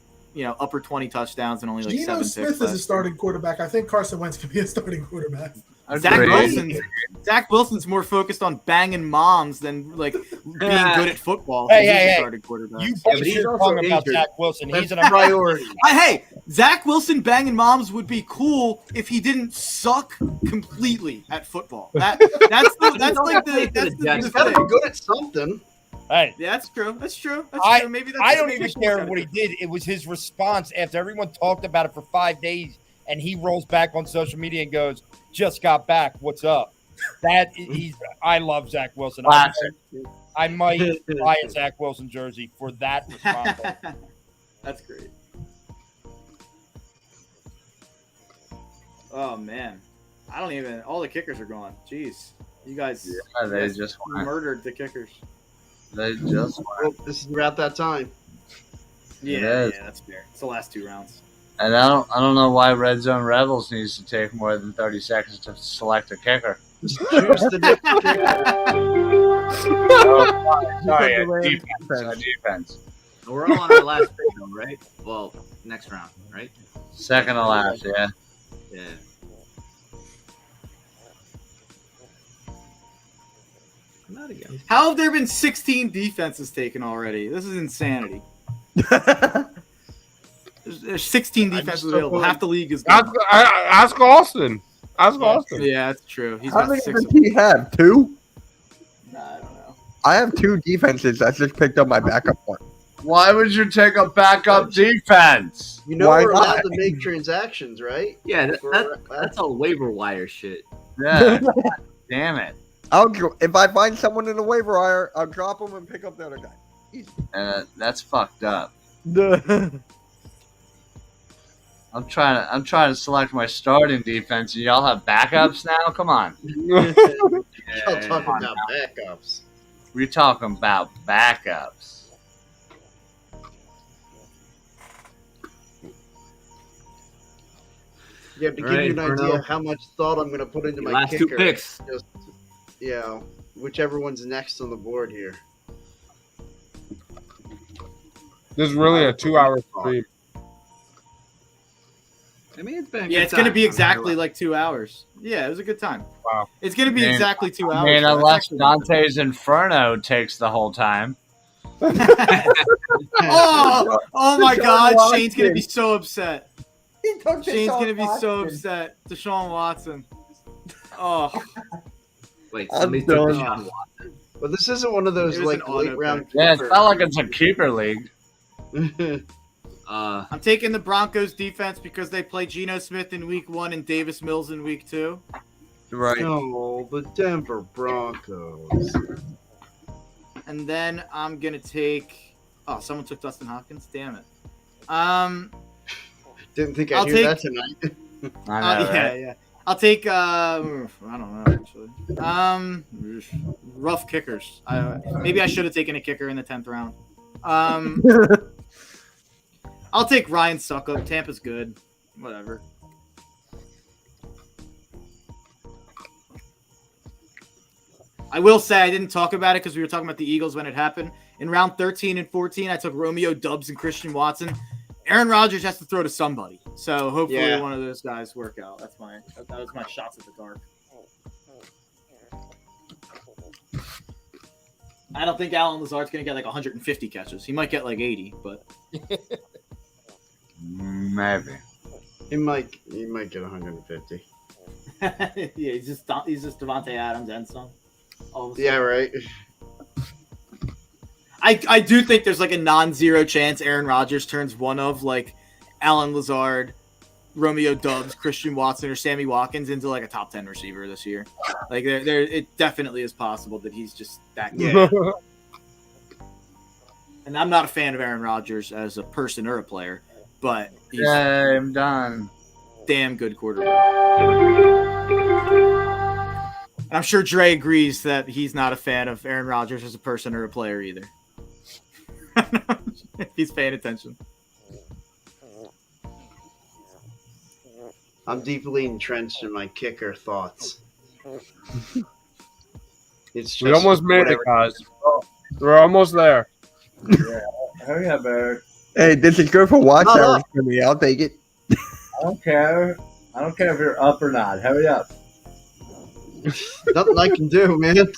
upper 20 touchdowns and only like Geno 7 picks. Smith is a starting quarterback. I think Carson Wentz can be a starting quarterback. Zach Wilson's more focused on banging moms than like being good at football. Hey, He's hey, a hey. starting quarterback. You but bite he's your also tongue about injured. Zach Wilson. He's an priority. Hey, Zach Wilson banging moms would be cool if he didn't suck completely at football. That's He's got to be good at something. Hey, Yeah, that's true. That's true. Maybe that's I don't maybe even should care look at what it. he did. It was his response after everyone talked about it for 5 days, and he rolls back on social media and goes, "Just got back. What's up?" I love Zach Wilson. Classic. I might buy a Zach Wilson jersey for that response. That's great. Oh man, I don't even. All the kickers are gone. Jeez, you guys. Yeah, they just went. murdered the kickers. They just Well, this is about that time. Yeah, is. that's fair. It's the last 2 rounds. And I don't know why Red Zone Rebels needs to take more than 30 seconds to select a kicker. Just choose the next Sorry, defense. We're all on our last pick, though, right? Well, next round, right? Second to last, yeah. Yeah. Not again. How have there been 16 defenses taken already? This is insanity. There's 16 defenses available. Half the league is gone. Ask Austin. Ask Austin. Yeah, that's true. He's How got many 6 does of them. he have? 2? Nah, I don't know. I have 2 defenses. I just picked up my backup one. Why would you take a backup defense? You know Why we're allowed not? to make transactions, right? Yeah, that's all waiver wire shit. Yeah. Damn it. If I find someone in the waiver wire, I'll drop them and pick up the other guy. That's fucked up. I'm trying to select my starting defense, and y'all have backups now. Come on. Y'all talking about backups. We're talking about backups. Yeah, to give Right, you an idea Bruno. of how much thought I'm going to put into my Last kicker. 2 picks. Just, whichever one's next on the board here. This is really a 2-hour stream. I mean, it's been. A Yeah, good it's going to time. be exactly like 2 hours. Yeah, it was a good time. Wow. It's going to be Man, exactly 2 hours. I mean, so that's unless actually- Dante's Inferno takes the whole time. oh my God, Shane's going to be so upset. Shane's going to be so upset. Deshaun Watson. Oh, Wait, I'm somebody took done. Deshaun Watson. But this isn't one of those It was like an auto late round. Yeah, it's not like it's a keeper league. I'm taking the Broncos defense because they play Geno Smith in week 1 and Davis Mills in week 2. Right. No, the Denver Broncos. And then I'm gonna take. Oh, someone took Dustin Hopkins. Damn it. Didn't think I'll I'd hear that take- tonight. I know, right? Yeah. I'll take. I don't know actually. Rough kickers. Maybe I should have taken a kicker in the 10th round. I'll take Ryan Suckup. Tampa's good. Whatever. I will say I didn't talk about it because we were talking about the Eagles when it happened. In round 13 and 14, I took Romeo Doubs and Christian Watson. Aaron Rodgers has to throw to somebody. So hopefully one of those guys work out. That was my shots at the dark. I don't think Alan Lazard's going to get like 150 catches. He might get like 80, but Maybe. He might get 150. yeah, he's just Devontae Adams and some. Yeah, right. I do think there's like a non-zero chance Aaron Rodgers turns one of like Alan Lazard, Romeo Doubs, Christian Watson, or Sammy Watkins into like a top 10 receiver this year. Like there, it definitely is possible that he's just that good. And I'm not a fan of Aaron Rodgers as a person or a player, but he's I'm done. damn good quarterback. And I'm sure Dre agrees that he's not a fan of Aaron Rodgers as a person or a player either. If he's paying attention. I'm deeply entrenched in my kicker thoughts. It's just We almost made it, guys. We're almost there. Hurry up, Eric. Hey, this is good for watch No, no. hours for me. I'll take it. I don't care. I don't care if you're up or not. Hurry up. Nothing I can do, man.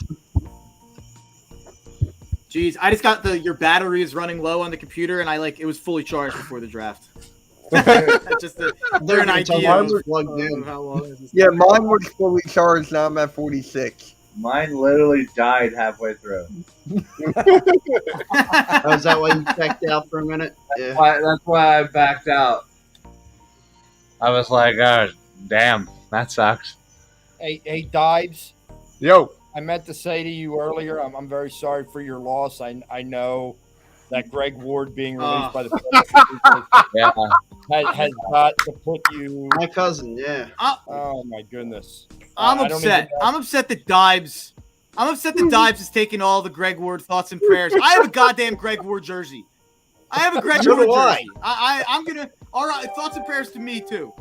Jeez, I just got your battery is running low on the computer, and it was fully charged before the draft. Just for an idea Mine of was plugged in. how long is this. Yeah, mine was fully charged. Now I'm at 46. Mine literally died halfway through. Oh, is that why you checked out for a minute? Yeah. That's why I backed out. I was like, oh, damn, that sucks. Hey, Dives. Yo. I meant to say to you earlier, I'm very sorry for your loss. I know that Greg Ward being released by the Yeah. has got to put you. My cousin, yeah. Oh my goodness. I'm I don't upset. even know. I'm upset that Dibes. I'm upset that Dibes is taking all the Greg Ward thoughts and prayers. I have a goddamn Greg Ward jersey. I have a Greg So Ward do I. jersey. I'm gonna. All right, thoughts and prayers to me too.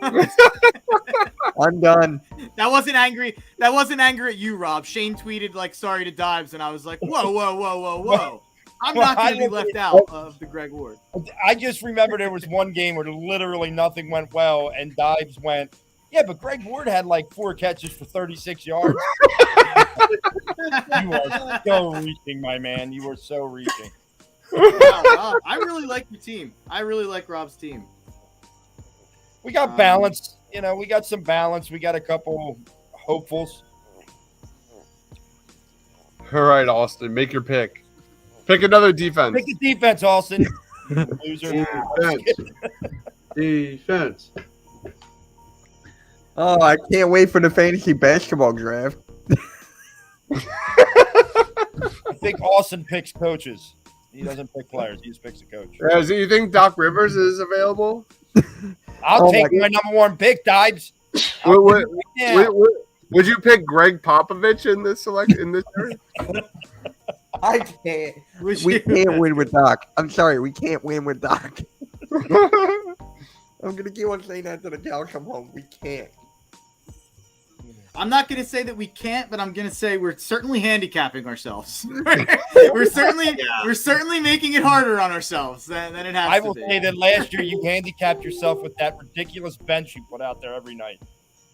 I'm done. That wasn't angry. That wasn't anger at you, Rob. Shane tweeted sorry to Dibes, and I was like, whoa. I'm not going to be left out of the Greg Ward. I just remember there was one game where literally nothing went well, and Dives went, yeah, but Greg Ward had 4 catches for 36 yards. You are so reaching, my man. You are so reaching. Wow, Rob, I really like your team. I really like Rob's team. We got balance. We got some balance. We got a couple hopefuls. All right, Austin, make your pick. Pick another defense. Pick the defense, Austin. Loser. Defense. Oh, I can't wait for the fantasy basketball draft. I think Austin picks coaches. He doesn't pick players. He just picks a coach. Yeah, so you think Doc Rivers is available? I'll take my number 1 pick, Dibes. Would you pick Greg Popovich in this area? I can't. We can't win with Doc. I'm sorry, we can't win with Doc. I'm gonna keep on saying that till the cows come home. We can't. I'm not going to say that we can't, but I'm going to say we're certainly handicapping ourselves. we're certainly making it harder on ourselves than it has I to will be. say that last year you handicapped yourself with that ridiculous bench you put out there every night.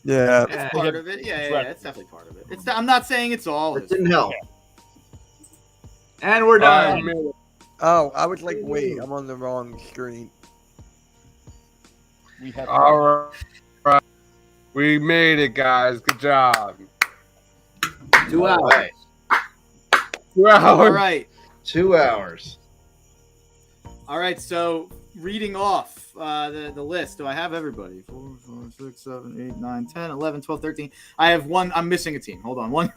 Yeah. It's part of it. Yeah, it's definitely part of it. I'm not saying it's all. It didn't help. And we're done. Oh, I was like, wait, I'm on the wrong screen. We have All right. We made it, guys. Good job. 2 hours. 2 hours. All right. 2 hours. All right. So reading off the list. Do I have everybody? 4, 5, 6, 7, 8, 9, 10, 11, 12, 13. I have one. I'm missing a team. Hold on. One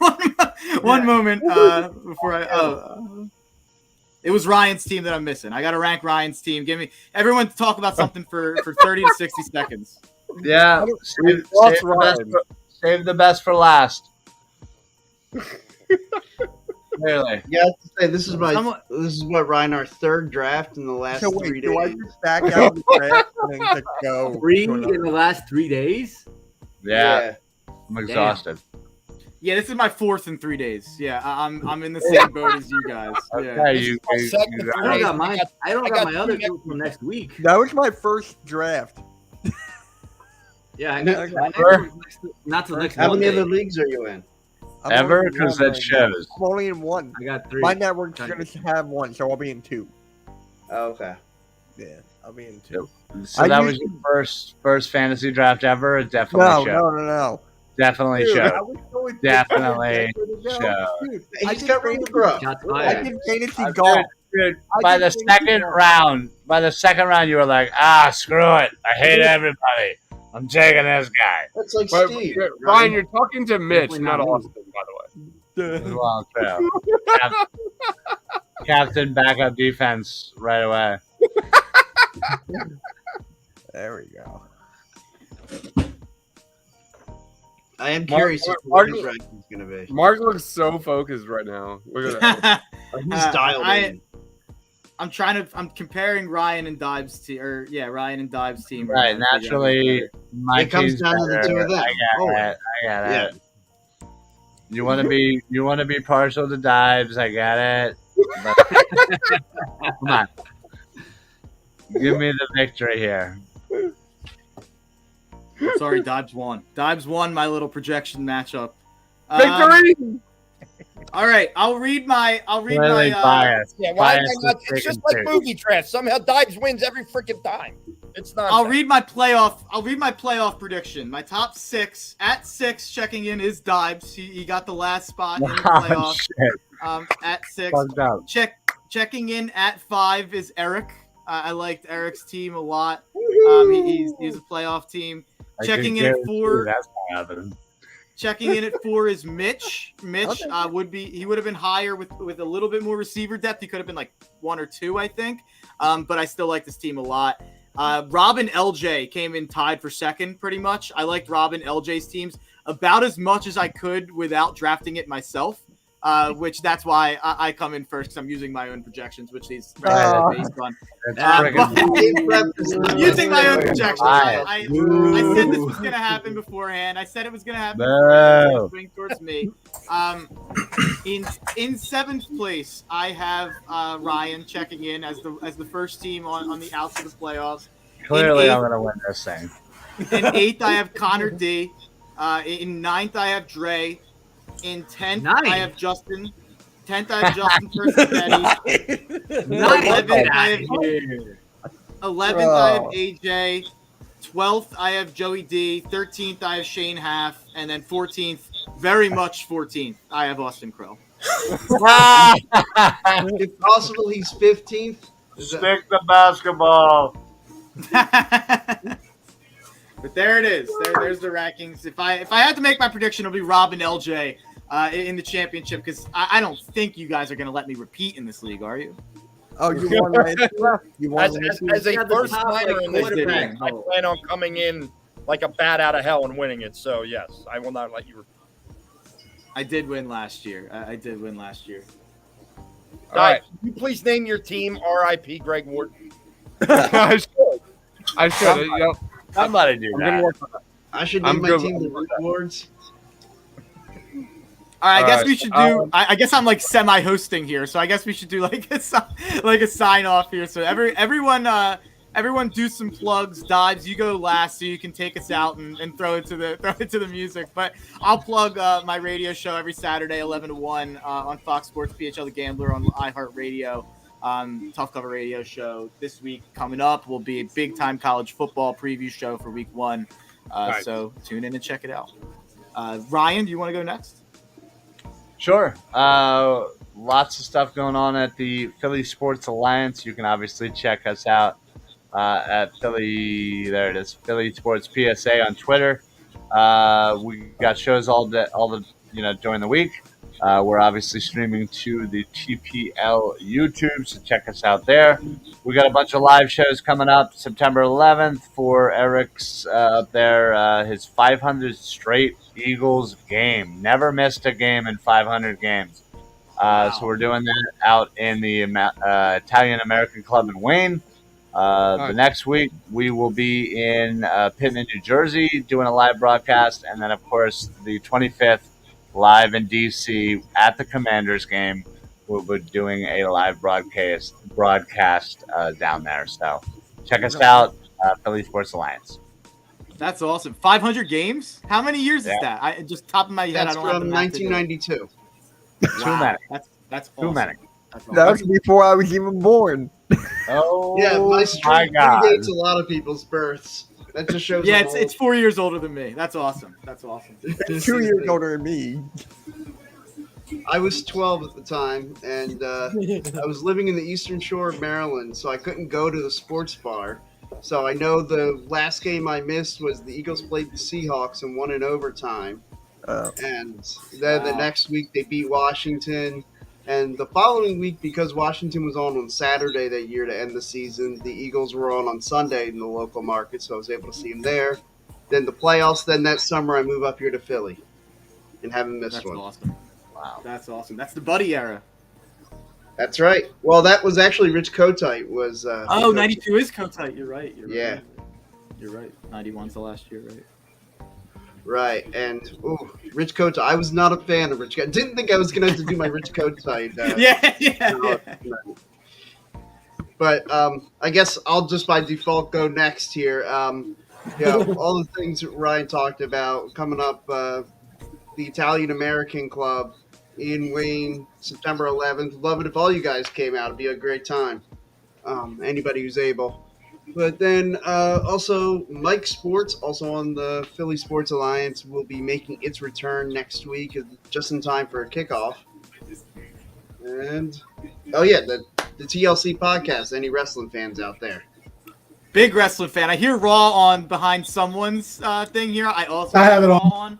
moment before I. It was Ryan's team that I'm missing. I got to rank Ryan's team. Give me everyone to talk about something for 30 to 60 seconds. Yeah, save the best for last. Clearly. Yeah, I have to say this is what Ryan, our third draft in the last 3 days. Do I just back out the draft and to go? 3 in the last 3 days? Yeah. I'm exhausted. Yeah, this is my 4th in 3 days. Yeah, I'm in the same boat as you guys. Yeah. Okay, I don't got mine. I don't got my other two from next week. That was my first draft. Yeah, I Never. got not till next How many Monday. other leagues are you in? I'm Ever? only in Because one that right shows. now. I'm only in one. I got 3. My network's going to have one, so I'll be in 2. Oh, okay. Yeah, I'll be in 2. So that was your first fantasy draft ever? It definitely showed. No. Definitely Dude, showed. I was so Definitely excited. showed. Dude, He's got room to grow. Shots I fired. did fantasy golf. Dude, by the second round, you were like, screw it. I hate everybody. I'm taking this guy. That's like But, Steve. Ryan, you're talking to Mitch, Definitely not not me. Austin, by the way. Well, true. Captain backup defense right away. There we go. I am curious as to what his ranking's going to be. Mark looks so focused right now. Look at that. He's dialed in. I'm comparing Ryan and Dives team, Ryan and Dives team. Right, naturally, my It comes team's down to the better. two of them. I got it. You want to be partial to Dives? I got it. But, come on, give me the victory here. Sorry, Dives won. Dives won my little projection matchup. Victory! All right, I'll read my. Clearly biased. Yeah, why am I Biased not? is It's just taken like movie drafts. Somehow Dives wins every freaking time. It's not. I'll read my playoff prediction. My top 6 at 6 checking in is Dives. He got the last spot in the Oh, playoffs. shit. At 6, Fucked up. checking in at 5 is Eric. I liked Eric's team a lot. He's a playoff team. I Checking can in at guarantee 4. That's not happening. Checking in at 4 is Mitch. Mitch would have been higher with a little bit more receiver depth. He could have been like 1 or 2, I think. But I still like this team a lot. Robin LJ came in tied for 2nd, pretty much. I liked Robin LJ's teams about as much as I could without drafting it myself. Which that's why I come in first, because I'm using my own projections, which these based on. That's Using my own projections. I said this was going to happen beforehand. I said it was going to happen beforehand. Swing towards me. In 7th place, I have Ryan checking in as the first team on the outs of the playoffs. Clearly, I'm going to win this thing. In 8th, I have Connor D. In 9th, I have Dre. In 10th, I have Justin. 10th, I have Justin versus Eddie. 11th, I have AJ. 12th, I have Joey D. 13th, I have Shane Half. And then 14th, very much 14th, I have Austin Crow. If possible, he's 15th. Stick the basketball. But there it is. There's the rankings. If I had to make my prediction, it'll be Rob and LJ in the championship, because I don't think you guys are going to let me repeat in this league, are you? Oh, you won last year? You won As a first timer in this quarterback. league, I plan on coming in like a bat out of hell and winning it. So yes, I will not let you repeat. I did win last year. I did win last year. All right. Can you please name your team R.I.P. Greg Wharton? I should. You know, Somebody do I'm gonna that. work on that. I should I'm name my good. team the Root Awards. All right, I guess Alright, we should do. I guess I'm like semi-hosting here, so I guess we should do like a sign off here. So everyone do some plugs. Dives, you go last, so you can take us out and throw it to the music. But I'll plug my radio show every Saturday, 11 to 1 on Fox Sports, PHL The Gambler on iHeartRadio. Tough Cover Radio show this week coming up will be a big time college football preview show for week 1. Nice. So tune in and check it out. Ryan, do you want to go next? Sure. Lots of stuff going on at the Philly Sports Alliance. You can obviously check us out at Philly. There it is, Philly Sports PSA on Twitter. We got shows all the during the week. We're obviously streaming to the TPL YouTube, so check us out there. We got a bunch of live shows coming up September 11th for Eric's up there, his 500 straight Eagles game. Never missed a game in 500 games. So we're doing that out in the Italian American Club in Wayne. The next week, we will be in Pittman, New Jersey, doing a live broadcast. And then, of course, the 25th, live in D.C. at the Commanders game. We'll be doing a live broadcast down there. So check us out, Philly Sports Alliance. That's awesome. 500 games? How many years is that? I just top of my head. That's I don't have the from math to do it. 1992. Too many. That's Too awesome. many. That's That awesome. was before I was even born. Oh, Yeah, my streak my God. predates a lot of people's births. That just shows. Yeah, I'm it's 4 years older than me. That's awesome. That's awesome. old. 2 years older than me. I was 12 at the time, and I was living in the Eastern Shore of Maryland, so I couldn't go to the sports bar. So I know the last game I missed was the Eagles played the Seahawks and won in overtime. And then the next week they beat Washington. And the following week, because Washington was on Saturday that year to end the season, the Eagles were on Sunday in the local market, so I was able to see them there. Then the playoffs. Then that summer I move up here to Philly and haven't missed That's one. awesome. Wow. That's awesome. That's the Buddy era. That's right. Well, that was actually Rich Kotite was. Oh, 92 is Kotite. You're right. Yeah. Right. You're right. 91's the last year, right? Right, and Rich Kotite. I was not a fan of Rich Kotite. Didn't think I was going to have to do my Rich Kotite. Yeah. But I guess I'll just by default go next here. All the things that Ryan talked about coming up. The Italian American Club in Wayne, September 11th. Love it if all you guys came out. It'd be a great time. Anybody who's able. But then also Mike Sports, also on the Philly Sports Alliance, will be making its return next week, just in time for a kickoff. And the TLC podcast. Any wrestling fans out there? Big wrestling fan. I hear Raw on behind someone's thing here. I also I have it Raw on.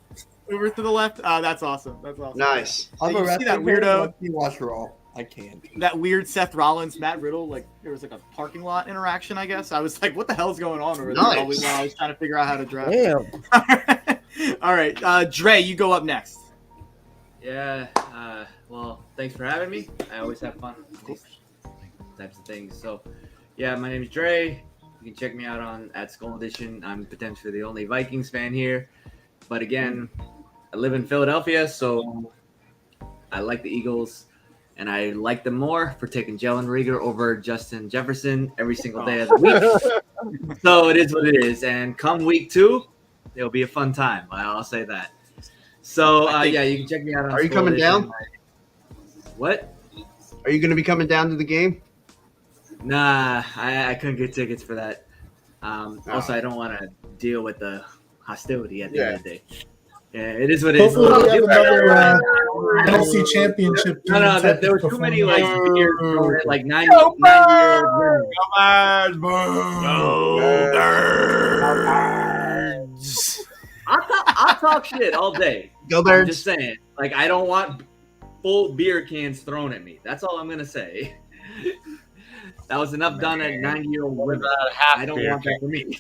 over to the left. That's awesome. That's awesome. Nice. Hey, I'm a you see that wrestling fan, weirdo? but you watch Raw. I can't. That weird Seth Rollins, Matt Riddle, like there was like a parking lot interaction, I guess. I was like, what the hell's going on over there? Nice. Probably while I was trying to figure out how to draft. Damn. All right. Dre, you go up next. Yeah. Well, thanks for having me. I always have fun with these types of things. So, yeah, my name is Dre. You can check me out at Skull Edition. I'm potentially the only Vikings fan here. But again, I live in Philadelphia, so I like the Eagles. And I like them more for taking Jalen Reagor over Justin Jefferson every single day of the week. So it is what it is. And come week 2, it'll be a fun time. I'll say that. So, you can check me out on Are you Skull coming Edition. down? What? Are you going to be coming down to the game? Nah, I couldn't get tickets for that. Also, I don't want to deal with the hostility at the end of the day. Yeah, it is what it is. Hopefully we have another NFC Championship. No, type there of were too many like performance. beers thrown at like 90 years. I'll talk shit all day. Go I'm Birds. just saying. Like, I don't want full beer cans thrown at me. That's all I'm going to say. That was enough done at 90-year-old women. I don't want that for me.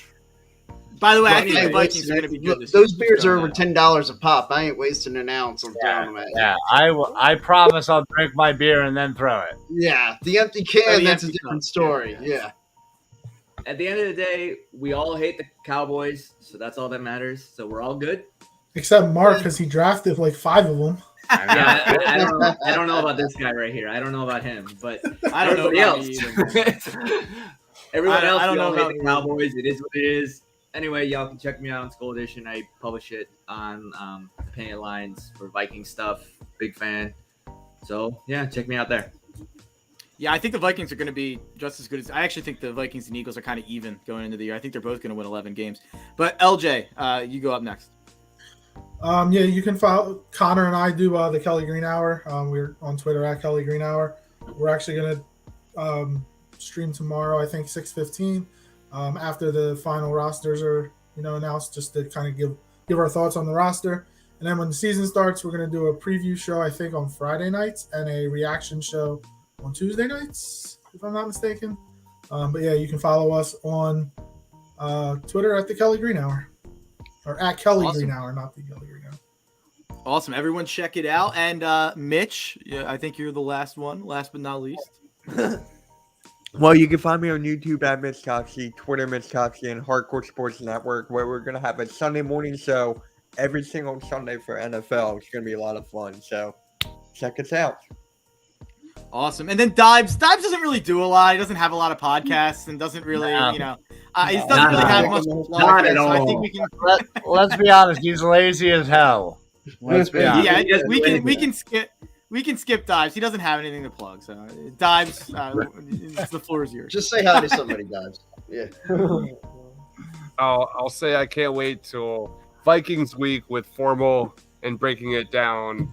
By the way, I Well, think hey, the Vikings listen, are going to be good this those year. beers are So, over $10 a pop. I ain't wasting an ounce on throwing them at you. Yeah, I promise I'll drink my beer and then throw it. Yeah, the empty can, the that's a empty different cup. story. Yeah. Yeah. At the end of the day, we all hate the Cowboys, so that's all that matters. So we're all good. Except Mark, because he drafted like 5 of them. Yeah, I don't know about this guy right here. I don't know about him, but I don't know everybody about me else. Everyone else, I don't we all know hate about the me. Cowboys. It is what it is. Anyway, y'all can check me out on Skull Edition. I publish it on the Painted Lines for Viking stuff. Big fan. So, yeah, check me out there. Yeah, I think the Vikings are going to be just as good as. I actually think the Vikings and Eagles are kind of even going into the year. I think they're both going to win 11 games. But LJ, you go up next. Yeah, you can follow Connor and I do the Kelly Green Hour. We're on Twitter at Kelly Green Hour. We're actually going to stream tomorrow, I think 6:15. after the final rosters are announced, just to kind of give our thoughts on the roster. And then when the season starts, we're going to do a preview show, I think, on Friday nights and a reaction show on Tuesday nights, if I'm not mistaken. But yeah, you can follow us on Twitter at the Kelly Green Hour, or at Kelly Green Hour, not the Kelly Green Hour. Awesome. Everyone check it out. And Mitch, I think you're the last but not least. Well, you can find me on YouTube at Mitch Kofsky, Twitter Mitch Kofsky, and Hardcore Sports Network, where we're going to have a Sunday morning show every single Sunday for NFL. It's going to be a lot of fun. So check us out. Awesome. And then Dibes doesn't really do a lot. He doesn't have a lot of podcasts and doesn't really, he doesn't really have much to plug. Not at all. So I think we can. Let's be honest. He's lazy as hell. Let's be honest. Yeah, we can skip Dibes. He doesn't have anything to plug. So Dibes, the floor is yours. Just say hi to somebody, guys. Yeah. I'll say I can't wait till Vikings week with Formal and breaking it down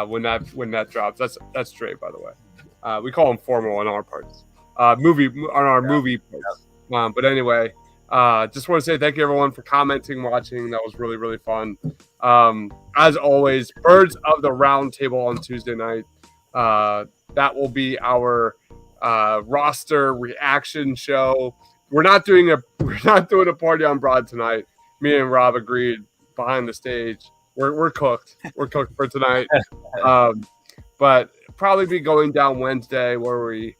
when that drops. That's Dre, by the way. We call him Formal on our parts. Movie parts. But anyway, just want to say thank you everyone for commenting, watching. That was really, really fun. As always, Birds of the Round Table on Tuesday night. That will be our roster reaction show. We're not doing a party on Broad tonight. Me and Rob agreed behind the stage. We're cooked. We're cooked for tonight. But probably be going down Wednesday where we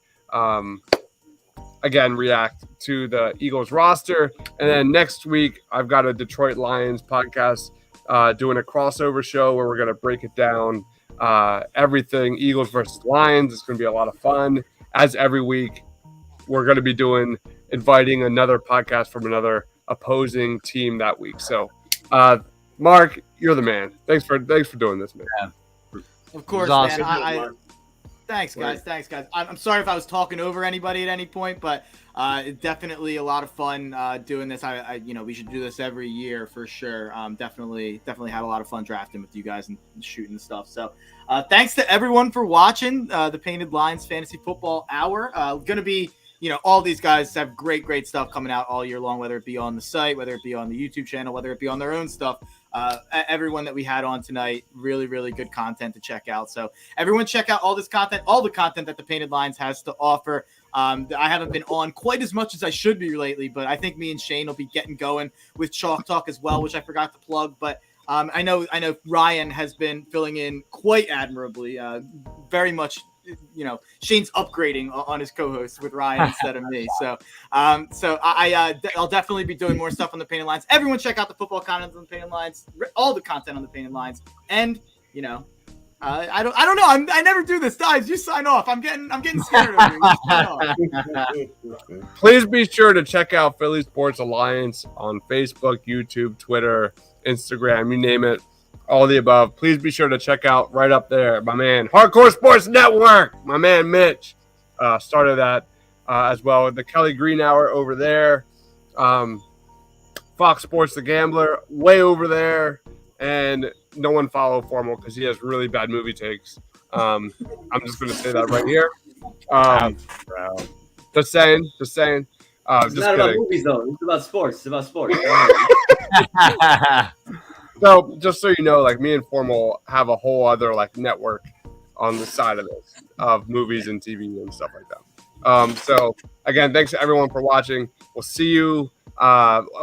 again react to the Eagles roster. And then next week I've got a Detroit Lions podcast doing a crossover show where we're going to break it down, everything Eagles versus Lions. It's going to be a lot of fun. As every week, we're going to be inviting another podcast from another opposing team that week. So, Mark, you're the man. Thanks for doing this, man. Yeah. Of course, Awesome. man. Thanks, guys. I'm sorry if I was talking over anybody at any point, but definitely a lot of fun doing this. We should do this every year for sure. Definitely had a lot of fun drafting with you guys and shooting the stuff. So thanks to everyone for watching the Painted Lines Fantasy Football Hour. Going to be, all these guys have great stuff coming out all year long, whether it be on the site, whether it be on the YouTube channel, whether it be on their own stuff. Everyone that we had on tonight, really, really good content to check out. So everyone check out all this content, all the content that the Painted Lines has to offer. I haven't been on quite as much as I should be lately, but I think me and Shane will be getting going with Chalk Talk as well, which I forgot to plug. But I know Ryan has been filling in quite admirably, very much. Shane's upgrading on his co-host with Ryan instead of me. So I'll definitely be doing more stuff on the Painted Lines. Everyone check out the football content on the Painted Lines, all the content on the Painted Lines. And, I don't know. I never do this. Guys, you sign off. I'm getting scared of you. Please be sure to check out Philly Sports Alliance on Facebook, YouTube, Twitter, Instagram, you name it. All the above. Please be sure to check out right up there, my man, Hardcore Sports Network. My man Mitch started that as well. The Kelly Green Hour over there. Fox Sports The Gambler way over there. And no one follow Formal because he has really bad movie takes. I'm just going to say that right here. Just saying. It's just not kidding. about movies, though. It's about sports. So just so you know, like me and Formal have a whole other network on the side of this of movies and TV and stuff like that. So again, thanks to everyone for watching. We'll see you.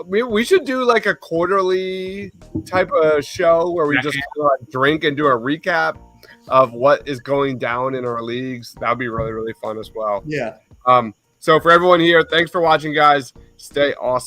We should do a quarterly type of show where we just drink and do a recap of what is going down in our leagues. That'd be really, really fun as well. Yeah. So for everyone here, thanks for watching, guys. Stay awesome.